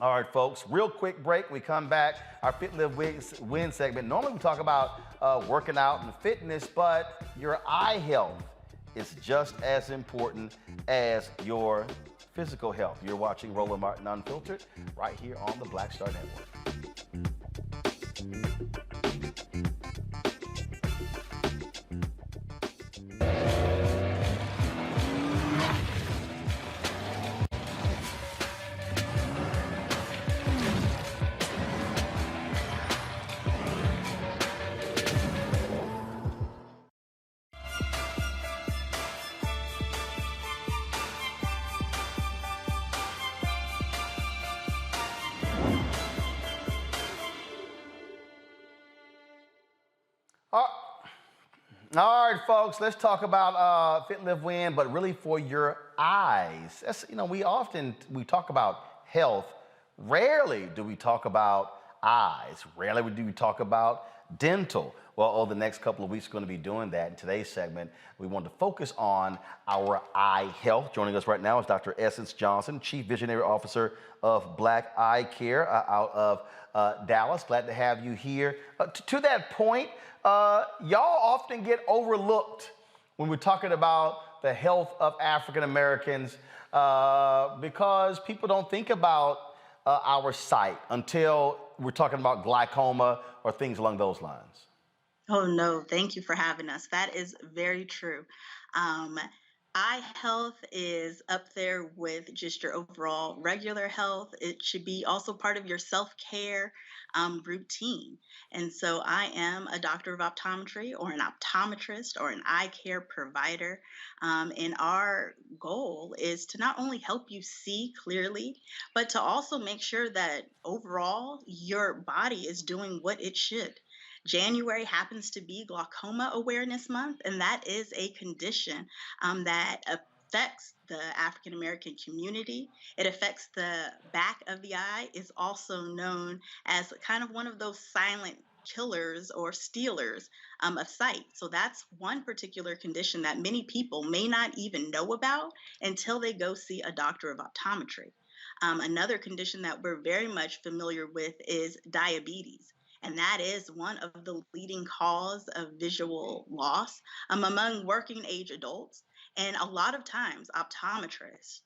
All right, folks, real quick break. We come back, our Fit, Live, Win segment. Normally we talk about working out and fitness, but your eye health is just as important as your physical health. You're watching Roland Martin Unfiltered right here on the Black Star Network. All right, folks, let's talk about Fit, Live, Win, but really for your eyes. That's, we talk about health. Rarely do we talk about eyes. Rarely do we talk about dental. Well, over the next couple of weeks, we're going to be doing that. In today's segment, we want to focus on our eye health. Joining us right now is Dr. Essence Johnson, Chief Visionary Officer of Black Eye Care out of Dallas. Glad to have you here. To that point, y'all often get overlooked when we're talking about the health of African Americans because people don't think about our sight until we're talking about glaucoma or things along those lines. Oh, no, thank you for having us. That is very true. Eye health is up there with just your overall regular health. It should be also part of your self-care routine. And so I am a doctor of optometry or an optometrist or an eye care provider. And our goal is to not only help you see clearly, but to also make sure that overall your body is doing what it should. January happens to be Glaucoma Awareness Month, and that is a condition that affects the African American community. It affects the back of the eye, is also known as kind of one of those silent killers or stealers of sight. So that's one particular condition that many people may not even know about until they go see a doctor of optometry. Another condition that we're very much familiar with is diabetes. And that is one of the leading cause of visual loss among working age adults. And a lot of times optometrists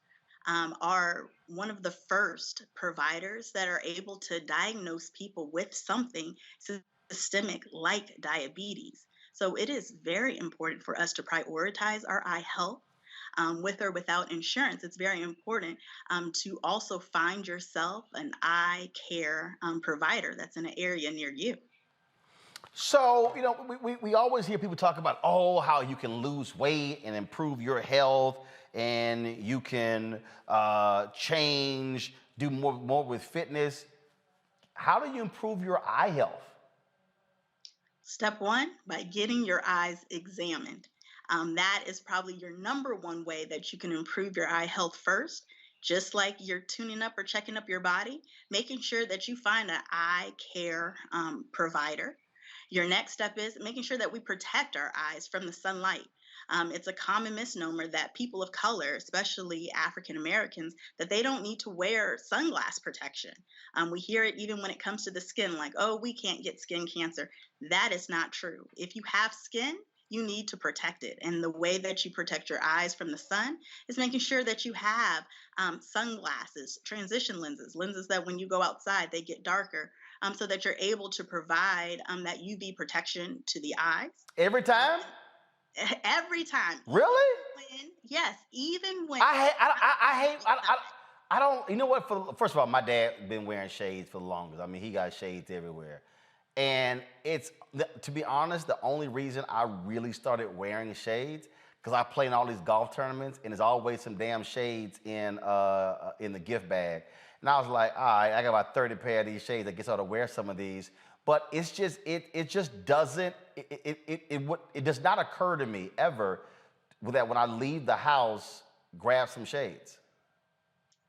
are one of the first providers that are able to diagnose people with something systemic like diabetes. So it is very important for us to prioritize our eye health. With or without insurance, it's very important to also find yourself an eye care provider that's in an area near you. So, we always hear people talk about, how you can lose weight and improve your health and you can change, do more with fitness. How do you improve your eye health? Step one, by getting your eyes examined. That is probably your number one way that you can improve your eye health first. Just like you're tuning up or checking up your body, making sure that you find an eye care provider. Your next step is making sure that we protect our eyes from the sunlight. It's a common misnomer that people of color, especially African Americans, that they don't need to wear sunglass protection. We hear it even when it comes to the skin, like, we can't get skin cancer. That is not true. If you have skin, you need to protect it. And the way that you protect your eyes from the sun is making sure that you have sunglasses, transition lenses that when you go outside, they get darker so that you're able to provide that UV protection to the eyes. Every time? Every time. Really? Yes, even when. I don't, you know what? First of all, my dad been wearing shades for the longest. I mean, he got shades everywhere. And to be honest, the only reason I really started wearing shades, because I play in all these golf tournaments, and there's always some damn shades in the gift bag. And I was like, all right, I got about 30 pair of these shades. I guess I ought to wear some of these. But it's just, it just doesn't, it does not occur to me ever that when I leave the house, grab some shades.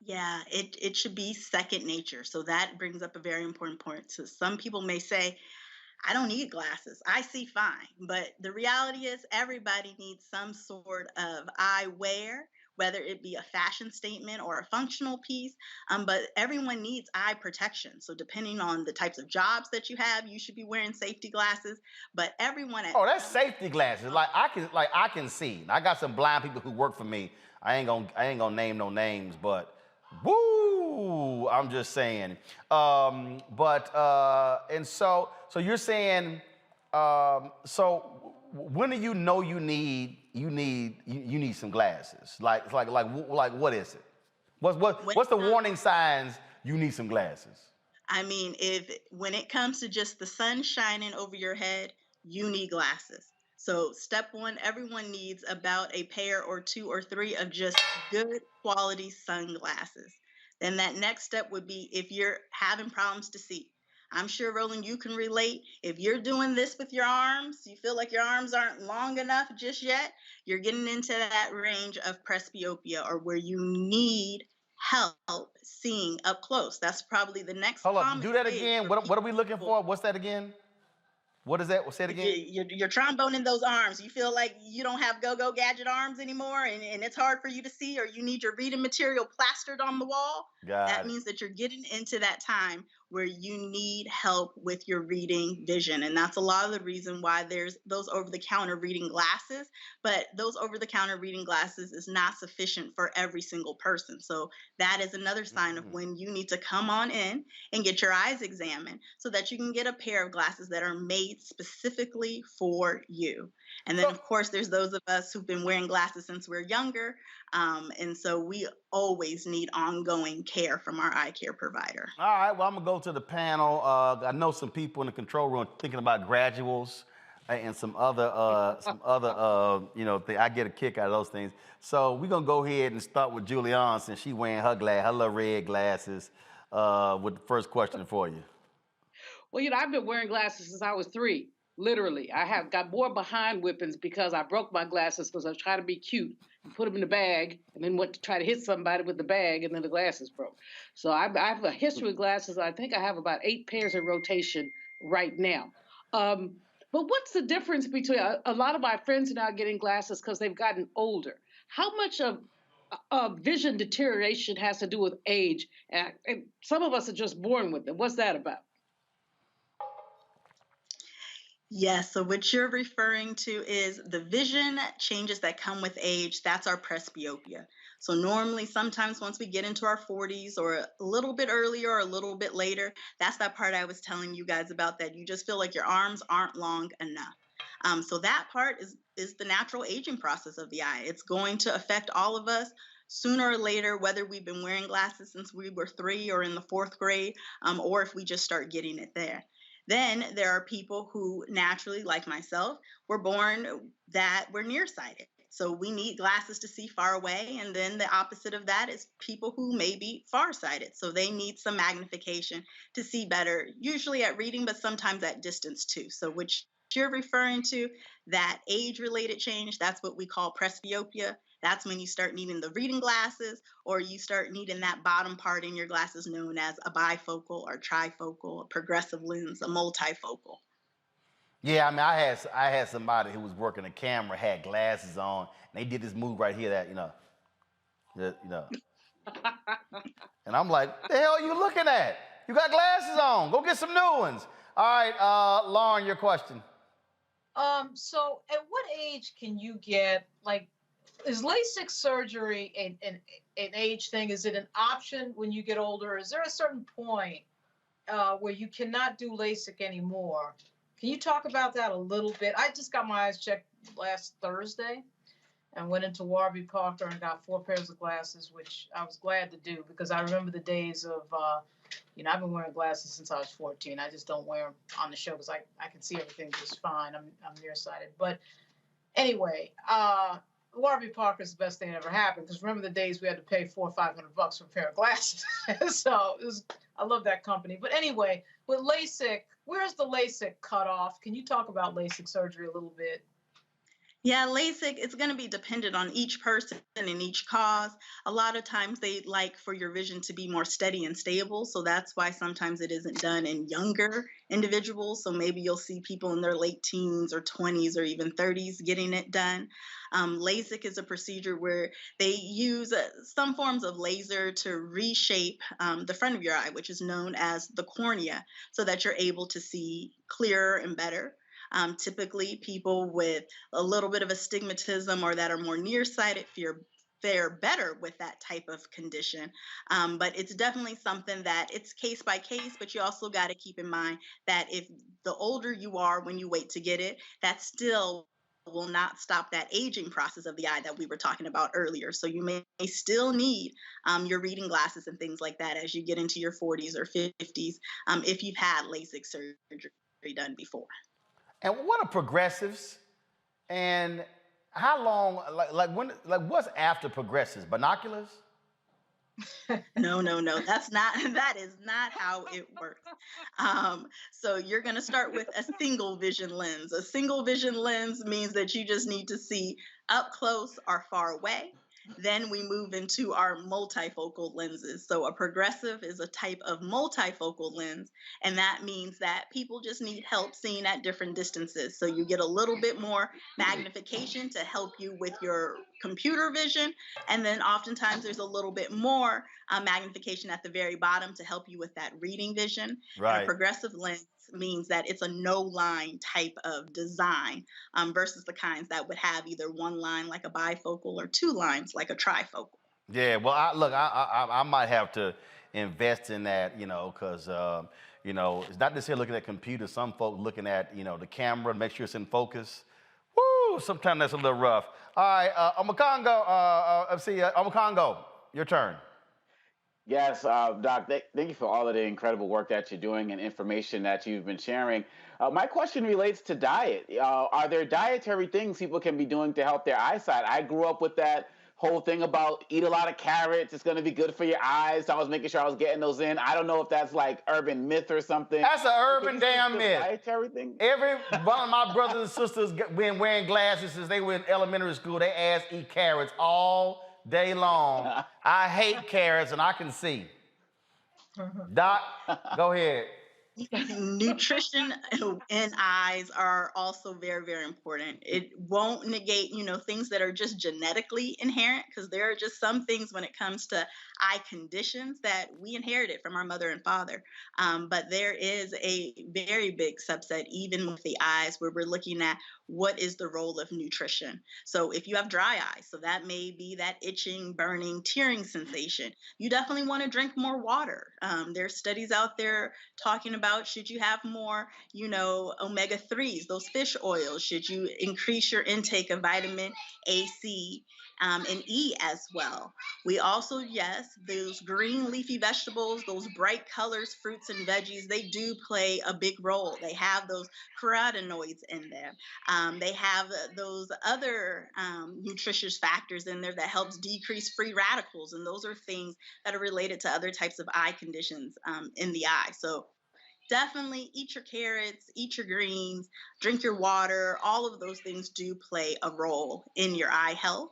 Yeah, it should be second nature. So that brings up a very important point. So some people may say, I don't need glasses. I see fine. But the reality is everybody needs some sort of eyewear, whether it be a fashion statement or a functional piece. But everyone needs eye protection. So depending on the types of jobs that you have, you should be wearing safety glasses. But everyone Oh, that's safety glasses. Like I can see. I got some blind people who work for me. I ain't gonna name no names, but woo, I'm just saying. And so you're saying, so when do you know you need some glasses? Like what is it? What's the warning signs you need some glasses? I mean, when it comes to just the sun shining over your head, you need glasses. So step one, everyone needs about a pair or two or three of just good quality sunglasses. Then that next step would be if you're having problems to see. I'm sure, Roland, you can relate. If you're doing this with your arms, you feel like your arms aren't long enough just yet, you're getting into that range of presbyopia, or where you need help seeing up close. That's probably the next. Hold up, do that again. What are we looking for? What's that again? What is that? Say it again. You're tromboning those arms. You feel like you don't have go-go gadget arms anymore, and it's hard for you to see, or you need your reading material plastered on the wall. That means that you're getting into that time where you need help with your reading vision. And that's a lot of the reason why there's those over-the-counter reading glasses. But those over-the-counter reading glasses is not sufficient for every single person. So that is another sign of when you need to come on in and get your eyes examined so that you can get a pair of glasses that are made specifically for you. And then, of course, there's those of us who've been wearing glasses since we're younger. And so we always need ongoing care from our eye care provider. All right, well, I'm going to go to the panel. I know some people in the control room thinking about graduals and some other, I get a kick out of those things. So we're going to go ahead and start with Julianne, since she's wearing her little red glasses, with the first question for you. Well, I've been wearing glasses since I was 3. Literally, I have got more behind whippings because I broke my glasses because I was trying to be cute and put them in the bag and then went to try to hit somebody with the bag and then the glasses broke. So I have a history of glasses. I think I have about 8 pairs in rotation right now. But what's the difference between a lot of my friends are now getting glasses because they've gotten older? How much of vision deterioration has to do with age? And some of us are just born with it. What's that about? Yes, so what you're referring to is the vision changes that come with age. That's our presbyopia. So normally, sometimes once we get into our 40s or a little bit earlier or a little bit later, that's that part I was telling you guys about, that you just feel like your arms aren't long enough. So that part is the natural aging process of the eye. It's going to affect all of us sooner or later, whether we've been wearing glasses since we were 3 or in the 4th grade, or if we just start getting it there. Then there are people who naturally, like myself, were born that we're nearsighted. So we need glasses to see far away. And then the opposite of that is people who may be farsighted. So they need some magnification to see better, usually at reading, but sometimes at distance too. So which you're referring to, that age-related change, that's what we call presbyopia. That's when you start needing the reading glasses, or you start needing that bottom part in your glasses known as a bifocal or trifocal, a progressive lens, a multifocal. Yeah, I mean, I had somebody who was working a camera, had glasses on, and they did this move right here that, And I'm like, the hell are you looking at? You got glasses on. Go get some new ones. All right, Lauren, your question. So at what age can you get, like, is LASIK surgery an age thing? Is it an option when you get older? Is there a certain point where you cannot do LASIK anymore? Can you talk about that a little bit? I just got my eyes checked last Thursday and went into Warby Parker and got 4 pairs of glasses, which I was glad to do because I remember the days of, I've been wearing glasses since I was 14. I just don't wear them on the show because I can see everything just fine. I'm nearsighted. But anyway, Warby Parker's the best thing that ever happened, because remember the days we had to pay $400 or $500 for a pair of glasses. So I love that company. But anyway, with LASIK, where's the LASIK cutoff? Can you talk about LASIK surgery a little bit? Yeah, LASIK, it's going to be dependent on each person and each cause. A lot of times they like for your vision to be more steady and stable. So that's why sometimes it isn't done in younger individuals. So maybe you'll see people in their late teens or 20s or even 30s getting it done. LASIK is a procedure where they use some forms of laser to reshape the front of your eye, which is known as the cornea, so that you're able to see clearer and better. Typically, people with a little bit of astigmatism or that are more nearsighted fare better with that type of condition. But it's definitely something that it's case by case, but you also got to keep in mind that if the older you are when you wait to get it, that still will not stop that aging process of the eye that we were talking about earlier. So you may still need your reading glasses and things like that as you get into your 40s or 50s if you've had LASIK surgery done before. And what are progressives? And how long, what's after progressives? Binoculars? No. That is not how it works. So you're going to start with a single vision lens. A single vision lens means that you just need to see up close or far away. Then we move into our multifocal lenses. So a progressive is a type of multifocal lens, and that means that people just need help seeing at different distances. So you get a little bit more magnification to help you with your computer vision, and then oftentimes there's a little bit more magnification at the very bottom to help you with that reading vision. Right. And a progressive lens means that it's a no line type of design versus the kinds that would have either one line like a bifocal or two lines like a trifocal. Yeah, well, I might have to invest in that, because, it's not necessarily looking at computers. Some folks looking at, the camera to make sure it's in focus. Woo, sometimes that's a little rough. All right, Omakongo, your turn. Yes, Doc, thank you for all of the incredible work that you're doing and information that you've been sharing. My question relates to diet. Are there dietary things people can be doing to help their eyesight? I grew up with that whole thing about eat a lot of carrots, it's going to be good for your eyes. So I was making sure I was getting those in. I don't know if that's like urban myth or something. That's an urban damn myth. Dietary thing? Every one of my brothers and sisters been wearing glasses since they were in elementary school. They ass eat carrots all day long. I hate carrots and I can see. Doc, go ahead. Nutrition and eyes are also very, very important. It won't negate, things that are just genetically inherent, because there are just some things when it comes to eye conditions that we inherited from our mother and father. But there is a very big subset, even with the eyes, where we're looking at what is the role of nutrition. So if you have dry eyes, so that may be that itching, burning, tearing sensation, you definitely want to drink more water. There's studies out there talking about, should you have more, omega-3s, those fish oils? Should you increase your intake of vitamin A, C, and E as well? We also, yes, those green leafy vegetables, those bright colors, fruits and veggies, they do play a big role. They have those carotenoids in there. They have those other nutritious factors in there that helps decrease free radicals. And those are things that are related to other types of eye conditions in the eye. So definitely eat your carrots, eat your greens, drink your water. All of those things do play a role in your eye health.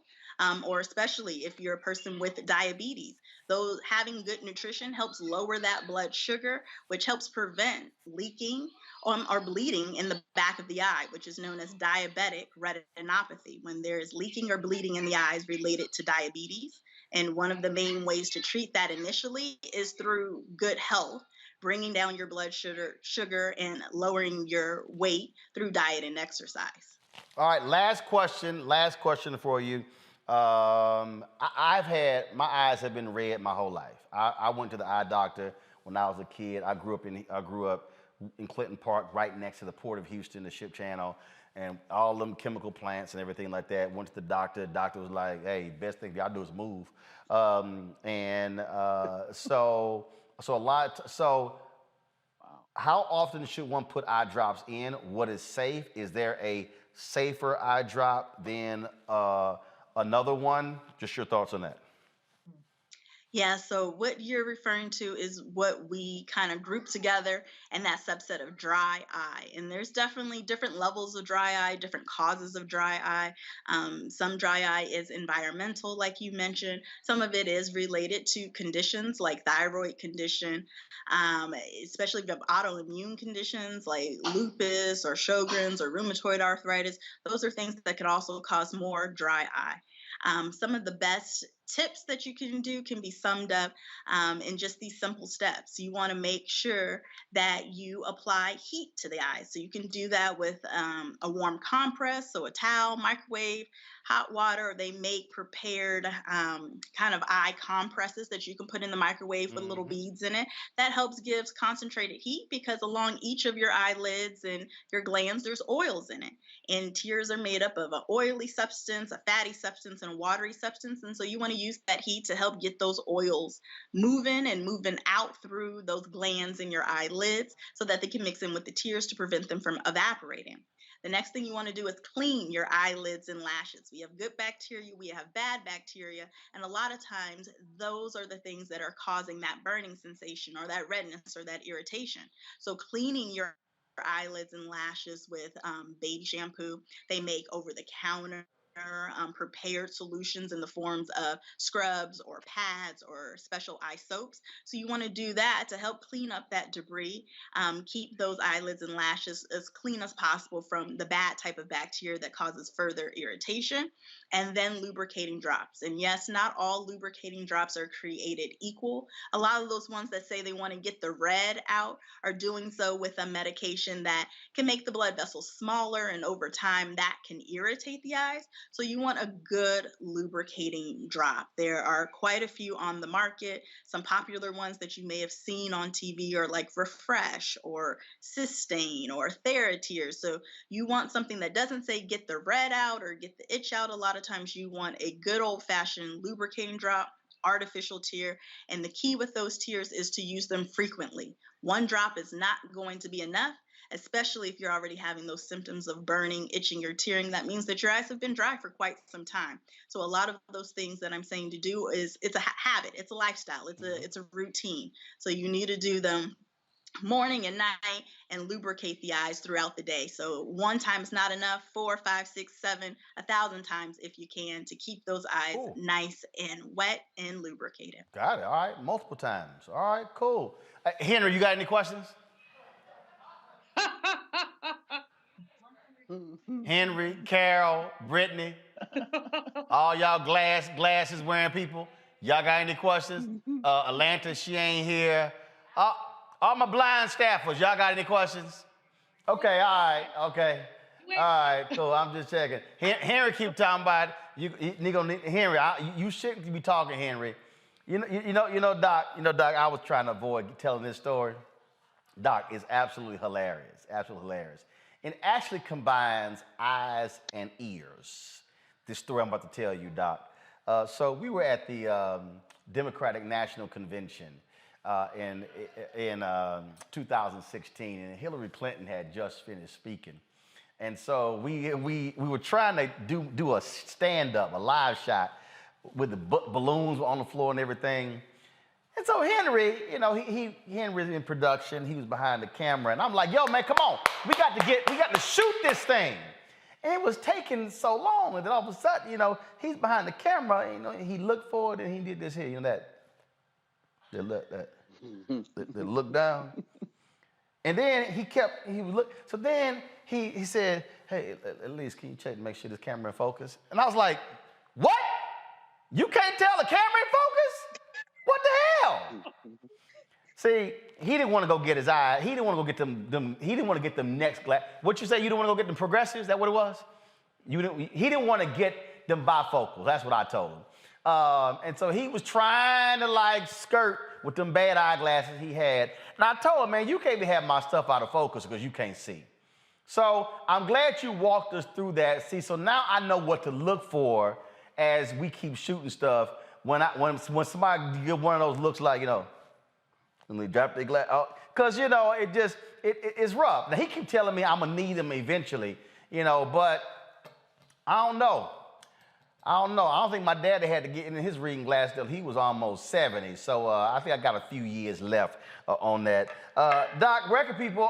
Or especially if you're a person with diabetes. Those having good nutrition helps lower that blood sugar, which helps prevent leaking or bleeding in the back of the eye, which is known as diabetic retinopathy, when there is leaking or bleeding in the eyes related to diabetes. And one of the main ways to treat that initially is through good health, bringing down your blood sugar and lowering your weight through diet and exercise. All right, last question for you. I've had, my eyes have been red my whole life. I went to the eye doctor when I was a kid. I grew up in Clinton Park, right next to the Port of Houston, the ship channel, and all them chemical plants and everything like that. Went to the doctor. The doctor was like, "Hey, best thing y'all do is move." How often should one put eye drops in? What is safe? Is there a safer eye drop than another one. Just your thoughts on that. Yeah, so what you're referring to is what we kind of group together and that subset of dry eye. And there's definitely different levels of dry eye, different causes of dry eye. Some dry eye is environmental, like you mentioned. Some of it is related to conditions like thyroid condition, especially if you have autoimmune conditions like lupus or Sjogren's or rheumatoid arthritis. Those are things that could also cause more dry eye. Some of the best tips that you can do can be summed up in just these simple steps. You want to make sure that you apply heat to the eyes. So you can do that with a warm compress, so a towel, microwave, hot water. They make prepared kind of eye compresses that you can put in the microwave with little beads in it. That helps give concentrated heat because along each of your eyelids and your glands, there's oils in it. And tears are made up of an oily substance, a fatty substance, and a watery substance. And so you want to use that heat to help get those oils moving out through those glands in your eyelids so that they can mix in with the tears to prevent them from evaporating. The next thing you want to do is clean your eyelids and lashes. We have good bacteria, we have bad bacteria, and a lot of times those are the things that are causing that burning sensation or that redness or that irritation. So cleaning your eyelids and lashes with baby shampoo. They make over-the-counter prepared solutions in the forms of scrubs or pads or special eye soaps. So you want to do that to help clean up that debris, keep those eyelids and lashes as clean as possible from the bad type of bacteria that causes further irritation, and then lubricating drops. And yes, not all lubricating drops are created equal. A lot of those ones that say they want to get the red out are doing so with a medication that can make the blood vessels smaller, and over time that can irritate the eyes. So you want a good lubricating drop. There are quite a few on the market. Some popular ones that you may have seen on TV are like Refresh or Systane or TheraTears. So you want something that doesn't say get the red out or get the itch out. A lot of times you want a good old-fashioned lubricating drop, artificial tear, and the key with those tears is to use them frequently. One drop is not going to be enough, especially if you're already having those symptoms of burning, itching, or tearing. That means that your eyes have been dry for quite some time. So a lot of those things that I'm saying to do is, it's a habit, it's a lifestyle, it's a routine. So you need to do them morning and night and lubricate the eyes throughout the day. So one time is not enough, 4, 5, 6, 7, 1,000 times if you can, to keep those eyes nice and wet and lubricated. Got it. All right. Multiple times. All right, cool. Henry, you got any questions? Henry, Carol, Brittany, all y'all glasses wearing people. Y'all got any questions? Atlanta, she ain't here. All my blind staffers, y'all got any questions? Okay, all right, okay. All right, cool, I'm just checking. Henry keep talking about Henry, you shouldn't be talking, Henry. You know, Doc, I was trying to avoid telling this story. Doc is absolutely hilarious, and actually combines eyes and ears. This story I'm about to tell you, Doc. So we were at the Democratic National Convention in 2016, and Hillary Clinton had just finished speaking. And so we were trying to do a stand-up, a live shot with the balloons on the floor and everything. And so Henry, Henry's in production. He was behind the camera, and I'm like, "Yo, man, come on, we got to shoot this thing." And it was taking so long, and then all of a sudden, he's behind the camera. He looked forward and he did this here, the look down. And then he would look. So then he said, "Hey, at least can you check to make sure this camera in focus?" And I was like, "What? You can't tell the camera in focus? What the hell?" See, he didn't want to go get his eye. He didn't want to go get them. He didn't want to get them next glass. What you say? You didn't want to go get them progressives? Is that what it was? He didn't want to get them bifocals. That's what I told him. And so he was trying to skirt with them bad eyeglasses he had. And I told him, "Man, you can't be having my stuff out of focus because you can't see." So I'm glad you walked us through that. See, so now I know what to look for as we keep shooting stuff. When somebody get one of those looks like, when they drop their glass, because it's rough. Now he keep telling me I'm gonna need them eventually, but I don't know. I don't know. I don't think my daddy had to get in his reading glasses till he was almost 70. So I think I got a few years left on that. Doc, where can people,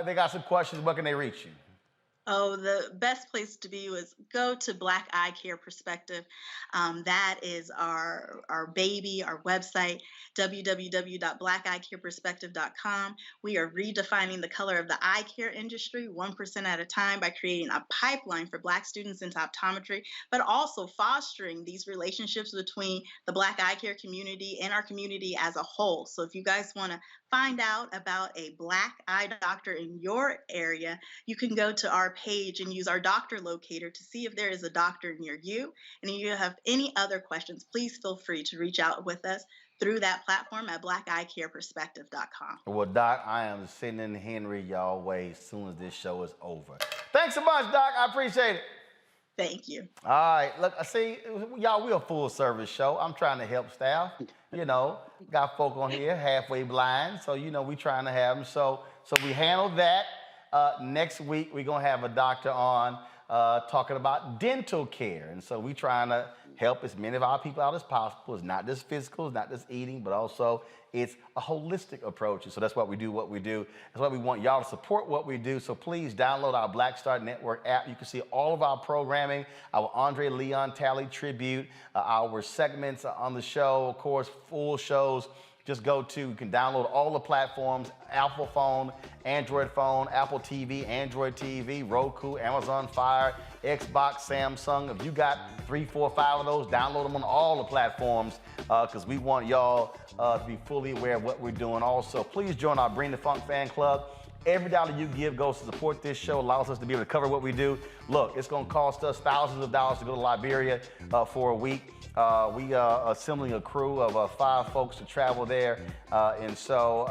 they got some questions, where can they reach you? Oh, the best place to be was go to Black Eye Care Perspective. That is our baby, our website, www.blackeyecareperspective.com. We are redefining the color of the eye care industry 1% at a time by creating a pipeline for Black students into optometry, but also fostering these relationships between the Black eye care community and our community as a whole. So if you guys want to find out about a Black eye doctor in your area, you can go to our page and use our doctor locator to see if there is a doctor near you. And if you have any other questions, please feel free to reach out with us through that platform at blackeyecareperspective.com. Well, Doc, I am sending Henry y'all way as soon as this show is over. Thanks so much, Doc. I appreciate it. Thank you. All right, look, see, y'all, we're a full service show. I'm trying to help staff. You know, got folk on here halfway blind, so you know we trying to have them. So we handled that. Next week we're gonna have a doctor on talking about dental care, and so we trying to help as many of our people out as possible. It's not just physical, it's not just eating, but also it's a holistic approach. And so that's why we do what we do. That's why we want y'all to support what we do. So please download our Black Star Network app. You can see all of our programming, our Andre Leon Talley tribute, our segments on the show, of course, full shows. Just go to, you can download all the platforms, Apple phone, Android phone, Apple TV, Android TV, Roku, Amazon Fire, Xbox, Samsung. If you got 3, 4, 5 of those, download them on all the platforms because we want y'all to be fully aware of what we're doing. Also, please join our Bring the Funk fan club. Every dollar you give goes to support this show, allows us to be able to cover what we do. Look, it's going to cost us thousands of dollars to go to Liberia for a week. We are assembling a crew of 5 folks to travel there. And so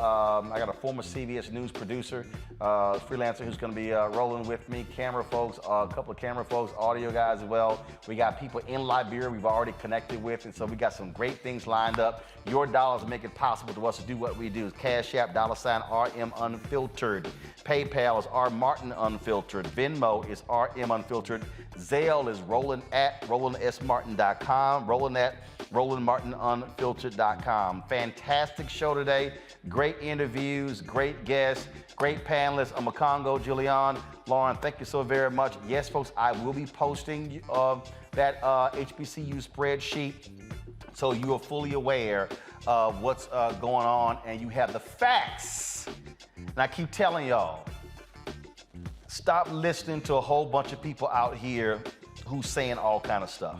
I got a former CBS News producer, freelancer who's going to be rolling with me, camera folks, a couple of camera folks, audio guys as well. We got people in Liberia we've already connected with. And so we got some great things lined up. Your dollars make it possible to us to do what we do. Cash App, $RM Unfiltered. PayPal is R Martin Unfiltered. Venmo is RM Unfiltered. Zelle is roland@rolandsmartin.com. roland@rolandmartinunfiltered.com. Fantastic show today. Great interviews, great guests, great panelists. Amakongo, Julian, Lauren, thank you so very much. Yes, folks, I will be posting that HBCU spreadsheet so you are fully aware of what's going on and you have the facts. And I keep telling y'all, stop listening to a whole bunch of people out here who's saying all kind of stuff.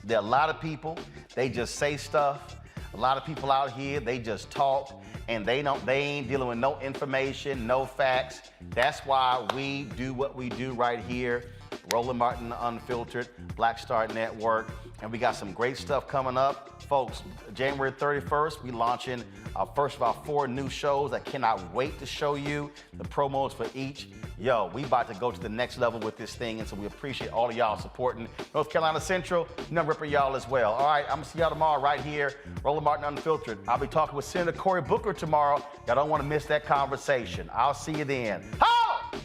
There are a lot of people, they just say stuff. A lot of people out here, they just talk and they ain't dealing with no information, no facts. That's why we do what we do right here. Roland Martin Unfiltered, Black Star Network. And we got some great stuff coming up. Folks, January 31st, we launching our first of our 4 new shows. I cannot wait to show you the promos for each. Yo, we about to go to the next level with this thing, and so we appreciate all of y'all supporting North Carolina Central. Number for y'all as well. All right, I'm gonna see y'all tomorrow right here, Roland Martin Unfiltered. I'll be talking with Senator Cory Booker tomorrow. Y'all don't want to miss that conversation. I'll see you then. Ho!